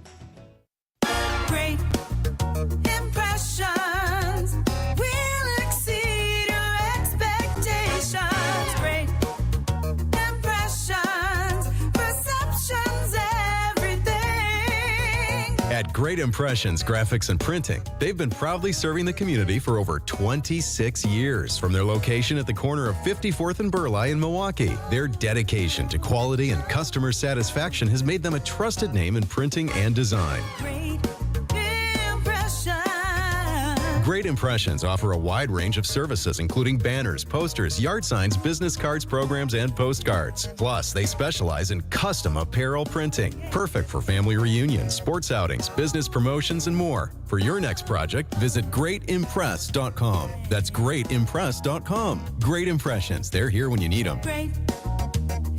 Great impressions will exceed your expectations. Great impressions, perceptions, everything. At Great Impressions Graphics and Printing, they've been proudly serving the community for over 26 years. From their location at the corner of 54th and Burleigh in Milwaukee, their dedication to quality and customer satisfaction has made them a trusted name in printing and design. Great Impressions offer a wide range of services, including banners, posters, yard signs, business cards, programs, and postcards. Plus, they specialize in custom apparel printing, perfect for family reunions, sports outings, business promotions, and more. For your next project, visit greatimpress.com. That's greatimpress.com. Great Impressions. They're here when you need them. Great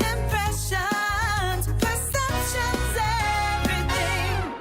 impressions, perceptions, everything.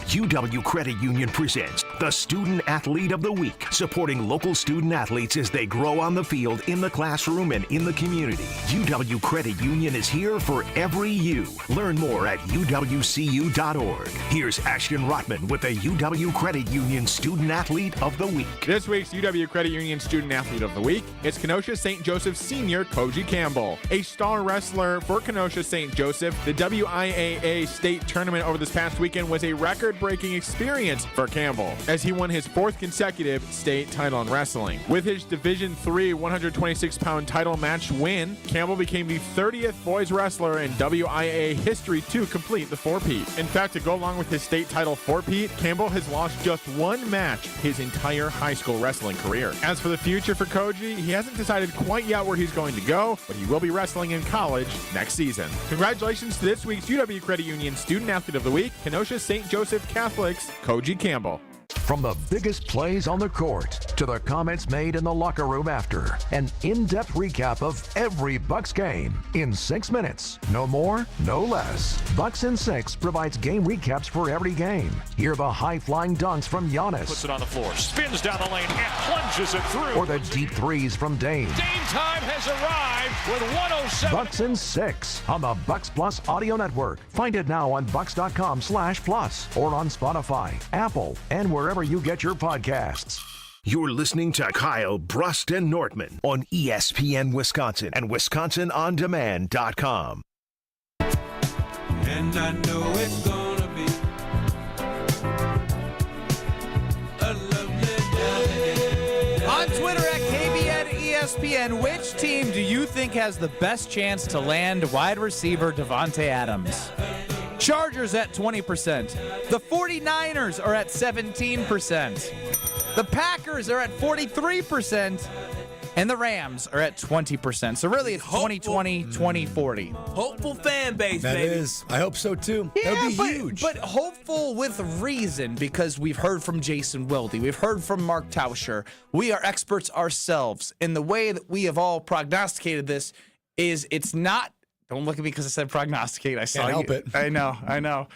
UW Credit Union presents the Student Athlete of the Week, supporting local student athletes as they grow on the field, in the classroom, and in the community. UW Credit Union is here for every you. Learn more at uwcu.org. Here's Ashton Rotman with the UW Credit Union Student Athlete of the Week. This week's UW Credit Union Student Athlete of the Week is Kenosha St. Joseph senior Koji Campbell, a star wrestler for Kenosha St. Joseph. The WIAA state tournament over this past weekend was a record-breaking experience for Campbell, as he won his 4th consecutive state title in wrestling. With his Division III 126-pound title match win, Campbell became the 30th boys wrestler in WIAA history to complete the four-peat. In fact, to go along with his state title four-peat, Campbell has lost just one match his entire high school wrestling career. As for the future for Koji, he hasn't decided quite yet where he's going to go, but he will be wrestling in college next season. Congratulations to this week's UW Credit Union Student Athlete of the Week, Kenosha St. Joseph Catholics, Koji Campbell. From the biggest plays on the court to the comments made in the locker room after. An in-depth recap of every Bucks game in 6 minutes. No more, no less. Bucks in 6 provides game recaps for every game. Hear the high-flying dunks from Giannis. Puts it on the floor, spins down the lane, and plunges it through. Or the deep threes from Dame. Dame time has arrived with 107. Bucks in 6 on the Bucks Plus Audio Network. Find it now on bucks.com/plus or on Spotify, Apple, and wherever you get your podcasts. You're listening to Kyle, Brust, and Nortman on ESPN Wisconsin and WisconsinOnDemand.com. And I know it's gonna be a lovely day. On Twitter at KBN ESPN, which team do you think has the best chance to land wide receiver Devonte Adams? Chargers at 20%. The 49ers are at 17%. The Packers are at 43%. And the Rams are at 20%. So really it's 2020, 2040. Hopeful fan base, That baby. is. I hope so too. Yeah, that would be huge. But hopeful with reason, because we've heard from Jason Wilde. We've heard from Mark Tauscher. We are experts ourselves. And the way that we have all prognosticated this is it's not, don't look at me because I said prognosticate. I saw Can't help you. it. I know.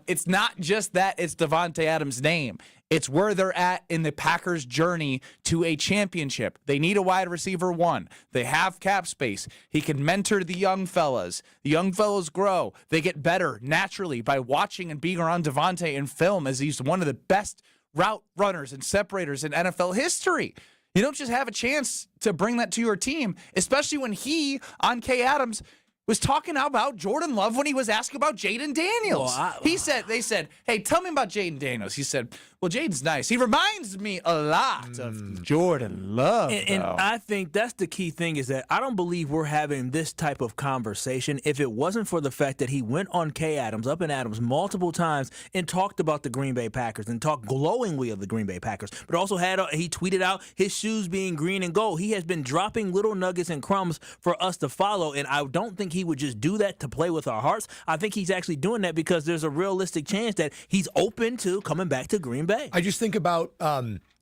It's not just that it's Devonte Adams' name. It's where they're at in the Packers' journey to a championship. They need a wide receiver one. They have cap space. He can mentor the young fellas. The young fellas grow. They get better naturally by watching and being around Devonte in film, as he's one of the best route runners and separators in NFL history. You don't just have a chance to bring that to your team, especially when he, on K. Adams, was talking about Jordan Love when he was asking about Jaden Daniels. They said, hey, tell me about Jaden Daniels. He said, well, Jaden's nice. He reminds me a lot of Jordan Love. And I think that's the key thing is that I don't believe we're having this type of conversation if it wasn't for the fact that he went on K. Adams, up in Adams, multiple times and talked about the Green Bay Packers and talked glowingly of the Green Bay Packers, but also he tweeted out his shoes being green and gold. He has been dropping little nuggets and crumbs for us to follow, and I don't think he would just do that to play with our hearts. I think he's actually doing that because there's a realistic chance that he's open to coming back to Green Bay. I just think about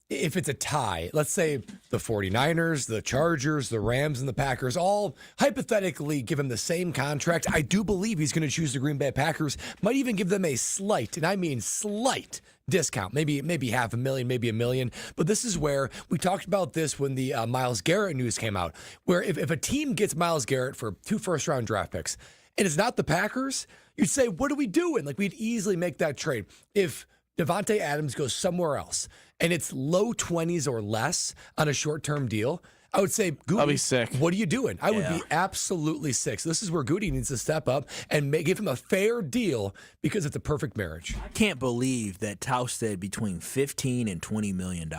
if it's a tie, let's say the 49ers, the Chargers, the Rams, and the Packers all hypothetically give him the same contract. I do believe he's going to choose the Green Bay Packers, might even give them a slight, and I mean slight, discount, maybe $500,000, maybe $1 million. But this is where we talked about this when the Myles Garrett news came out, where if a team gets Myles Garrett for 2 first-round draft picks, and it's not the Packers, you'd say, what are we doing? Like, we'd easily make that trade. If Devonte Adams goes somewhere else and it's low 20s or less on a short-term deal, I would say, Goody, I'll be sick. What are you doing? I would be absolutely sick. So this is where Goody needs to step up and give him a fair deal because it's a perfect marriage. I can't believe that Tausch said between $15 and $20 million.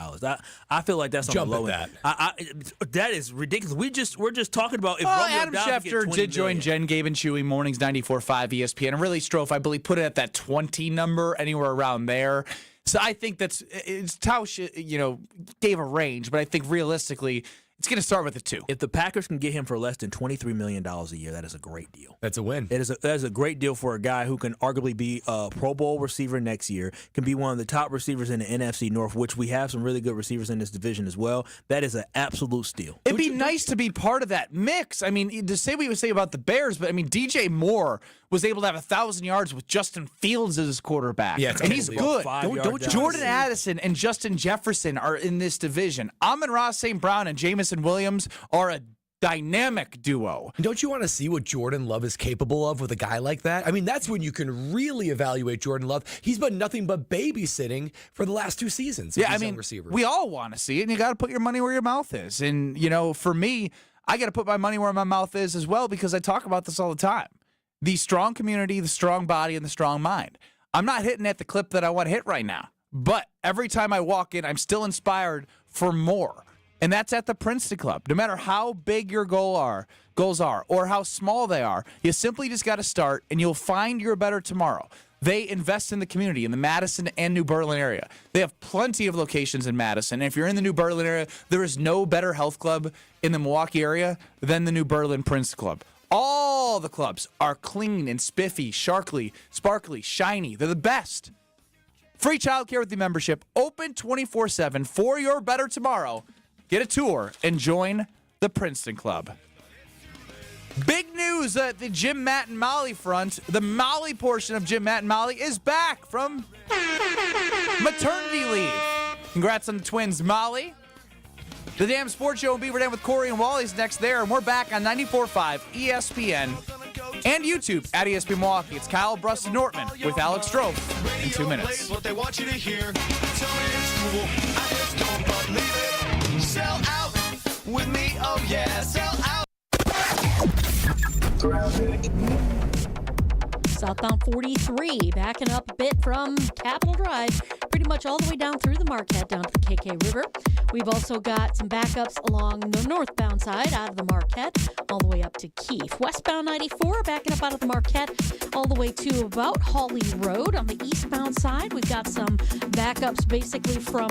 I feel like that's on the low end. That is ridiculous. We're just talking about if Romeo Adam Schefter did join Jen, Gabe, and Chewy Mornings 94.5 ESPN, and really Strofe, I believe, put it at that 20 number, anywhere around there. So I think Tausch, gave a range, but I think realistically, it's going to start with a 2. If the Packers can get him for less than $23 million a year, that is a great deal. That's a win. That is a great deal for a guy who can arguably be a Pro Bowl receiver next year, can be one of the top receivers in the NFC North, which we have some really good receivers in this division as well. That is an absolute steal. It'd be nice to be part of that mix. I mean, to say what you would say about the Bears, but I mean, DJ Moore was able to have 1,000 yards with Justin Fields as his quarterback. Yeah, and he's good. Don't Jordan Addison and Justin Jefferson are in this division. Amon-Ra St. Brown and Jamison Williams are a dynamic duo. And don't you want to see what Jordan Love is capable of with a guy like that? I mean, that's when you can really evaluate Jordan Love. He's been nothing but babysitting for the last 2 seasons. Yeah, I mean, we all want to see it, and you got to put your money where your mouth is. And, for me, I got to put my money where my mouth is as well, because I talk about this all the time. The strong community, the strong body, and the strong mind. I'm not hitting at the clip that I want to hit right now, but every time I walk in, I'm still inspired for more. And that's at the Princeton Club. No matter how big your goals are, or how small they are, you simply just got to start, and you'll find your better tomorrow. They invest in the community in the Madison and New Berlin area. They have plenty of locations in Madison. And if you're in the New Berlin area, there is no better health club in the Milwaukee area than the New Berlin Princeton Club. All the clubs are clean and spiffy, sparkly, shiny. They're the best. Free childcare with the membership, open 24/7 for your better tomorrow. Get a tour and join the Princeton Club. Big news at the Jim, Matt, and Molly front. The Molly portion of Jim, Matt, and Molly is back from maternity leave. Congrats on the twins, Molly. The Damn Sports Show in Beaver Dam with Corey and Wally's next there, and we're back on 94.5 ESPN and YouTube at ESPN Milwaukee. It's Kyle, Brust, and Nortman with Alex Strofe in 2 minutes. What they want you to hear. Tell me it's cool. I just don't believe it. Sell out with me, oh yeah, sell out. Southbound 43, backing up a bit from Capitol Drive, pretty much all the way down through the Marquette, down to the KK River. We've also got some backups along the northbound side out of the Marquette, all the way up to Keefe. Westbound 94, backing up out of the Marquette, all the way to about Hawley Road. On the eastbound side, we've got some backups basically from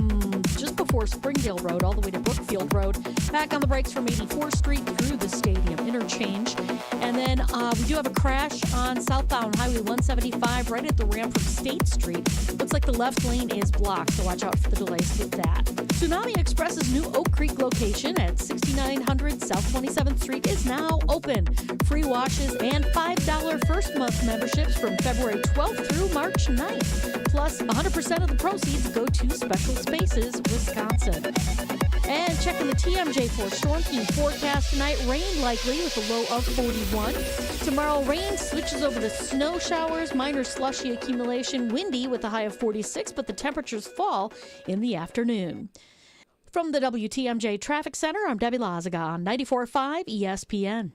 just before Springdale Road, all the way to Brookfield Road. Back on the brakes from 84th Street through the Stadium Interchange. And then we do have a crash on southbound Highway 175 right at the ramp from State Street. Looks like the left lane is blocked, so watch out for the delays with that. Tsunami Express's new Oak Creek location at 6900 South 27th Street is now open. Free washes and $5 first month memberships from February 12th through March 9th. Plus, 100% of the proceeds go to Special Spaces, Wisconsin. And checking the TMJ for Storm Team forecast tonight, rain likely with a low of 41. Tomorrow, rain switches over to snow showers, minor slushy accumulation, windy with a high of 46, but the temperatures fall in the afternoon. From the WTMJ Traffic Center, I'm Debbie Lazaga on 94.5 ESPN.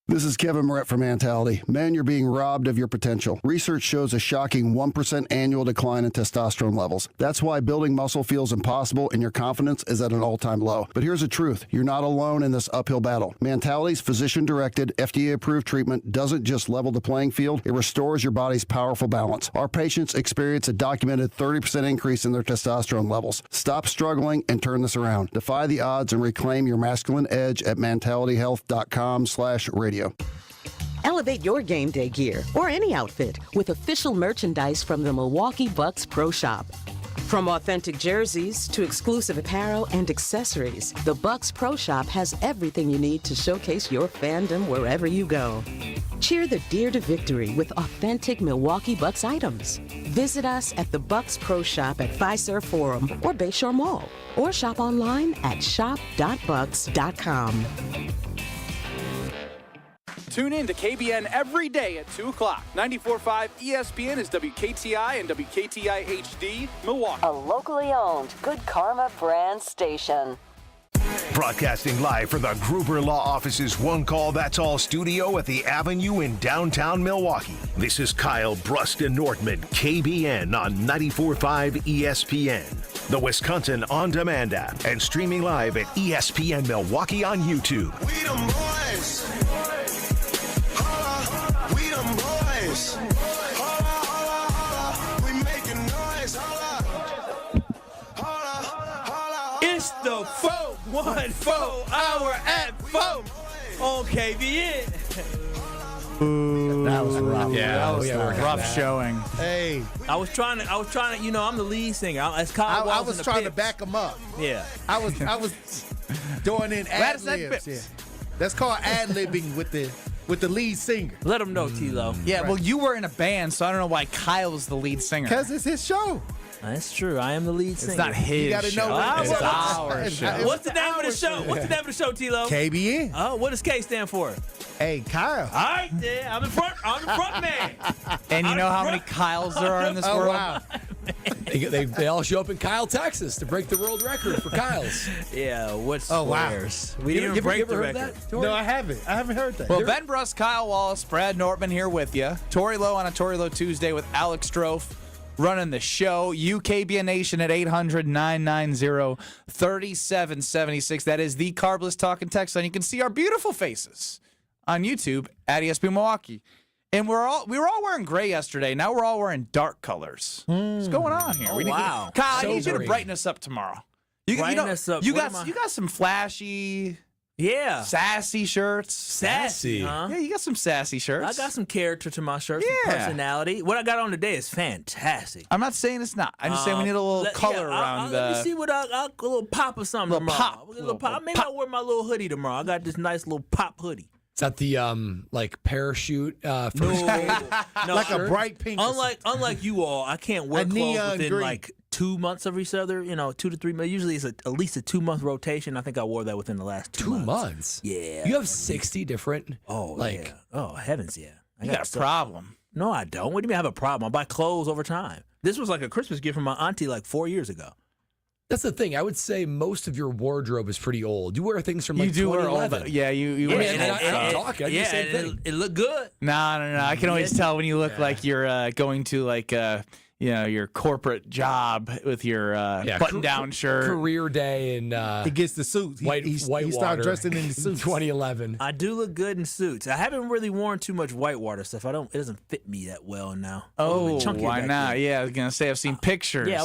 This is Kevin Moret from Mentality. Men, you're being robbed of your potential. Research shows a shocking 1% annual decline in testosterone levels. That's why building muscle feels impossible and your confidence is at an all-time low. But here's the truth. You're not alone in this uphill battle. Mentality's physician-directed, FDA-approved treatment doesn't just level the playing field, it restores your body's powerful balance. Our patients experience a documented 30% increase in their testosterone levels. Stop struggling and turn this around. Defy the odds and reclaim your masculine edge at mentalityhealth.com/radio. Elevate your game day gear or any outfit with official merchandise from the Milwaukee Bucks Pro Shop. From authentic jerseys to exclusive apparel and accessories, the Bucks Pro Shop has everything you need to showcase your fandom wherever you go. Cheer the deer to victory with authentic Milwaukee Bucks items. Visit us at the Bucks Pro Shop at Fiserv Forum or Bayshore Mall, or shop online at shop.bucks.com. Tune in to KBN every day at 2 o'clock. 94.5 ESPN is WKTI and WKTI HD, Milwaukee. A locally owned Good Karma brand station. Broadcasting live from the Gruber Law Office's One Call That's All studio at the Avenue in downtown Milwaukee. This is Kyle, Brust, and Nortman, KBN on 94.5 ESPN, the Wisconsin On Demand app, and streaming live at ESPN Milwaukee on YouTube. We them boys. Holla, we them boys. Holla, holla, holla. We making noise. Holla. Holla, holla. It's the 414 hour at 4 on KBN. That was rough. Yeah, that was rough showing. Hey, I was trying to, you know, I'm the lead singer. As Kyle I was trying to back him up. Yeah. I was doing in ad libs. Yeah. That's called ad libbing with the lead singer. Let him know, T-Lo. Yeah, well, you were in a band, so I don't know why Kyle's the lead singer. Because it's his show. That's true. I am the lead singer. It's not his You gotta show. know what It's our show. What's the name of the show? What's the name of the show, T-Lo? KBN. Oh, what does K stand for? Hey, Kyle. All right, there. I'm the front man. And you know how many Kyles there are in this world? Wow. They all show up in Kyle, Texas to break the world record for Kyles. Yeah, what's Oh, wow. squares? We didn't even break the heard record. that, Tori? No, I haven't. I haven't heard that. Well, Ben Brust, Kyle Wallace, Brad Nortman here with you. Tori Lowe on a Tori Lowe Tuesday with Alex Strofe running the show. UKBN Nation at 800-990-3776. That is the Carbless Talking Text line. You can see our beautiful faces on YouTube at ESPN Milwaukee. And we were all wearing gray yesterday. Now we're all wearing dark colors. What's going on here? Wow. Kyle, I So need you to green. brighten us up tomorrow. You Brighten us up. You What got am I- some flashy. Yeah. Sassy shirts. Sassy, huh? Yeah, you got some sassy shirts. I got some character to my shirt, some personality. What I got on today is fantastic. I'm not saying it's not. I'm just saying we need a little color around Let me see what a little pop or something tomorrow. Maybe I'll wear my little hoodie tomorrow. I got this nice little pop hoodie. Is that the like parachute first aid? No, like a bright pink. Unlike you all, I can't wear clothes within green. like 2 months of each other. 2 to 3 months. Usually it's at least a 2-month rotation. I think I wore that within the last 2 months. 2 months? Yeah. You have 60 different. Yeah. Oh heavens, yeah. You got a problem. No, I don't. What do you mean I have a problem? I buy clothes over time. This was like a Christmas gift from my auntie like 4 years ago. That's the thing. I would say most of your wardrobe is pretty old. You wear things from like You do wear old. 2011. Yeah, you I wear mean, and I'm talking. I do the same thing. It looked good. No. I can always tell when you look like you're going to like your corporate job with your button-down shirt. Career day and he gets the suit. He started dressing in the suit. 2011. I do look good in suits. I haven't really worn too much whitewater stuff. It doesn't fit me that well now. Oh, chunkier why back not? then. Yeah, I was gonna say I've seen pictures. Yeah, I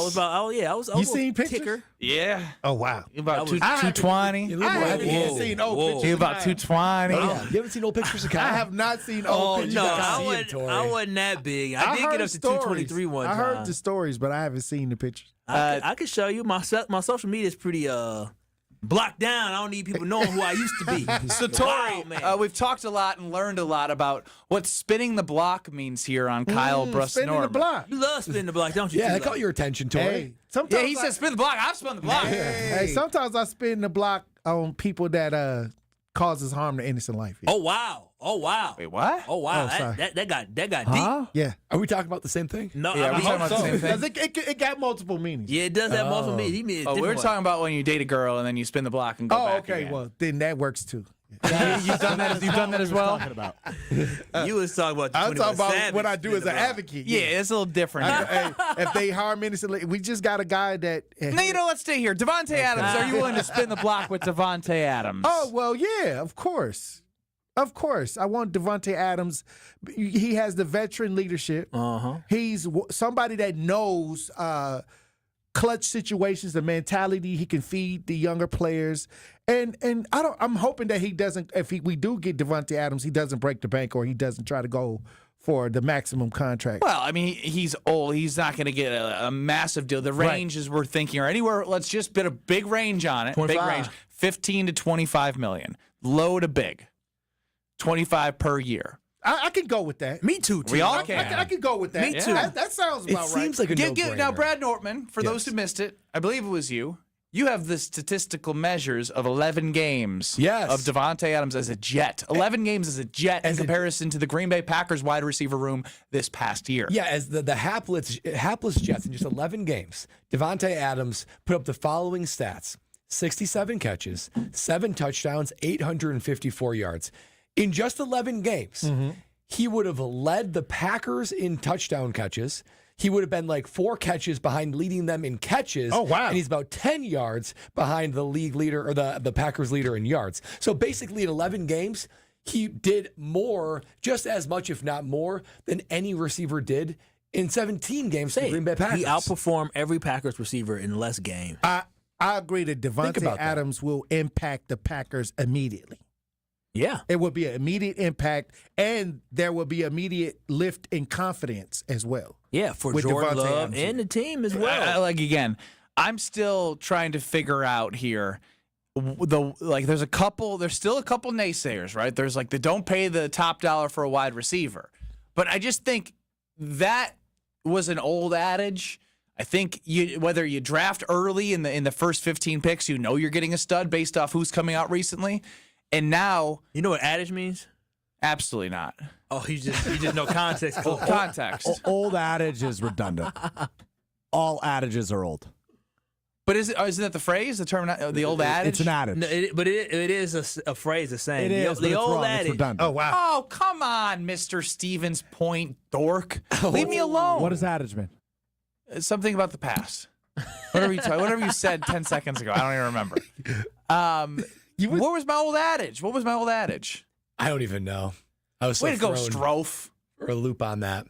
was You seen pictures? Ticker. Yeah. Oh wow. About 220. I haven't seen old pictures. You about 220. You haven't seen old pictures of Kyle? I have not seen old pictures. No, of Kyle. I wasn't that big. I did get up to 223 one time. I heard the stories, but I haven't seen the pictures. I can show you. My social media is pretty blocked down. I don't need people knowing who I used to be. So, Tori, we've talked a lot and learned a lot about what spinning the block means here on Kyle Brust Spinning Norman. the block. You love spinning the block, don't you? Yeah, that T-Lo? caught your attention, Tori. Hey, Yeah, he said spin the block. I've spun the block. Hey, sometimes I spin the block on people that causes harm to innocent life. Yeah. Oh wow. Wait, what? Oh wow. Oh, sorry. That got Huh? deep. Yeah. Are we talking about the same thing? No, Yeah, I we talking about the same thing. 'Cause it got multiple meanings. Yeah, it does have multiple meanings. He means Oh, we're talking about when you date a girl and then you spin the block and go Oh, back okay. again. Well, then that works too. You've done that. You've done that as well. You was talking about. I'm talking about Savage what I do spinning as the an block. advocate. Yeah, it's a little different. Hey, if they harm innocently, we just got a guy that. No, let's stay here. Devonte Adams. Are you willing to spin the block with Devonte Adams? Oh well, yeah, of course. Of course, I want Devonte Adams. He has the veteran leadership. He's somebody that knows clutch situations, the mentality. He can feed the younger players, and I'm hoping that he doesn't. If we do get Devonte Adams, he doesn't break the bank or he doesn't try to go for the maximum contract. Well, I mean, he's old. He's not going to get a massive deal. The range is we're thinking, or anywhere. Let's just put a big range on it. 25. Big range, 15 to 25 million. Low to big, 25 per year. I can go with that. Me too. We all I can. can go with that. Me too. That sounds about right. It seems like a no-brainer. Now, Brad Nortman, for those who missed it, I believe it was you. You have the statistical measures of 11 games of Devonte Adams as a Jet. 11 games as a Jet in comparison to the Green Bay Packers wide receiver room this past year. Yeah, as the hapless Jets in just 11 games, Devonte Adams put up the following stats: 67 catches, 7 touchdowns, 854 yards. In just 11 games, he would have led the Packers in touchdown catches. He would have been like 4 catches behind leading them in catches. Oh, wow. And he's about 10 yards behind the league leader or the Packers leader in yards. So basically in 11 games, he did more, just as much, if not more, than any receiver did in 17 games for the Green Bay Packers. He outperformed every Packers receiver in less games. I agree that Devonte Adams will impact the Packers immediately. Yeah. It will be an immediate impact, and there will be immediate lift in confidence as well. Yeah, for with Jordan Devontae Love Adams. and the team as well. Again, I'm still trying to figure out here. There's still a couple naysayers, right? There's like they don't pay the top dollar for a wide receiver, but I just think that was an old adage. I think whether you draft early in the first 15 picks, you know you're getting a stud based off who's coming out recently. And now, you know what adage means? Absolutely not. Oh, you just know context. Context. Old adage is redundant. All adages are old. But isn't that the phrase, the term, the old adage? It's an adage. No, it is a phrase, the same. It is, the but old it's wrong. adage. It's redundant. Oh, wow. Oh, come on, Mr. Stevens Point dork. Leave me alone. What does adage mean? It's something about the past. Whatever you said 10 seconds ago. I don't even remember. What was my old adage? I don't even know. I was so way to go, thrown Strofe. for a loop on that.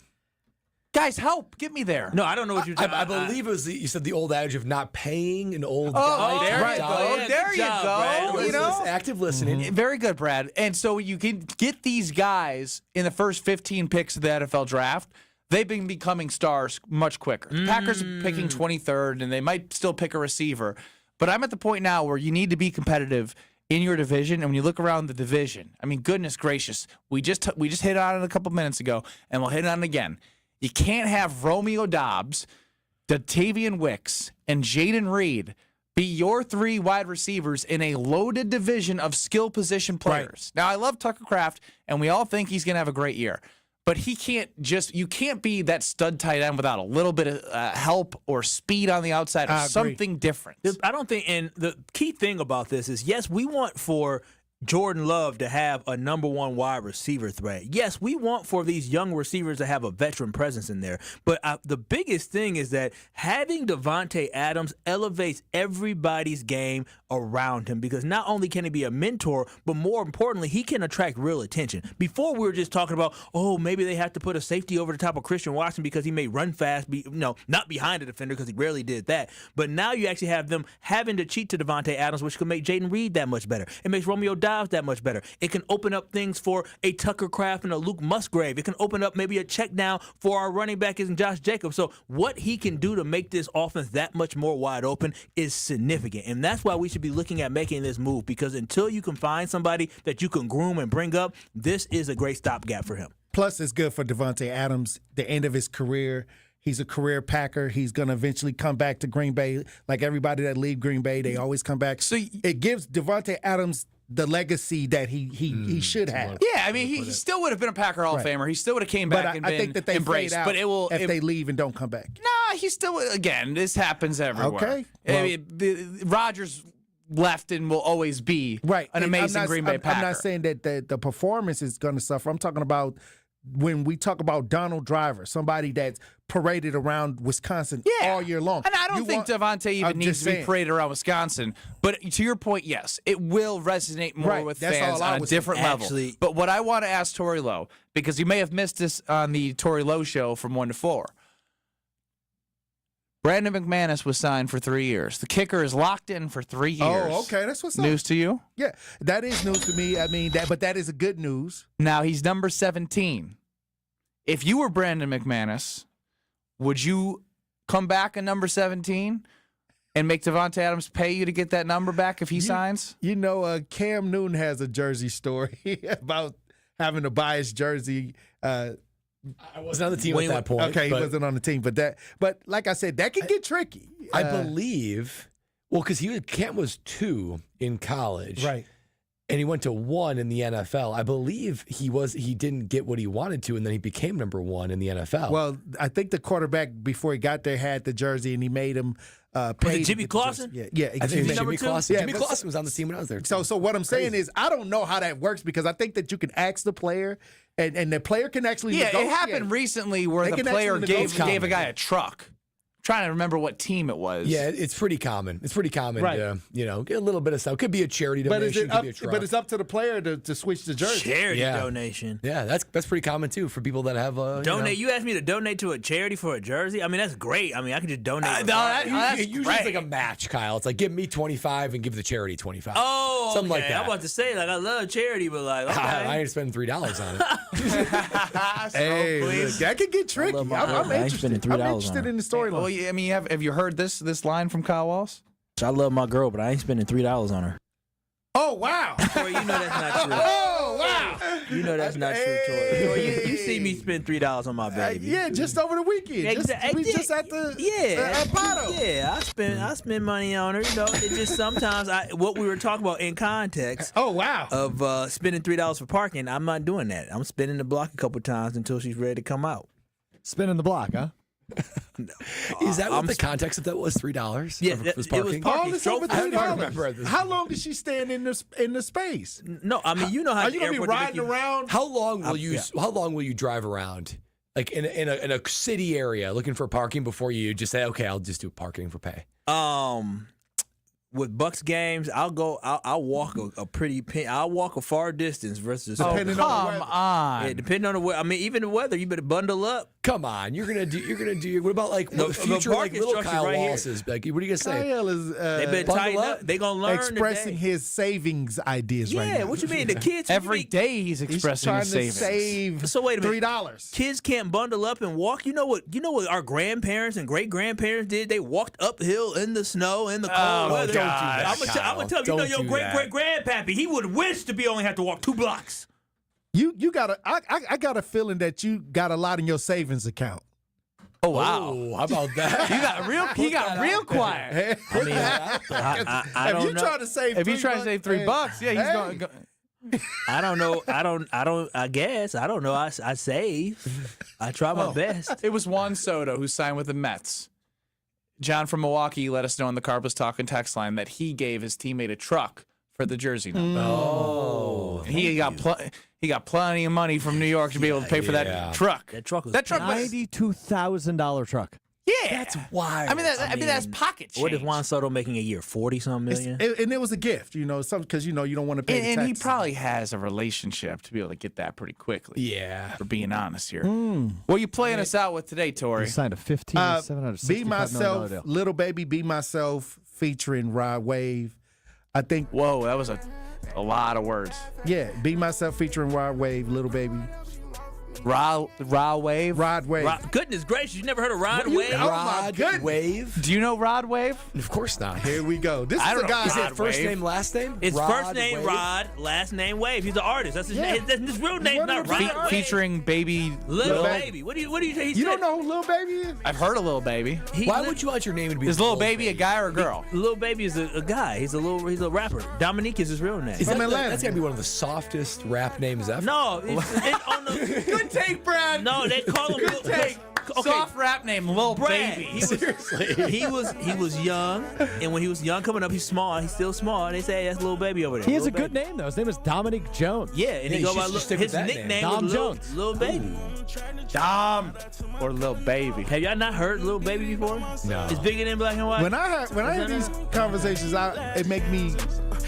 Guys, help! Get me there. No, I don't know what you're talking I about. believe it was you said the old adage of not paying an old Oh, guy. there you go. Yeah, There good you job, go. Brad. You know, Active listening. very good, Brad. And so you can get these guys in the first 15 picks of the NFL draft. They've been becoming stars much quicker. The Packers are picking 23rd, and they might still pick a receiver. But I'm at the point now where you need to be competitive in your division. And when you look around the division, I mean, goodness gracious, we just hit on it a couple minutes ago, and we'll hit on it again. You can't have Romeo Doubs, Dotavian Wicks, and Jaden Reed be your 3 wide receivers in a loaded division of skill position players. Now, I love Tucker Kraft, and we all think he's going to have a great year. But you can't be that stud tight end without a little bit of help or speed on the outside or something different. I don't think, and the key thing about this is, yes, we want for Jordan Love to have a number 1 wide receiver threat. Yes, we want for these young receivers to have a veteran presence in there. But the biggest thing is that having Devonte Adams elevates everybody's game around him, because not only can he be a mentor, but more importantly, he can attract real attention. Before, we were just talking about, maybe they have to put a safety over the top of Christian Watson because he may run fast, not behind a defender, because he rarely did that. But now you actually have them having to cheat to Devonte Adams, which could make Jaden Reed that much better. It makes Romeo Doubs that much better. It can open up things for a Tucker Kraft and a Luke Musgrave. It can open up maybe a check down for our running back is Josh Jacobs. So what he can do to make this offense that much more wide open is significant. And that's why we should be looking at making this move, because until you can find somebody that you can groom and bring up, this is a great stopgap for him. Plus, it's good for Devonte Adams, the end of his career. He's a career Packer. He's going to eventually come back to Green Bay. Like everybody that leave Green Bay, they always come back. So it gives Devonte Adams the legacy that he should have. Yeah, I mean, he still would have been a Packer Hall of Famer. He still would have came back and been I think that they embraced. fade out but it will if they leave and don't come back. Nah, he still, again, this happens everywhere. Okay. Rodgers left and will always be an amazing Green Bay Packer. I'm not saying that the performance is going to suffer. I'm talking about when we talk about Donald Driver, somebody that's paraded around Wisconsin all year long. And I don't think Davante even needs to be paraded around Wisconsin. But to your point, yes, it will resonate more with fans on a different level. But what I want to ask Tori Lowe, because you may have missed this on the Tori Lowe show from 1 to 4, Brandon McManus was signed for 3 years. The kicker is locked in for 3 years. Oh, okay. That's what's up. News to you? Yeah, that is news to me. I mean, but that is a good news. Now, he's number 17. If you were Brandon McManus, would you come back a number 17 and make Devonte Adams pay you to get that number back if he signs? You know, Cam Newton has a jersey story about having to buy his jersey. I wasn't on the team at that point. Okay, he wasn't on the team, but like I said, that can get tricky. I believe, because Cam was 2 in college, right? And he went to 1 in the NFL. I believe he didn't get what he wanted to, and then he became number 1 in the NFL. Well, I think the quarterback before he got there had the jersey, and he made him pay. Jimmy Clausen? Yeah, I think Jimmy Clausen. Yeah, Jimmy Clausen was on the team when I was there. So what I'm saying is, I don't know how that works, because I think that you can ask the player, and the player can actually negotiate. It happened recently where the player gave a guy a truck. Trying to remember what team it was. Yeah, it's pretty common. It's pretty common Right. to, get a little bit of stuff. Could be a charity donation, could be a truck. But it's up to the player to switch the jersey. Charity donation. Yeah, that's pretty common too for people that have donate. You asked me to donate to a charity for a jersey. I mean, that's great. I mean, I could just donate. Usually it's like a match, Kyle. It's like give me 25 and give the charity 25. Oh, something like okay. that. I'm about to say, like, I love charity, but like, okay. I ain't spending $3 on it. Hey, look, that could get tricky. I'm interested. I'm interested in the storyline. Well, I mean, have you heard this line from Kyle Wallace? I love my girl, but I ain't spending $3 on her. Oh, wow. Tori, you know that's not true. Oh, wow. You know that's not true, Tori. Tori, you see me spend $3 on my baby. Yeah, just over the weekend. We just at the at Pato. Yeah, I spend money on her. You know, it just sometimes what we were talking about in context. Oh, wow. Of spending $3 for parking, I'm not doing that. I'm spinning the block a couple times until she's ready to come out. Spinning the block, huh? No. Is that what the context of that was? $3? Yeah, it was it parking. was parking. Oh, it's over I remember $3. this. How long is she staying in the space? No, I mean, you know how are you gonna be riding around? How long will you drive around, like in a city area, looking for parking before you just say, okay, I'll just do parking for pay? with Bucks games, I'll walk I'll walk a far distance versus. Depending on the weather. Yeah, depending on the weather. I mean, even the weather, you better bundle up. Come on, you're gonna do. What about like the future, like little Kyle right Wallace's? Becky, what are you gonna say? Kyle is They better tighten up. They gonna learn expressing today. his savings ideas right now. Yeah, what you mean? The kids Every day he's expressing trying his to savings. save So wait a minute. $3. Kids can't bundle up and walk. You know what our grandparents and great grandparents did? They walked uphill in the snow in the cold weather. don't do that, I'm gonna tell you, Don't your do great that. grandpappy, he would wish to be only have to walk 2 blocks. You got I got a feeling that you got a lot in your savings account. Oh wow! Oh, how about that? He got real quiet. I mean, I if don't you know. trying to save, If he's trying to save $3, yeah, he's going. I don't know. I guess. I don't know. I save. I try my best. It was Juan Soto who signed with the Mets. John from Milwaukee let us know on the Carpus Talk and text line that he gave his teammate a truck for the jersey number. Oh, He got plenty of money from New York to be able to pay for that truck. That truck was $92,000 truck. Yeah, that's wild. I mean, that's pocket change. What is Juan Soto making a year? 40-something million? And it was a gift, because you don't want to pay. And he taxes. probably has a relationship to be able to get that pretty quickly. Yeah. For being honest here. What are you playing us out with today, Tori? He signed a $765 Be million Myself, deal. Little Baby, Be Myself, featuring Rod Wave. I think. Whoa, that was a lot of words. Yeah, Be Myself featuring Rod Wave, Little Baby. Rod Wave? Rod Wave. Goodness gracious, you never heard of Rod Wave? Oh, my goodness. Wave? Do you know Rod Wave? Of course not. Here we go. This is a guy. Is it first name, last name? It's Rod first name Wave? Rod, last name Wave. He's an artist. That's his name. His real name's not Rod Wave. Featuring Baby Little Baby. What do you say? You don't know who Little Baby is? I've heard of Lil Baby. Why would you want your name to be Is Lil Baby a guy or a girl? Lil Baby is a guy. He's a rapper. Dominique is his real name. Is that's gotta be one of the softest rap names ever. No, Good take, Brad. No, they call him Good take. Okay. Soft rap name, Lil Brad. Baby. He was young, and when he was young coming up, he's small. He's still small. And they say, hey, that's Lil Baby over there. He has Lil a good Baby. name, though. His name is Dominic Jones. Yeah, and he go by his nickname Dom was Jones. Lil Baby. Dom or Lil Baby. Have y'all not heard Lil Baby before? No. It's bigger than Black and White. When I hear these conversations, it make me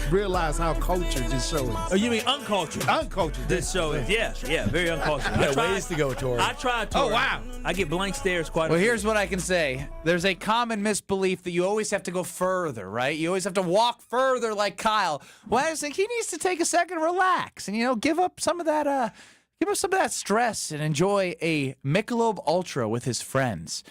realize how cultured this show is. Oh, you mean uncultured? Uncultured. This show is, yeah, very uncultured. You got ways to go, Tori. I tried to. Oh, wow. I get blank stares quite a Well, bit. here's what I can say. There's a common misbelief that you always have to go further, right? You always have to walk further like Kyle. Well, I was thinking he needs to take a second, relax, and, give up some of that stress and enjoy a Michelob Ultra with his friends.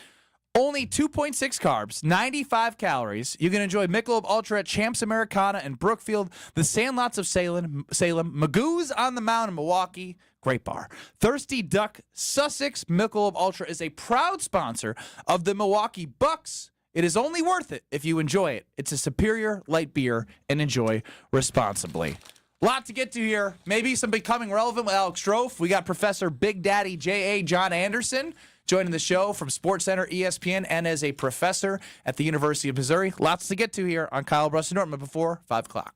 Only 2.6 carbs, 95 calories. You can enjoy Michelob Ultra at Champs Americana in Brookfield, the Sandlots of Salem, Magoo's on the Mound in Milwaukee. Great bar. Thirsty Duck Sussex Michelob Ultra is a proud sponsor of the Milwaukee Bucks. It is only worth it if you enjoy it. It's a superior light beer, and enjoy responsibly. Lot to get to here. Maybe some becoming relevant with Alex Strofe. We got Professor Big Daddy J.A. John Anderson joining the show from SportsCenter, ESPN, and as a professor at the University of Missouri. Lots to get to here on Kyle, Brust, and Nortman before 5 o'clock.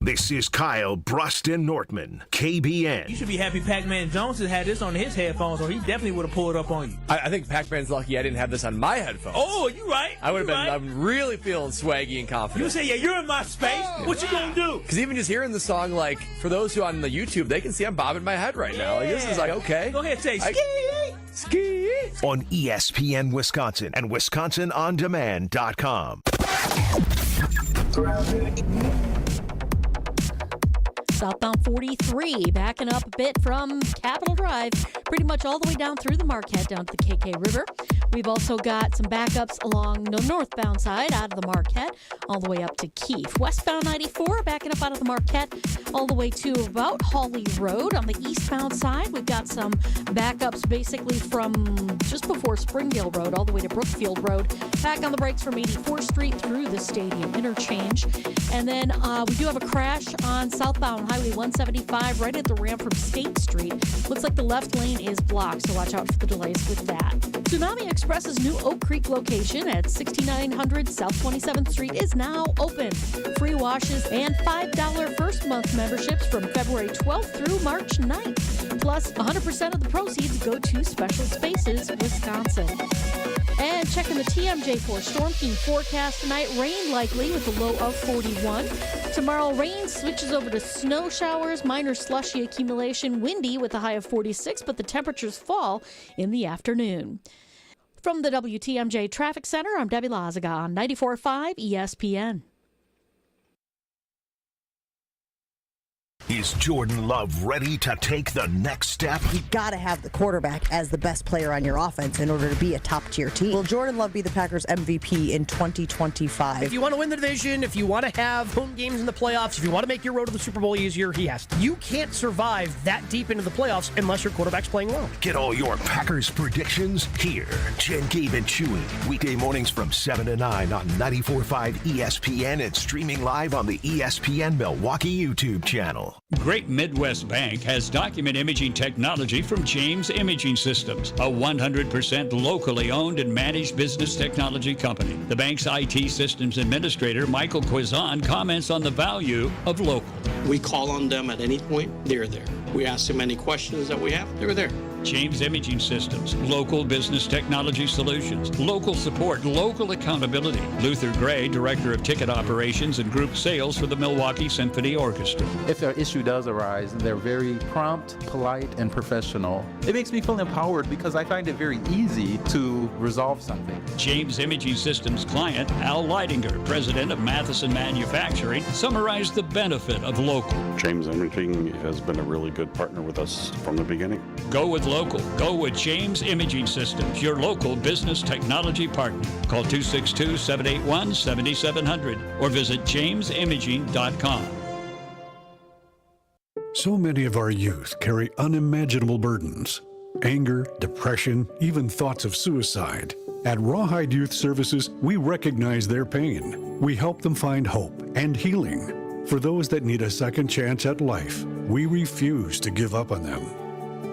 This is Kyle, Brust, and Nortman, KBN. You should be happy Pac-Man Jones has had this on his headphones, or he definitely would have pulled it up on you. I think Pac-Man's lucky I didn't have this on my headphones. Oh, you right. I would have been. Right. I'm really feeling swaggy and confident. You say, yeah, you're in my space. What you gonna do? Because even just hearing the song, like, for those who on the YouTube, they can see I'm bobbing my head right now. Like, this is like, okay. Go ahead, say ski. Ski. On ESPN Wisconsin and WisconsinOnDemand.com. Southbound 43, backing up a bit from Capitol Drive, pretty much all the way down through the Marquette, down to the KK River. We've also got some backups along the northbound side, out of the Marquette, all the way up to Keefe. Westbound 94, backing up out of the Marquette, all the way to about Hawley Road. On the eastbound side, we've got some backups basically from just before Springdale Road, all the way to Brookfield Road. Back on the brakes from 84th Street through the Stadium Interchange. And then we do have a crash on southbound Highway 175 right at the ramp from State Street. Looks like the left lane is blocked, so watch out for the delays with that. Tsunami Express's new Oak Creek location at 6900 South 27th Street is now open. Free washes and $5 first month memberships from February 12th through March 9th. Plus, 100% of the proceeds go to Special Spaces, Wisconsin. And checking the TMJ4 Storm Team forecast tonight, rain likely with a low of 41. Tomorrow, rain switches over to snow showers, minor slushy accumulation, windy with a high of 46, but the temperatures fall in the afternoon. From the WTMJ Traffic Center, I'm Debbie Lazaga on 94.5 ESPN. Is Jordan Love ready to take the next step? You got to have the quarterback as the best player on your offense in order to be a top-tier team. Will Jordan Love be the Packers MVP in 2025? If you want to win the division, if you want to have home games in the playoffs, if you want to make your road to the Super Bowl easier, he has to. You can't survive that deep into the playoffs unless your quarterback's playing well. Get all your Packers predictions here. Jen, Gabe, and Chewy. Weekday mornings from 7 to 9 on 94.5 ESPN and streaming live on the ESPN Milwaukee YouTube channel. Great Midwest Bank has document imaging technology from James Imaging Systems, a 100% locally owned and managed business technology company. The bank's IT systems administrator, Michael Quizon, comments on the value of local. We call on them at any point, they're there. We ask them any questions that we have, they're there. James Imaging Systems, local business technology solutions, local support, local accountability. Luther Gray, Director of Ticket Operations and Group Sales for the Milwaukee Symphony Orchestra. If an issue does arise, they're very prompt, polite, and professional. It makes me feel empowered because I find it very easy to resolve something. James Imaging Systems client, Al Leidinger, President of Matheson Manufacturing, summarized the benefit of local. James Imaging has been a really good partner with us from the beginning. Go with local. Go with James Imaging Systems, your local business technology partner. Call 262-781-7700 or visit jamesimaging.com. So many of our youth carry unimaginable burdens. Anger, depression, even thoughts of suicide. At Rawhide Youth Services, we recognize their pain. We help them find hope and healing. For those that need a second chance at life, we refuse to give up on them.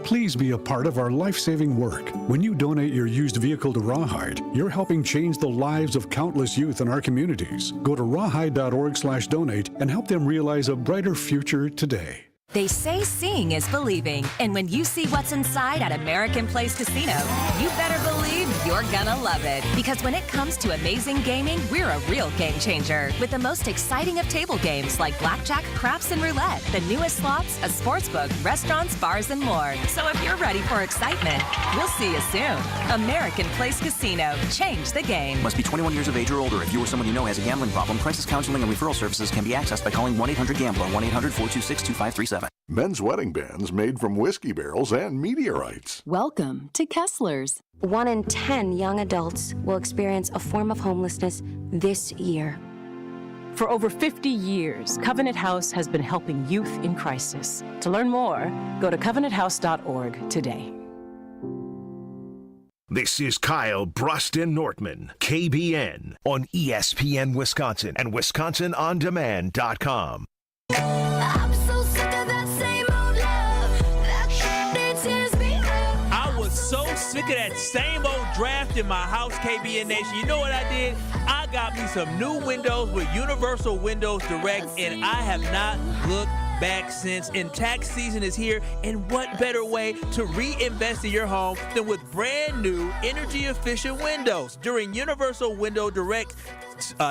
Please be a part of our life-saving work. When you donate your used vehicle to Rawhide, you're helping change the lives of countless youth in our communities. Go to rawhide.org/donate and help them realize a brighter future today. They say seeing is believing, and when you see what's inside at American Place Casino, you better believe you're gonna love it. Because when it comes to amazing gaming, we're a real game changer. With the most exciting of table games like blackjack, craps, and roulette, the newest slots, a sports book, restaurants, bars, and more. So if you're ready for excitement, we'll see you soon. American Place Casino. Change the game. Must be 21 years of age or older. If you or someone you know has a gambling problem, crisis counseling and referral services can be accessed by calling 1-800-GAMBLER, 1-800-426-2537. Men's wedding bands made from whiskey barrels and meteorites. Welcome to Kessler's. 1 in 10 young adults will experience a form of homelessness this year. For over 50 years, Covenant House has been helping youth in crisis. To learn more, go to covenanthouse.org today. This is Kyle Brust and Nortman, KBN, on ESPN Wisconsin and WisconsinOnDemand.com. I'm so sick of that same old love. That tears me up. I was so sick of that same old draft in my house, KBN Nation. You know what I did? I got me some new windows with Universal Windows Direct, and I have not looked back since. And tax season is here, and what better way to reinvest in your home than with brand new energy efficient windows during Universal Window Direct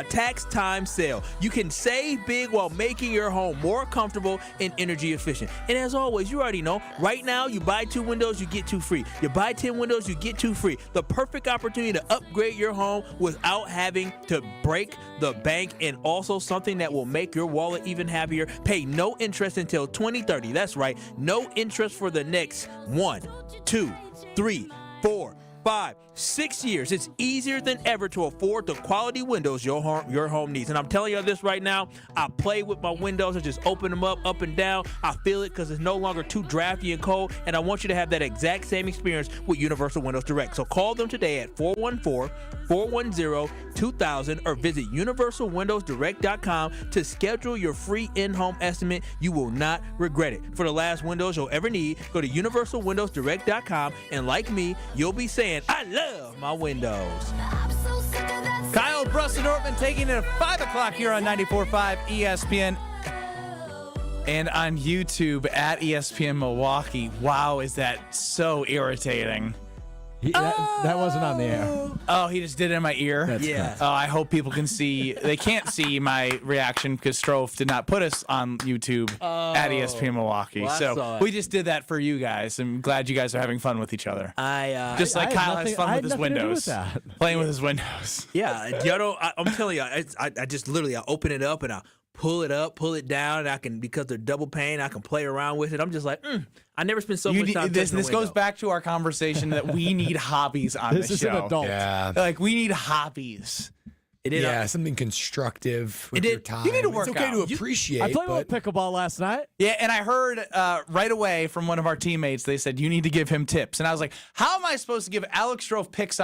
tax time sale. You can save big while making your home more comfortable and energy efficient. And as always, you already know, right now you buy 2 windows, you get 2 free. You buy 10 windows, you get 2 free. The perfect opportunity to upgrade your home without having to break the bank, and also something that will make your wallet even happier. Pay no interest until 2030. That's right, no interest for the next 1, 2, 3, 4, 5, 6 years. It's easier than ever to afford the quality windows your home needs. And I'm telling you this right now, I play with my windows. I just open them up and down. I feel it because it's no longer too drafty and cold. And I want you to have that exact same experience with Universal Windows Direct. So call them today at 414-410-2000 or visit universalwindowsdirect.com to schedule your free in-home estimate. You will not regret it. For the last windows you'll ever need, go to universalwindowsdirect.com, and like me, you'll be saying, I love love my windows. Kyle, Brust, and Nortman taking it at 5 o'clock here on 94.5 ESPN. And on YouTube at ESPN Milwaukee. Wow, is that so irritating. That wasn't on the air. Oh, he just did it in my ear? That's yeah. Oh, I hope people can see. They can't see my reaction because Strofe did not put us on YouTube at ESPN Milwaukee. Well, so we just did that for you guys. I'm glad you guys are having fun with each other. Just like Kyle has fun with his windows. Playing with his windows. Yeah, I'm telling you, I just literally I open it up and I pull it up, pull it down, and I can, because they're double pane, I can play around with it. I'm just like, I never spent so much time. This goes back to our conversation that we need hobbies on this show. This is an adult. Yeah. Like, we need hobbies. Something constructive with your time. You need to work It's okay out. to appreciate. I played with pickleball last night. Yeah, and I heard right away from one of our teammates, they said, you need to give him tips. And I was like, how am I supposed to give Alex Strofe tips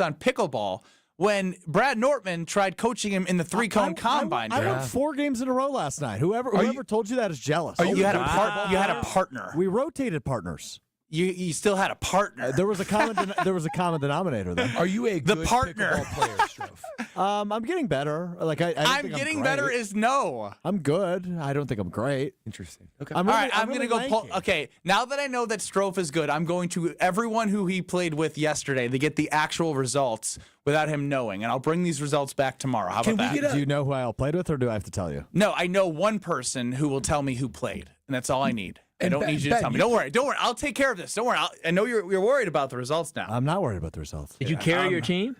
on pickleball when Brad Nortman tried coaching him in the three-cone combine? I won 4 games in a row last night. Whoever told you that is jealous. You had a partner. We rotated partners. You still had a partner. There was a common denominator there. Are you a good partner pickleball player, Strofe? I'm getting better. Like I'm getting better is no. I'm good. I don't think I'm great. Interesting. Okay. All right, I'm going to go pull. Okay, now that I know that Strofe is good, I'm going to everyone who he played with yesterday to get the actual results without him knowing, and I'll bring these results back tomorrow. How about that? Do you know who I all played with, or do I have to tell you? No, I know one person who will tell me who played, and that's all I need. I don't need you to Ben, tell me. Don't worry. I'll take care of this. Don't worry. I know you're worried about the results now. I'm not worried about the results. Did you carry your team?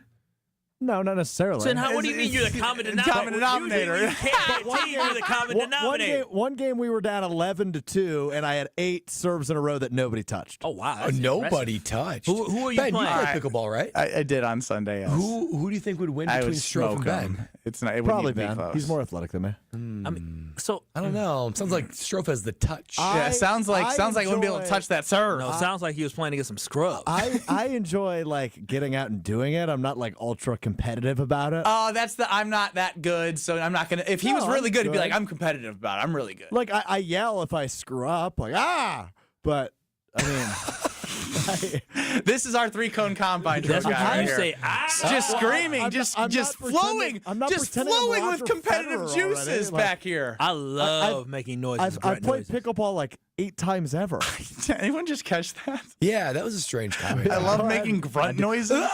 No, not necessarily. So what do you mean you're the common denominator? You can't you're the common denominator. One game we were down 11-2, and I had 8 serves in a row that nobody touched. Oh wow! Nobody touched. Who are you Ben, playing? you play pickleball, right? I did on Sunday. Yes. Who do you think would win between Strofe and Ben? It's not. It Probably wouldn't even Ben. be close. He's more athletic than me. I mean, so I don't know. Sounds like Strofe has the touch. Yeah, sounds like I wouldn't be able to touch that serve. No, it sounds like he was playing to get some scrubs. I enjoy like getting out and doing it. I'm not like ultra competitive about it. Oh, I'm not that good, so I'm not gonna. If he was really good, he'd be like, I'm competitive about it. I'm really good. Like I yell if I screw up, like but I mean. This is our 3-cone combine drill guy right here. Say, just screaming, just flowing, just flowing with competitive juices back here. I love making noises. I've played pickleball like 8 times ever. Did anyone just catch that? Yeah, that was a strange comment. I love making grunt noises.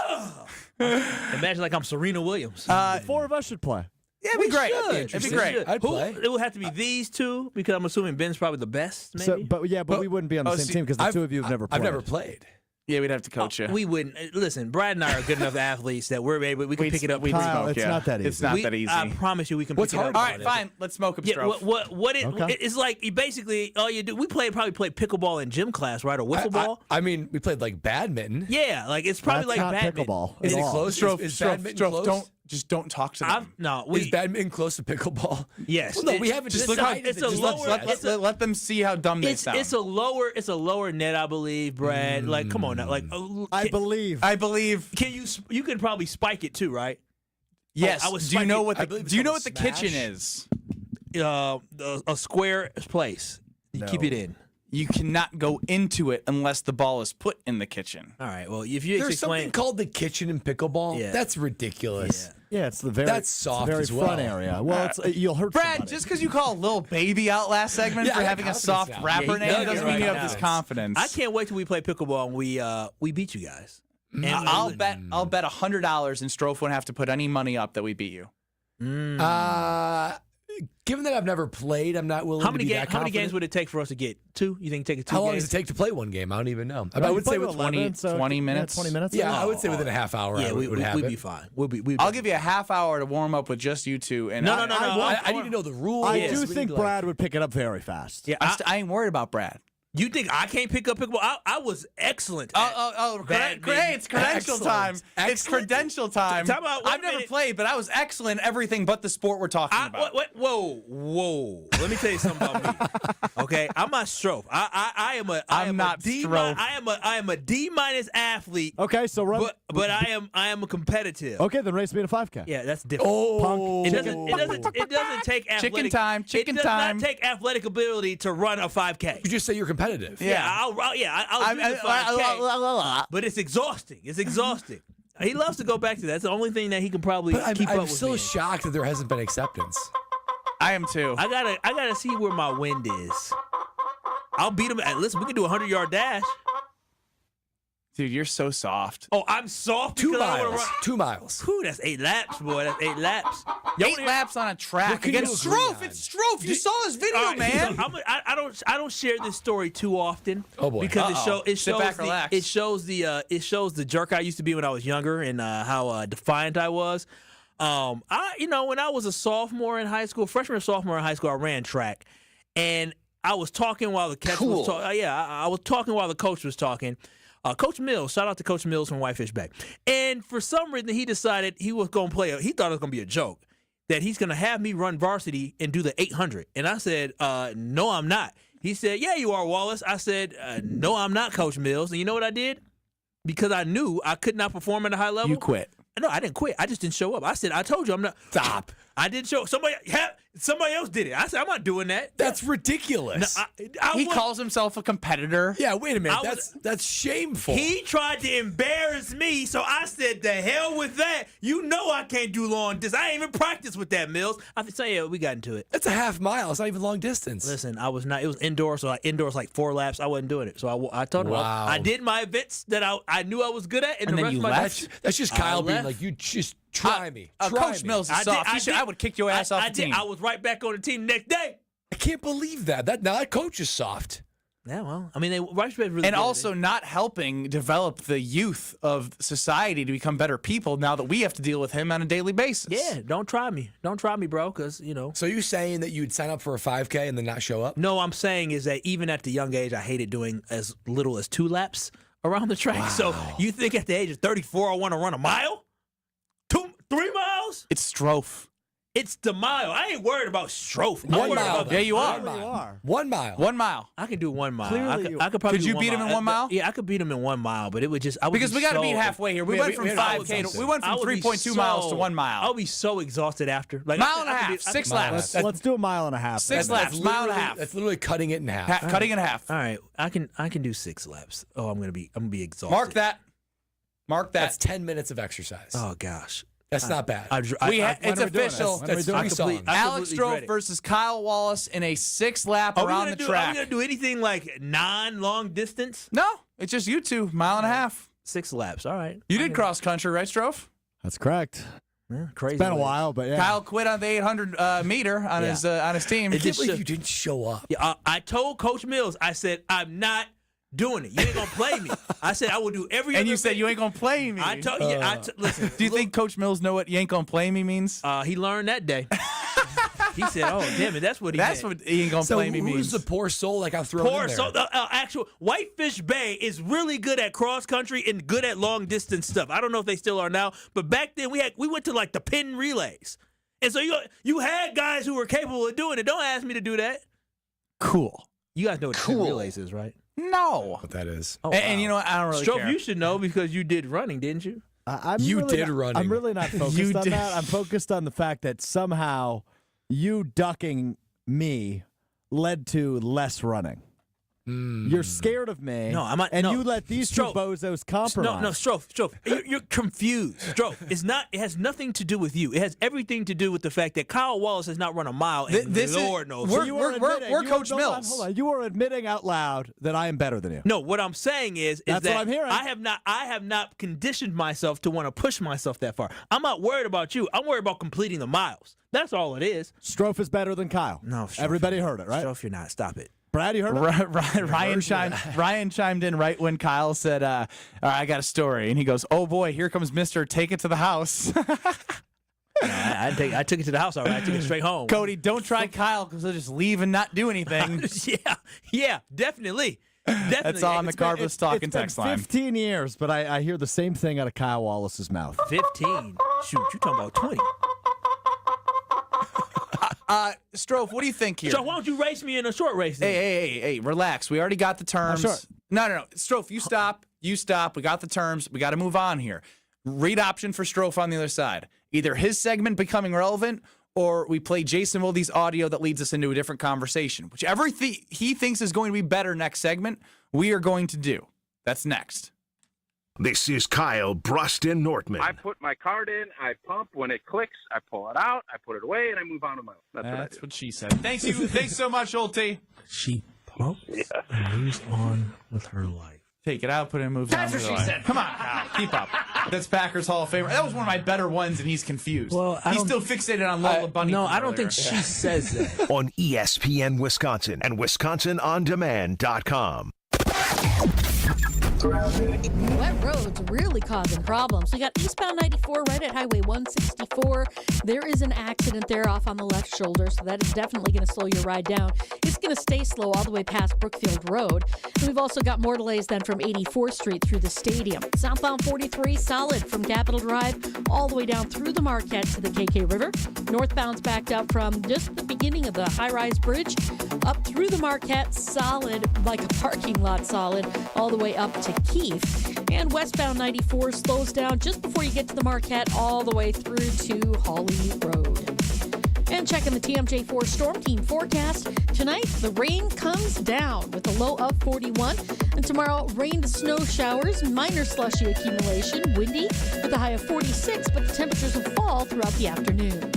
Imagine like I'm Serena Williams. 4 of us should play. Yeah, it'd be great. It'd be great. I'd play. It would have to be these two because I'm assuming Ben's probably the best. Maybe. But we wouldn't be on the same team because the two of you have never played. I've never played. Yeah, we'd have to coach you. We wouldn't. Listen, Brad and I are good enough athletes that we can pick it up. Kyle, it's not that easy. It's not that easy. I promise you we can pick it up. All right, fine. Let's smoke him, Strofe. It's like you basically all you do. We probably played pickleball in gym class, right? Or wiffle ball. I mean, we played like badminton. Yeah, like it's probably That's like not badminton. pickleball. Is it close? Is badminton close? Don't talk to them. Is badminton close to pickleball? Yes. Well, no, we haven't just decided. let them see how dumb they sound. It's a lower net, I believe, Brad. Like, come on now. Like, I believe. Can you could probably spike it too, right? Yes. Do you know what the the kitchen is? A square place. You keep it in. You cannot go into it unless the ball is put in the kitchen. All right. Well, if you There's something called the kitchen in pickleball. Yeah. That's ridiculous. Yeah, it's the that's soft very as well. front area. Well, you'll hurt Brad, somebody. just because you call a little baby out last segment for having a soft rapper name doesn't mean you have this confidence. I can't wait till we play pickleball and we beat you guys. And I'll bet $100 and Strofe won't have to put any money up that we beat you. Given that I've never played, I'm not willing to be that confident. How many games would it take for us to get 2? You think it take 2 How long games? does it take to play one game? I don't even know. I would say with 20 minutes. Yeah, 20 minutes. Yeah, I would say within a half hour. Yeah, we'd be fine. I'll give you a half hour to warm up with just you two. And No. I need to know the rules. I do think Brad would pick it up very fast. Yeah, I ain't worried about Brad. You think I can't pick up pickleball? I was excellent. Great! It's credential time. It's credential time. I've never played, but I was excellent at everything but the sport we're talking about. Whoa! Let me tell you something about me. Okay, I'm not Strofe. I am a D minus athlete. Okay, so run. But I am a competitive. Okay, then race me to 5K. Yeah, that's different. Punk. It doesn't take athletic. Chicken time. It does not take athletic ability to run a 5K. You just say you're competitive. competitive. I'll do the 5K, but it's exhausting. It's exhausting. He loves to go back to that. That's the only thing that he can probably keep up with. I'm still shocked that there hasn't been acceptance. I am too. I gotta see where my wind is. I'll beat him. Listen, we can do a 100-yard dash. Dude, you're so soft. Oh, I'm soft. 2 miles. 2 miles. Whew, that's 8 laps, boy. That's 8 laps. 8 laps on a track against Strofe. It's Strofe. You saw his video, man. I don't share this story too often. Oh boy. Because it shows the jerk I used to be when I was younger and how defiant I was. When I was a sophomore in high school, freshman or sophomore in high school, I ran track, and I was talking while the coach was talking. I was talking while the coach was talking. Coach Mills, shout out to Coach Mills from Whitefish Bay. And for some reason, he decided he was going to play. He thought it was going to be a joke, that he's going to have me run varsity and do the 800. And I said, no, I'm not. He said, yeah, you are, Wallace. I said, no, I'm not, Coach Mills. And you know what I did? Because I knew I could not perform at a high level. You quit. No, I didn't quit. I just didn't show up. I said, I told you I'm not. Stop. I didn't show up. Somebody else did it. I said, I'm not doing that. That's ridiculous. No, he calls himself a competitor. Yeah, wait a minute. That's shameful. He tried to embarrass me, so I said, the hell with that. You know I can't do long distance. I ain't even practice with that, Mills. I said, yeah, we got into it. That's a half mile. It's not even long distance. Listen, I was not. It was indoor, so indoors like 4 laps. I wasn't doing it. So I told him, I did my events that I knew I was good at, and the then rest you of my left? That's just Kyle being like, you just try me. Coach Mills is soft. I would kick your ass off the team. I was right back on the team the next day. I can't believe that. That coach is soft. Yeah, well, I mean, really and also not helping develop the youth of society to become better people now that we have to deal with him on a daily basis. Yeah, don't try me. Don't try me, bro, because, So you're saying that you'd sign up for a 5K and then not show up? No, I'm saying is that even at the young age, I hated doing as little as 2 laps around the track. Wow. So you think at the age of 34, I want to run a mile? 3 miles? It's Strofe. It's the mile. I ain't worried about Strofe. 1 mile. Yeah, you are. 1 mile. 1 mile. I can do 1 mile. Clearly I could probably. Could you beat him in 1 mile? Yeah, I could beat him in 1 mile, but it would just. Because we got to meet halfway here. We went from 5K. We went from 3.2 miles to 1 mile. I'll be so exhausted after. Like mile and a half. 6 laps. Let's do a mile and a half. 6 laps. Mile and a half. That's literally cutting it in half. Cutting it in half. All right, I can do 6 laps. Oh, I'm gonna be exhausted. Mark that. That's 10 minutes of exercise. Oh gosh. That's not bad. It's official. That's 3 songs. Alex Strofe versus Kyle Wallace in a 6-lap around the track. Are we going to do anything like non-long distance? No. It's just you two, mile and a half. 6 laps. All right. You did cross country, right, Strofe? That's correct. Yeah, crazy. It's been a while, but yeah. Kyle quit on the 800 meter on his team. I can't believe you didn't show up. Yeah, I told Coach Mills, I said, I'm not doing it. You ain't gonna play me. I said I will do every. And you said you ain't gonna play me. I told you. Listen. Do you think Coach Mills know what "you ain't gonna play me" means? He learned that day. He said, "Oh, damn it, that's what he." That's meant. what "he ain't gonna play me" means. Who's the poor soul that got thrown in there? Poor soul. Actual Whitefish Bay is really good at cross country and good at long distance stuff. I don't know if they still are now, but back then we went to like the pin relays, and so you had guys who were capable of doing it. Don't ask me to do that. Cool. You guys know what pin relays is, right? No. What that is. Oh, and you know what? I don't really Strofe, care. You should know because you did running, didn't you? You did running. I'm really not focused on that. I'm focused on the fact that somehow you ducking me led to less running. You're scared of me. No, I'm not. And no. you let these Strofe. two bozos compromise. No, Strofe. You're confused. Strofe. It has nothing to do with you. It has everything to do with the fact that Kyle Wallace has not run a mile. And Lord knows. We're Coach Mills. Hold on. You are admitting out loud that I am better than you. No, what I'm saying is That's that what I'm hearing. I have not conditioned myself to want to push myself that far. I'm not worried about you. I'm worried about completing the miles. That's all it is. Strofe is better than Kyle. No, Strofe, everybody heard it, right? Strofe, you're not. Stop it. Brad, you heard it? Ryan chimed in right when Kyle said, all right, I got a story. And he goes, oh, boy, here comes Mr. Take It to the House. I took it to the house, all right. I took it straight home. Cody, don't try Kyle because he'll just leave and not do anything. Yeah, definitely. That's all on the Carbless Talking text line. 15 years, but I hear the same thing out of Kyle Wallace's mouth. 15? Shoot, you're talking about 20. Strofe, what do you think here? So why don't you race me in a short race then? Hey, relax. We already got the terms. Sure. No. Strofe, you stop. We got the terms. We got to move on here. Read option for Strofe on the other side. Either his segment becoming relevant or we play Jason Wilde's audio that leads us into a different conversation. Whichever he thinks is going to be better next segment, we are going to do. That's next. This is Kyle, Brust, and Nortman. I put my card in, I pump. When it clicks, I pull it out, I put it away, and I move on to my own. That's what I do. What she said. Thanks so much, Ulte. She pumps and moves on with her life. Take it out, put it in, moves on. That's what she said. Come on, Kyle. Keep up. That's Packers Hall of Famer. That was one of my better ones, and he's confused. Well, he's still fixated on Lola Bunny. No, I don't think she says that. On ESPN Wisconsin and WisconsinOnDemand.com. Wet roads really causing problems. We got eastbound 94 right at Highway 164. There is an accident there off on the left shoulder, so that is definitely going to slow your ride down. It's going to stay slow all the way past Brookfield Road. And we've also got more delays than from 84th Street through the stadium. Southbound 43 solid from Capitol Drive all the way down through the Marquette to the KK River. Northbound's backed up from just the beginning of the high-rise bridge up through the Marquette, solid, like a parking lot solid, all the way up to Keefe. And westbound 94 slows down just before you get to the Marquette all the way through to Hawley Road. And checking the TMJ4 Storm Team forecast, tonight the rain comes down with a low of 41. And tomorrow, rain to snow showers, minor slushy accumulation, windy with a high of 46, but the temperatures will fall throughout the afternoon.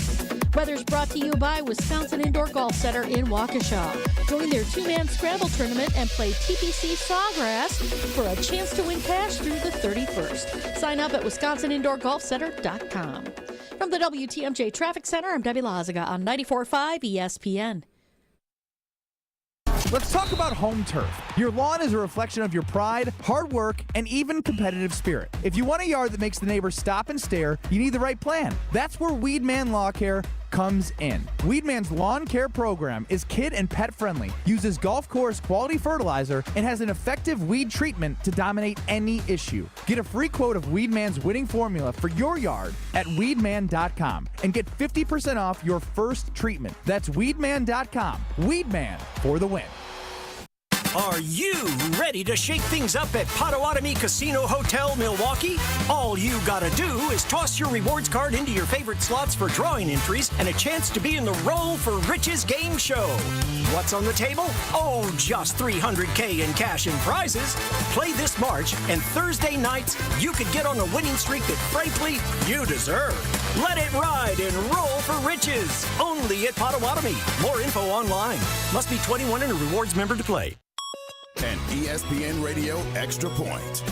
Weather's brought to you by Wisconsin Indoor Golf Center in Waukesha. Join their two-man scramble tournament and play TPC Sawgrass for a chance to win cash through the 31st. Sign up at WisconsinIndoorGolfCenter.com. From the WTMJ Traffic Center, I'm Debbie Lazaga on 94.5 ESPN. Let's talk about home turf. Your lawn is a reflection of your pride, hard work, and even competitive spirit. If you want a yard that makes the neighbors stop and stare, you need the right plan. That's where Weedman Lawn Care comes in. Weedman's lawn care program is kid and pet friendly, uses golf course quality fertilizer, and has an effective weed treatment to dominate any issue. Get a free quote of Weedman's winning formula for your yard at weedman.com and get 50% off your first treatment. That's weedman.com. Weedman for the win. Are you ready to shake things up at Potawatomi Casino Hotel, Milwaukee? All you gotta do is toss your rewards card into your favorite slots for drawing entries and a chance to be in the Roll for Riches game show. What's on the table? Oh, just $300K in cash and prizes. Play this March, and Thursday nights, you could get on a winning streak that, frankly, you deserve. Let it ride and Roll for Riches. Only at Potawatomi. More info online. Must be 21 and a rewards member to play. An ESPN Radio Extra Point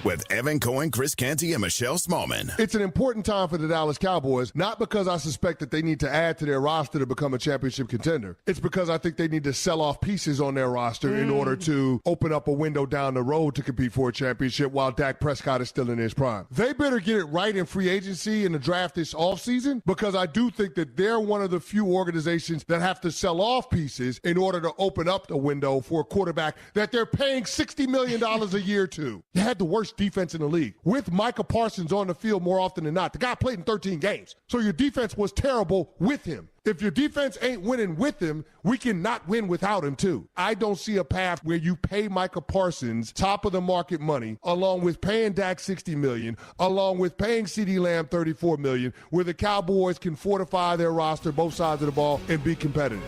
with Evan Cohen, Chris Canty, and Michelle Smallman. It's an important time for the Dallas Cowboys, not because I suspect that they need to add to their roster to become a championship contender. It's because I think they need to sell off pieces on their roster in order to open up a window down the road to compete for a championship while Dak Prescott is still in his prime. They better get it right in free agency and the draft this offseason, because I do think that they're one of the few organizations that have to sell off pieces in order to open up the window for a quarterback that they're paying $60 million a year to. They had the worst defense in the league with Micah Parsons on the field more often than not. The guy played in 13 games. So your defense was terrible with him. If your defense ain't winning with him, we cannot win without him too. I don't see a path where you pay Micah Parsons top of the market money, along with paying Dak $60 million, along with paying CeeDee Lamb $34 million, where the Cowboys can fortify their roster both sides of the ball and be competitive.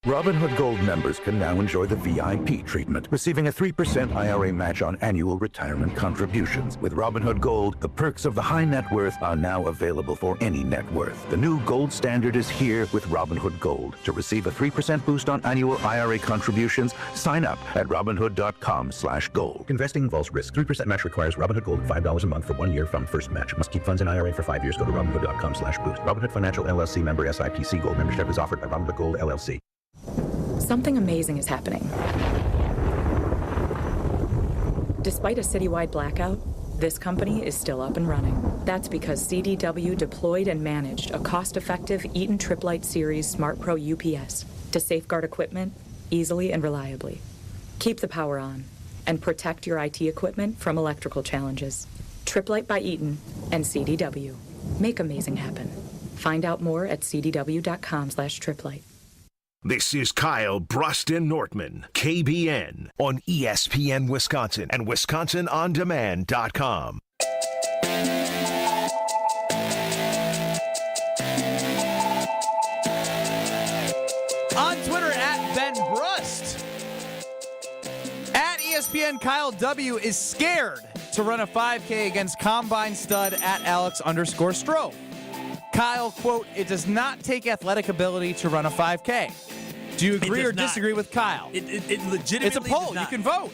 Robinhood Gold members can now enjoy the VIP treatment, receiving a 3% IRA match on annual retirement contributions. With Robinhood Gold, the perks of the high net worth are now available for any net worth. The new gold standard is here with Robinhood Gold. To receive a 3% boost on annual IRA contributions, sign up at Robinhood.com/gold. Investing involves risk. 3% match requires Robinhood Gold $5 a month for 1 year from first match. Must keep funds in IRA for 5 years. Go to Robinhood.com/boost. Robinhood Financial LLC member SIPC. Gold membership is offered by Robinhood Gold LLC. Something amazing is happening. Despite a citywide blackout, this company is still up and running. That's because CDW deployed and managed a cost-effective Eaton Triplite Series Smart Pro UPS to safeguard equipment easily and reliably. Keep the power on and protect your IT equipment from electrical challenges. Triplite by Eaton and CDW. Make amazing happen. Find out more at cdw.com/triplite. This is Kyle, Brust, and Nortman, KBN, on ESPN Wisconsin and WisconsinOnDemand.com. ESPN Kyle W. is scared to run a 5K against Combine stud at Alex_Stroh. Kyle, quote, it does not take athletic ability to run a 5K. Do you agree or disagree with Kyle? It legitimately It's a poll. You can vote.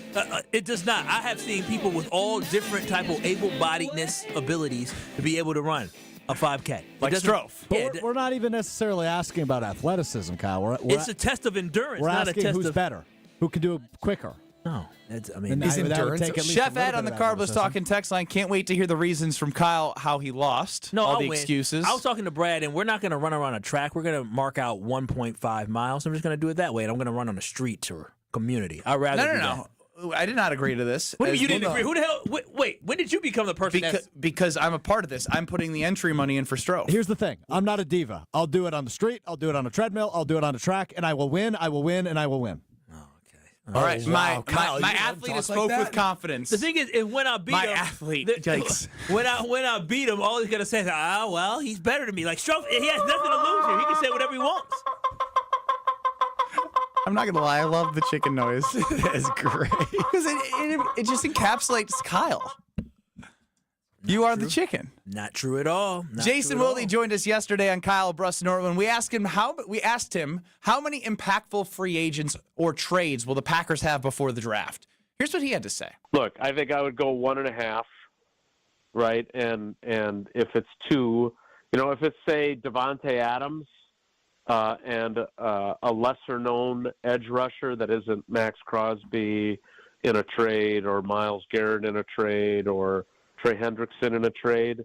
It does not. I have seen people with all different type of able-bodiedness abilities to be able to run a 5K. Like Stroh. But we're not even necessarily asking about athleticism, Kyle. It's a test of endurance, We're not a asking test who's of better, who can do it quicker. No, And Is that would endurance? take at least Chef a little Ed on bit the of Carbless athleticism. Talking text line. Can't wait to hear the reasons from Kyle how he lost. No, all I'll the win. excuses. I was talking to Brad, and we're not going to run around a track. We're going to mark out 1.5 miles. I'm just going to do it that way, and I'm going to run on the streets or community. I'd rather do that. No. I did not agree to this. What do you mean you didn't agree? Who the hell? Wait, when did you become the person Because I'm a part of this. I'm putting the entry money in for Stroh. Here's the thing. I'm not a diva. I'll do it on the street. I'll do it on a treadmill. I'll do it on a track, and I will win. I will win, and I will win. All right, wow, Kyle, my you don't athlete talk has like spoke that? with confidence. The thing is when I beat My him, athlete, yikes. when I beat him, all he's gonna say is, well, he's better than me. Like Stroh, he has nothing to lose here. He can say whatever he wants. I'm not gonna lie, I love the chicken noise. It's great because it just encapsulates Kyle. You are the chicken. Not true at all. Not Jason true at Wilde all. joined us yesterday on Kyle Brust and Nortman. We asked him how many impactful free agents or trades will the Packers have before the draft. Here's what he had to say. Look, I think I would go 1.5, right? And if it's 2, if it's say Devonte Adams and a lesser known edge rusher that isn't Max Crosby in a trade or Myles Garrett in a trade or Trey Hendrickson in a trade,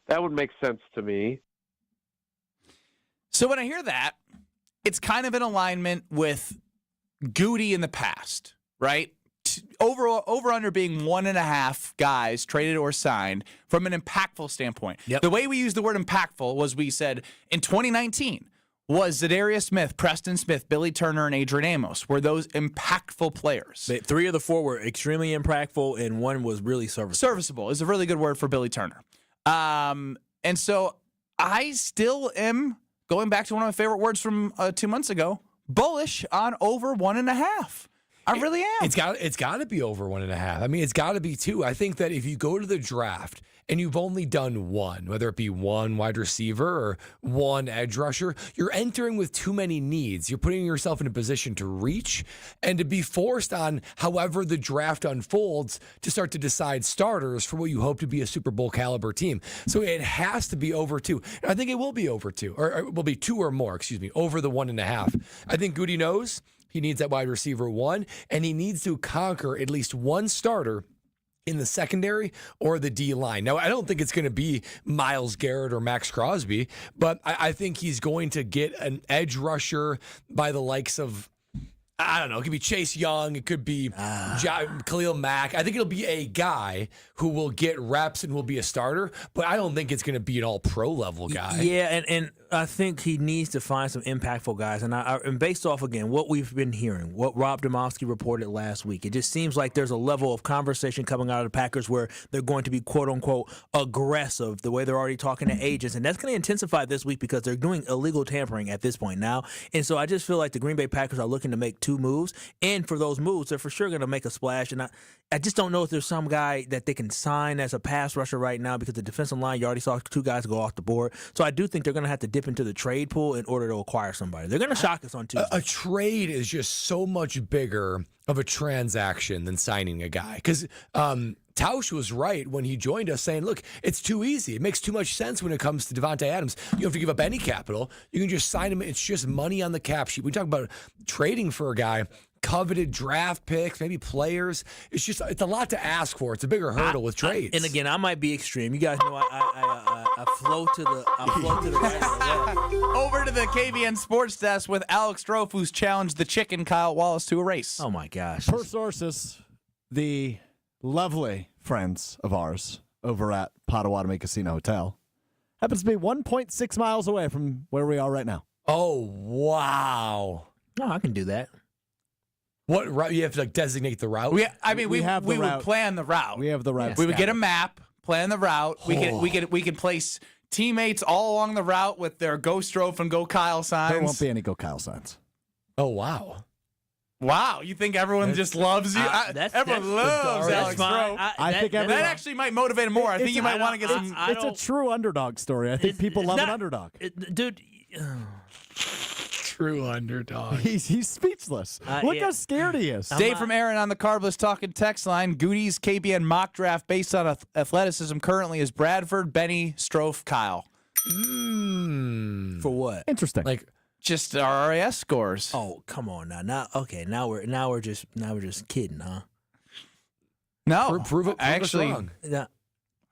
that would make sense to me. So when I hear that, it's kind of in alignment with Goody in the past, right? Over under being 1.5 guys traded or signed from an impactful standpoint. Yep. The way we used the word impactful was we said in 2019 was Zadarius Smith, Preston Smith, Billy Turner, and Adrian Amos. Were those impactful players? 3 of the 4 were extremely impactful, and 1 was really serviceable. Serviceable is a really good word for Billy Turner. And so I still am, going back to one of my favorite words from 2 months ago, bullish on over 1.5. I really am. It's got to be over 1.5. I mean, it's got to be 2. I think that if you go to the draft and you've only done 1, whether it be 1 wide receiver or 1 edge rusher, you're entering with too many needs. You're putting yourself in a position to reach and to be forced on however the draft unfolds to start to decide starters for what you hope to be a Super Bowl caliber team. So it has to be over 2. And I think it will be over 2, or it will be 2 or more, over the 1.5. I think Goody knows he needs that wide receiver 1, and he needs to conquer at least 1 starter in the secondary or the D line. Now, I don't think it's going to be Myles Garrett or Max Crosby, but I think he's going to get an edge rusher by the likes of, I don't know, it could be Chase Young, it could be Khalil Mack. I think it'll be a guy who will get reps and will be a starter, but I don't think it's going to be an all-pro level guy. Yeah, and I think he needs to find some impactful guys. And based off, again, what we've been hearing, what Rob Domofsky reported last week, it just seems like there's a level of conversation coming out of the Packers where they're going to be, quote-unquote, aggressive, the way they're already talking to agents. And that's going to intensify this week because they're doing illegal tampering at this point now. And so I just feel like the Green Bay Packers are looking to make 2 moves. And for those moves, they're for sure going to make a splash. And I just don't know if there's some guy that they can sign as a pass rusher right now because the defensive line, you already saw 2 guys go off the board. So I do think they're going to have to dip into the trade pool in order to acquire somebody. They're going to shock us on Tuesday. A trade is just so much bigger of a transaction than signing a guy. Because Tausch was right when he joined us saying, look, it's too easy. It makes too much sense when it comes to Devonte Adams. You don't have to give up any capital. You can just sign him. It's just money on the cap sheet. We talk about trading for a guy, coveted draft picks, maybe players. It's a lot to ask for. It's a bigger hurdle with trades. And again, I might be extreme. You guys know I flow to the right. Over to the KBN Sports Desk with Alex Stroh, who's challenged the chicken Kyle Wallace to a race. Oh my gosh! Per sources, the lovely friends of ours over at Potawatomi Casino Hotel happens to be 1.6 miles away from where we are right now. Oh wow! No, I can do that. What route? You have to designate the route? We have the would route. plan the route. We have the route. We would get a map, plan the route. We could place teammates all along the route with their Go Strofe and Go Kyle signs. There won't be any Go Kyle signs. Oh wow! Wow, you think everyone just loves you? Everyone loves Alex Rowe. I think that actually might motivate him more. I think you might want to get some. It's a true underdog story. I think people love an underdog. Dude. True underdog. He's speechless. Look how scared he is. Dave from Aaron on the Carbless Talking text line. Goody's KBN mock draft based on athleticism currently is Bradford, Benny, Strofe, Kyle. For what? Interesting. Like just RAS scores. Oh, come on now. Now we're just kidding, huh? No, prove it. Actually, wrong.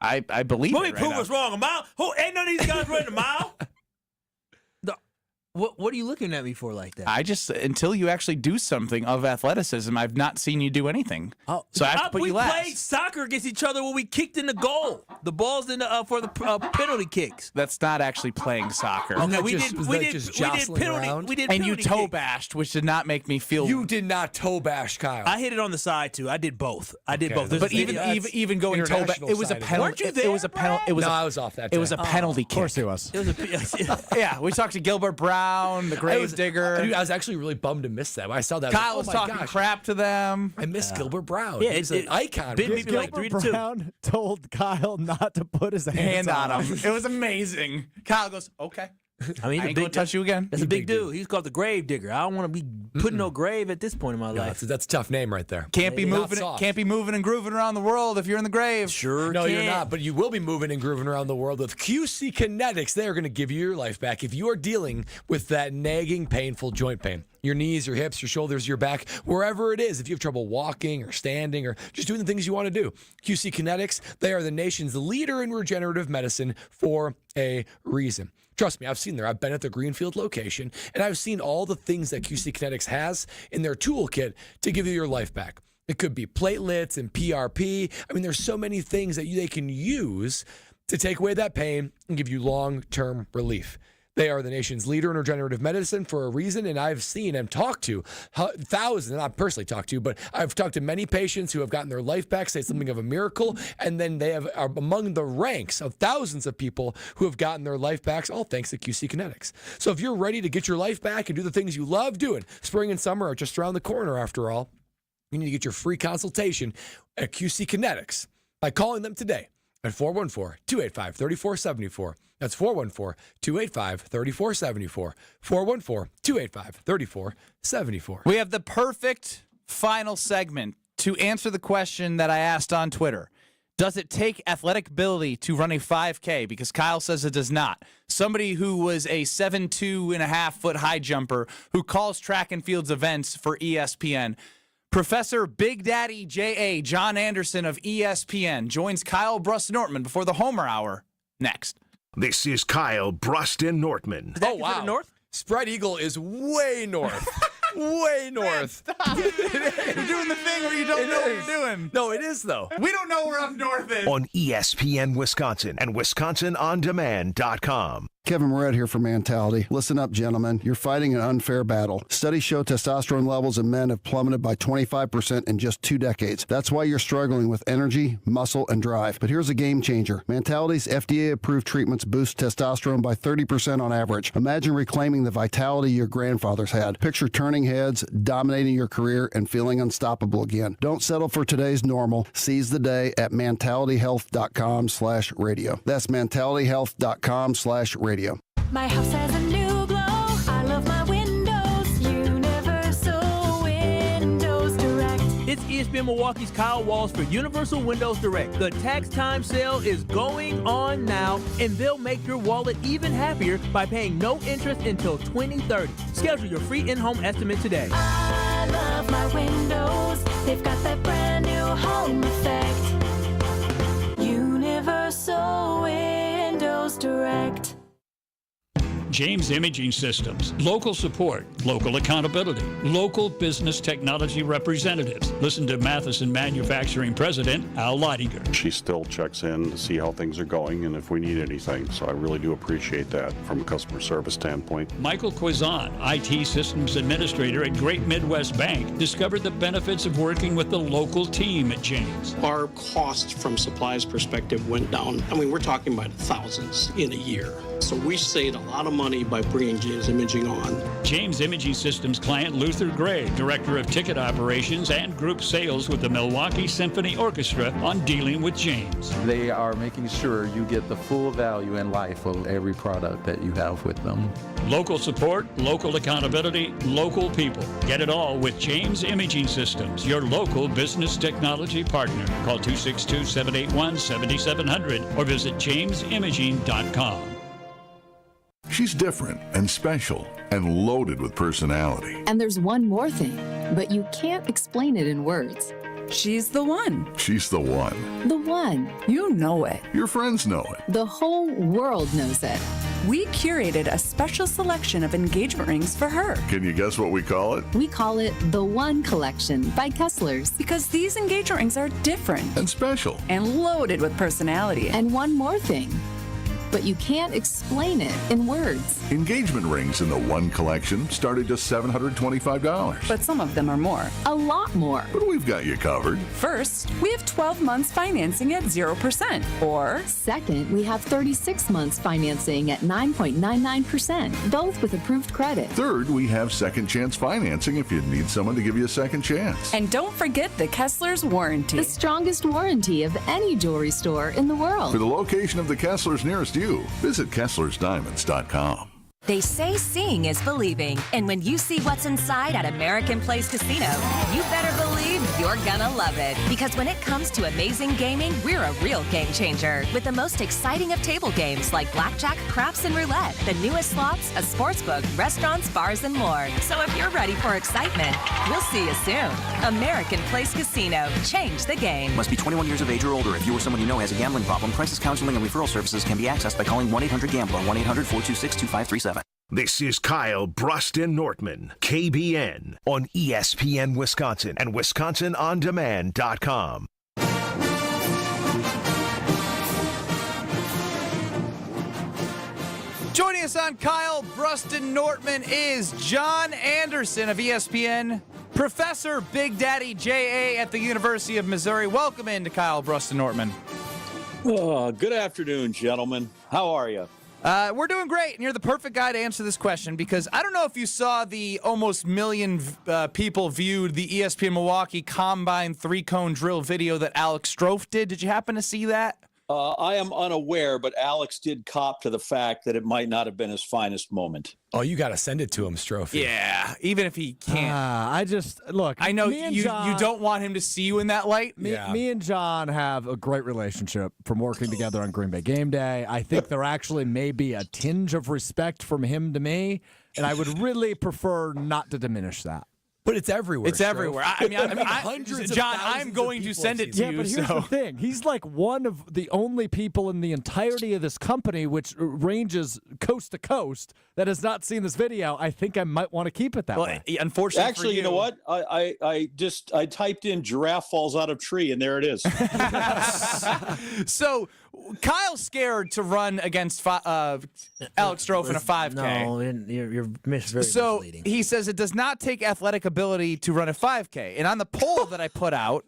I believe Let me it right prove now. us wrong. A mile? Ain't none of these guys running a mile. What are you looking at me for like that? I just until you actually do something of athleticism, I've not seen you do anything. Oh, so I have to put we you last. played soccer against each other when we kicked in the goal. The ball's in the for the penalty kicks. That's not actually playing soccer. Okay, we just penalty. We did and you penalty toe kicks. bashed, which did not make me feel. You did not toe bash Kyle. I hit it on the side too. I did both. I did both. But even going toe bash, it was a penalty. Weren't you there, It was a penalty. It was. No, I was off that. It was a penalty kick. Of course he was. It was Yeah, we talked to Gilbert Brown, the grave digger. Dude, I was actually really bummed to miss that. When I saw that, Kyle was was like, oh my talking gosh, crap to them. I miss Gilbert Brown. Yeah, he's an icon. Bit me like 3-2. Brown told Kyle not to put his Hand on him. It was amazing. Kyle goes, okay. I mean, I ain't gonna touch you again. That's a big dude. He's called the grave digger. I don't want to be putting no grave at this point in my life. That's a tough name right there. Can't be moving and grooving around the world if you're in the grave. Sure. No, can't. you're not. But you will be moving and grooving around the world with QC Kinetics. They are going to give you your life back if you are dealing with that nagging, painful joint pain. Your knees, your hips, your shoulders, your back, wherever it is. If you have trouble walking or standing or just doing the things you want to do. QC Kinetics, they are the nation's leader in regenerative medicine for a reason. Trust me, I've seen there. I've been at the Greenfield location, and I've seen all the things that QC Kinetics has in their toolkit to give you your life back. It could be platelets and PRP. I mean, there's so many things that they can use to take away that pain and give you long-term relief. They are the nation's leader in regenerative medicine for a reason, and I've seen and talked to thousands, not personally talked to, but I've talked to many patients who have gotten their life back, say something of a miracle, and then they are among the ranks of thousands of people who have gotten their life back, all thanks to QC Kinetics. So if you're ready to get your life back and do the things you love doing, spring and summer are just around the corner after all, you need to get your free consultation at QC Kinetics by calling them today at 414-285-3474. That's 414-285-3474. 414-285-3474. We have the perfect final segment to answer the question that I asked on Twitter. Does it take athletic ability to run a 5K? Because Kyle says it does not. Somebody who was a 7'2.5" high jumper who calls track and fields events for ESPN. Professor Big Daddy J.A. John Anderson of ESPN joins Kyle Brust Nortman before the Homer Hour next. This is Kyle Brust and Nortman. Oh, wow. North? Spread Eagle is way north. Way north. Stop. You're doing the thing where you don't know what you're doing. No, it is, though. We don't know where up north is. On ESPN Wisconsin and WisconsinOnDemand.com. Kevin Moret here for Mentality. Listen up, gentlemen. You're fighting an unfair battle. Studies show testosterone levels in men have plummeted by 25% in just 2 decades. That's why you're struggling with energy, muscle, and drive. But here's a game changer. Mentality's FDA-approved treatments boost testosterone by 30% on average. Imagine reclaiming the vitality your grandfathers had. Picture turning heads, dominating your career, and feeling unstoppable again. Don't settle for today's normal. Seize the day at mentalityhealth.com/radio. That's mentalityhealth.com/radio. My house has a new glow. I love my windows. Universal Windows Direct. It's ESPN Milwaukee's Kyle Walls for Universal Windows Direct. The tax time sale is going on now, and they'll make your wallet even happier by paying no interest until 2030. Schedule your free in-home estimate today. I love my windows. They've got that brand new home effect. Universal Windows Direct. James Imaging Systems, local support, local accountability, local business technology representatives. Listen to Matheson Manufacturing President Al Leidinger. She still checks in to see how things are going and if we need anything, so I really do appreciate that from a customer service standpoint. Michael Quizan, IT Systems Administrator at Great Midwest Bank, discovered the benefits of working with the local team at James. Our cost from supplies perspective went down. I mean, we're talking about thousands in a year. So we saved a lot of money money by bringing James Imaging on. James Imaging Systems client Luther Gray, Director of Ticket Operations and Group Sales with the Milwaukee Symphony Orchestra, on dealing with James. They are making sure you get the full value and life of every product that you have with them. Local support, local accountability, local people. Get it all with James Imaging Systems, your local business technology partner. Call 262-781-7700 or visit jamesimaging.com. She's different and special and loaded with personality. And there's one more thing, but you can't explain it in words. She's the one. She's the one. The one. You know it. Your friends know it. The whole world knows it. We curated a special selection of engagement rings for her. Can you guess what we call it? We call it the One Collection by Kessler's. Because these engagement rings are different. And special. And loaded with personality. And one more thing. But you can't explain it in words. Engagement rings in the One Collection start at just $725. But some of them are more. A lot more. But we've got you covered. First, we have 12 months financing at 0%. Or second, we have 36 months financing at 9.99%, both with approved credit. Third, we have second chance financing if you need someone to give you a second chance. And don't forget the Kessler's warranty. The strongest warranty of any jewelry store in the world. For the location of the Kessler's nearest you, visit KesslersDiamonds.com. They say seeing is believing, and when you see what's inside at American Place Casino, you better believe you're gonna love it. Because when it comes to amazing gaming, we're a real game changer. With the most exciting of table games like blackjack, craps, and roulette, the newest slots, a sports book, restaurants, bars, and more. So if you're ready for excitement, we'll see you soon. American Place Casino. Change the game. Must be 21 years of age or older. If you or someone you know has a gambling problem, crisis counseling and referral services can be accessed by calling 1-800-GAMBLER, 1-800-426-2537. This is Kyle, Brust, and Nortman, KBN, on ESPN Wisconsin and WisconsinOnDemand.com. Joining us on Kyle, Brust, and Nortman is John Anderson of ESPN, Professor Big Daddy J.A. at the University of Missouri. Welcome into Kyle, Brust, and Nortman. Good afternoon, gentlemen. How are you? We're doing great, and you're the perfect guy to answer this question because I don't know if you saw the almost million people viewed the ESPN Milwaukee Combine 3-cone drill video that Alex Strofe did. Did you happen to see that? I am unaware, but Alex did cop to the fact that it might not have been his finest moment. Oh, you got to send it to him, Strophe. Yeah, even if he can't. I just, look. I know you John, don't want him to see you in that light. Me and John have a great relationship from working together on Green Bay Game Day. I think there actually may be a tinge of respect from him to me, and I would really prefer not to diminish that. But it's everywhere. It's everywhere. I mean, hundreds of John, thousands I'm going of to people send have it seen to you. But here's the thing. He's like one of the only people in the entirety of this company, which ranges coast to coast, that has not seen this video. I think I might want to keep it that way. Unfortunately, actually, you know what? I typed in giraffe falls out of tree, and there it is. So, Kyle's scared to run against Alex Strofe in a 5K. No, you're very misleading. He says it does not take athletic ability to run a 5K. And on the poll that I put out,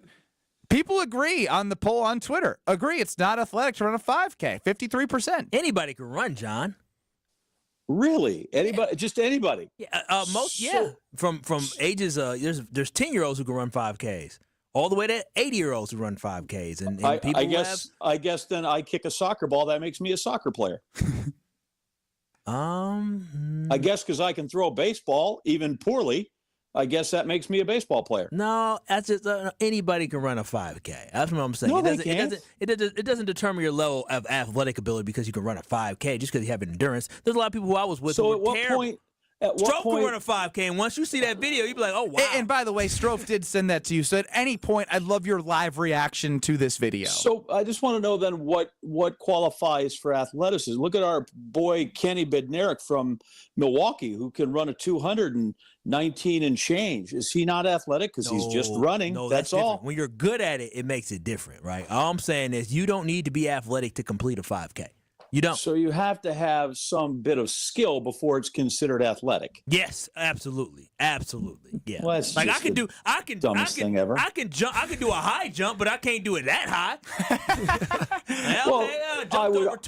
people agree on the poll on Twitter. Agree it's not athletic to run a 5K. 53%. Anybody can run, John. Really? Anybody? Just anybody? Yeah, From ages there's 10-year-olds who can run 5Ks. All the way to 80-year-olds who run 5Ks, and people I guess then I kick a soccer ball. That makes me a soccer player. I guess because I can throw a baseball even poorly. I guess that makes me a baseball player. No, that's just anybody can run a 5K. That's what I'm saying. No, it doesn't determine your level of athletic ability because you can run a 5K just because you have endurance. There's a lot of people who I was with. So who at were what terrible. point? At what Strofe point? can run a 5K, and once you see that video, you'd be like, oh, wow. And by the way, Strofe did send that to you. So at any point, I'd love your live reaction to this video. So I just want to know then what qualifies for athleticism. Look at our boy Kenny Bednarik from Milwaukee, who can run a 219 and change. Is he not athletic because he's just running? No, that's all. Different. When you're good at it, it makes it different, right? All I'm saying is you don't need to be athletic to complete a 5K. You don't. So you have to have some bit of skill before it's considered athletic. Yes, absolutely, yeah. Well, that's like just I can do thing ever. I can jump. I can do a high jump, but I can't do it that high.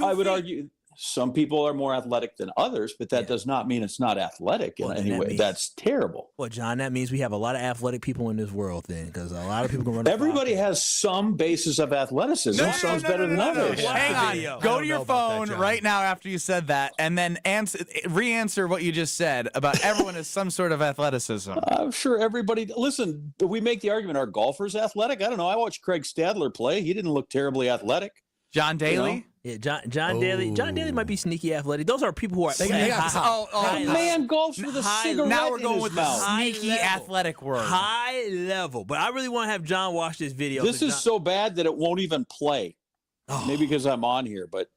I would argue. some people are more athletic than others, but that does not mean it's not athletic in any way. That's terrible. Well, John, that means we have a lot of athletic people in this world then, because a lot of people can run. Everybody has some basis of athleticism. Some's better than others. Hang on. Go to your phone right now after you said that, and then re-answer what you just said about everyone has some sort of athleticism. I'm sure everybody. Listen, we make the argument: are golfers athletic? I don't know. I watched Craig Stadler play. He didn't look terribly athletic. John Daly. You know? Yeah, John Daly. John Daly might be sneaky athletic. Those are people who are. Man golfs with a cigarette. Now we're going in with his the mouth. sneaky athletic word. High level. But I really want to have John watch this video. This is so bad that it won't even play. Maybe because I'm on here, but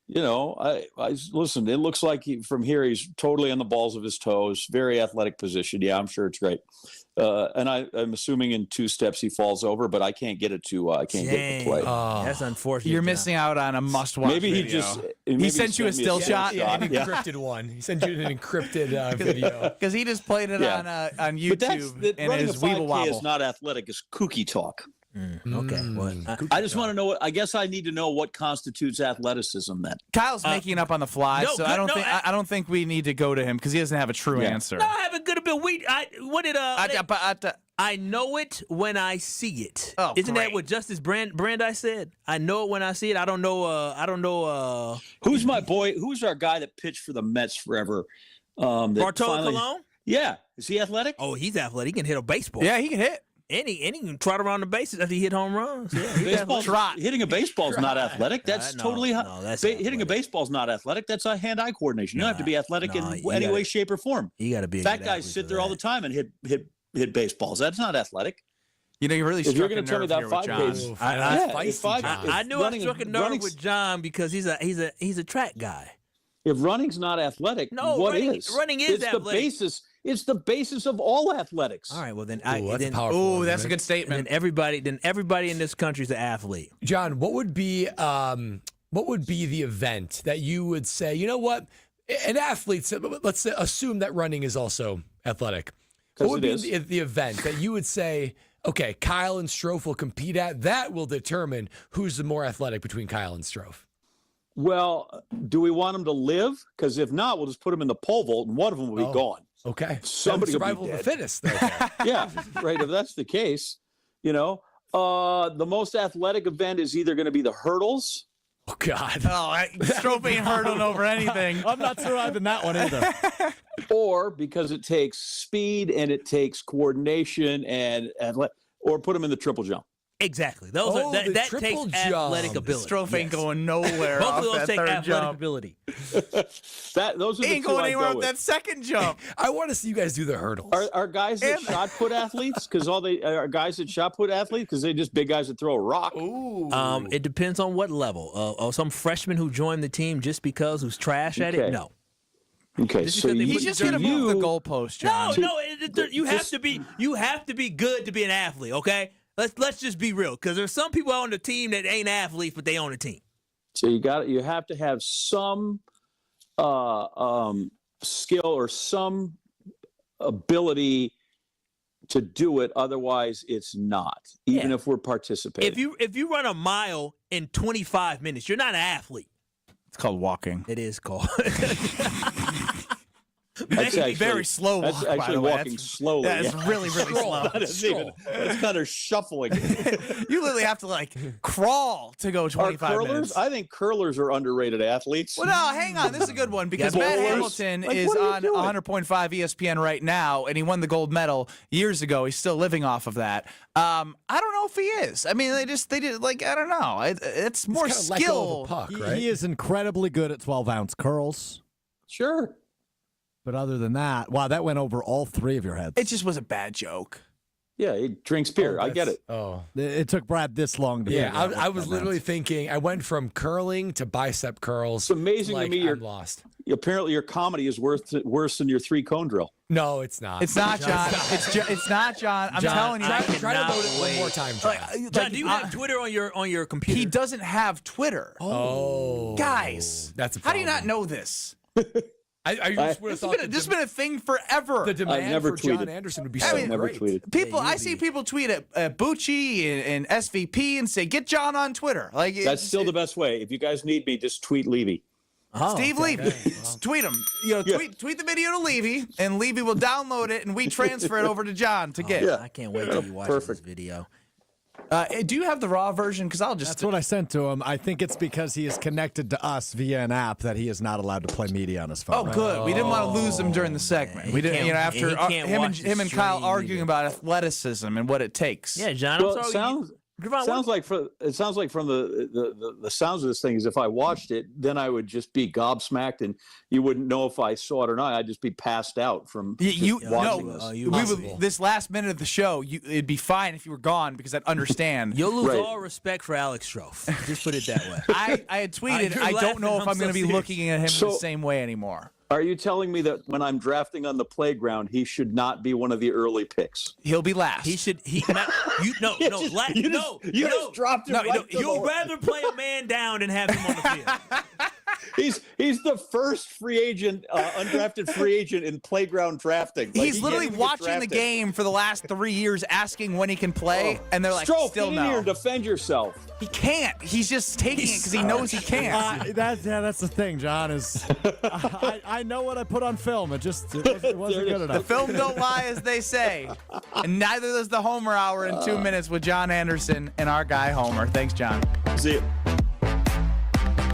you know, I listen. It looks like from here he's totally on the balls of his toes. Very athletic position. Yeah, I'm sure it's great. And I'm assuming in 2 steps he falls over, but I can't get it to. I can't get it to play. That's unfortunate. You're missing out on a must-watch. Maybe video. he sent you a still shot. Yeah, an encrypted one. He sent you an encrypted video because he just played it on YouTube. But and running his a 5K Weeble Wobble. is not athletic. It's kooky talk. Okay. Well, I just want to know. I guess I need to know what constitutes athleticism. Then Kyle's making it up on the fly, so I don't think we need to go to him because he doesn't have a true answer. No, I have a good ability. I know it when I see it. Oh, Isn't great. that what Justice Brandeis said? I know it when I see it. I don't know. Who's my boy? Who's our guy that pitched for the Mets forever? Bartolo Colon? Yeah, is he athletic? Oh, he's athletic. He can hit a baseball. Yeah, he can hit. And he can trot around the bases after he hit home runs. Yeah, hitting a baseball is not athletic. That's totally hitting a baseball is not athletic. That's a hand-eye coordination. You don't have to be athletic in any way, shape, or form. You got to be. Fat guys sit there all the time and hit baseballs. That's not athletic. You know, you really struck a nerve here with John. I knew I struck a nerve with John because he's a track guy. If running's not athletic, what is? Running is athletic. The basis. It's the basis of all athletics. All right, well then, that's a good statement. And everybody in this country is an athlete. John, what would be the event that you would say, you know what, an athlete? Let's assume that running is also athletic. What would be the event that you would say, okay, Kyle and Strofe will compete at? That will determine who's the more athletic between Kyle and Strofe. Well, do we want them to live? Because if not, we'll just put them in the pole vault, and one of them will be gone. Okay. Somebody survival will be of dead. the fittest. Though. Yeah, right. If that's the case, you know, the most athletic event is either going to be the hurdles. Oh God. Strofe ain't hurdling over anything. I'm not surviving that one either. Or because it takes speed and it takes coordination or put them in the triple jump. Exactly. That takes athletic ability. Strofe ain't going nowhere. Both off of those that take third athletic jump. ability. Those are the ain't two going I anywhere go with that second jump. I want to see you guys do the hurdles. Are guys that shot put athletes? Because are guys that shot put athletes because they're just big guys that throw a rock. Ooh. It depends on what level. Some freshman who joined the team just because who's trash at it. No. Okay, so he's just gonna move the goalpost, John. No. You have to be good to be an athlete. Okay. Let's just be real, because there's some people on the team that ain't athletes, but they own the team. So you have to have some skill or some ability to do it. Otherwise, it's not. Even if we're participating. If you run a mile in 25 minutes, you're not an athlete. It's called walking. It is called. That's actually very slow. That's walk, actually walking slowly. That's really, really slow. It's kind of shuffling. You literally have to crawl to go 25 minutes. I think curlers are underrated athletes. Well, no, hang on. This is a good one because Matt Hamilton is on 100.5 ESPN right now, and he won the gold medal years ago. He's still living off of that. I don't know if he is. I mean, they did I don't know. It's more skill. Puck, right? He is incredibly good at 12-ounce curls. Sure. But other than that, wow, that went over all three of your heads. It just was a bad joke. Yeah, he drinks beer. I get it. Oh. It took Brad this long to figure out. I was literally thinking, I went from curling to bicep curls. It's amazing to me I'm lost. Apparently your comedy is worse than your 3-cone drill. No, it's not. It's not, John. It's not, John. I'm telling you. Try to load it one more time, John. John, do you have Twitter on your computer? He doesn't have Twitter. Oh. Guys. That's a how do problem. you not know this? This has been a thing forever. The demand for John Anderson would be so great. Tweeted. I see people tweet at Bucci and SVP and say, "Get John on Twitter." That's still the best way. If you guys need me, just tweet Levy. Steve Levy. Tweet him. Tweet the video to Levy, and Levy will download it, and we transfer it over to John to get. I can't wait till you watch this video. Do you have the raw version? Because That's what I sent to him. I think it's because he is connected to us via an app that he is not allowed to play media on his phone. Oh, good. We didn't want to lose him during the segment. We didn't, after him and Kyle arguing about athleticism and what it takes. Yeah, John. Well, it sounds like from the sounds of this thing is if I watched it, then I would just be gobsmacked, and you wouldn't know if I saw it or not. I'd just be passed out from watching this. This last minute of the show, it'd be fine if you were gone because I'd understand. You'll lose all respect for Alex Strofe. Just put it that way. I had tweeted, I don't know if I'm going to be looking at him the same way anymore. Are you telling me that when I'm drafting on the playground, he should not be one of the early picks? He'll be last. He should. You just dropped him. You'd rather play a man down than have him on the field. He's the first free agent, undrafted free agent in playground drafting. He's literally watching the game for the last 3 years, asking when he can play, and they're like, Strofe, still get in no. here and defend yourself. He can't. He's just taking it because he knows he can't. That's the thing, John. Is I know what I put on film. It wasn't good enough. The film don't lie, as they say, and neither does the Homer Hour in 2 minutes with John Anderson and our guy Homer. Thanks, John. See you.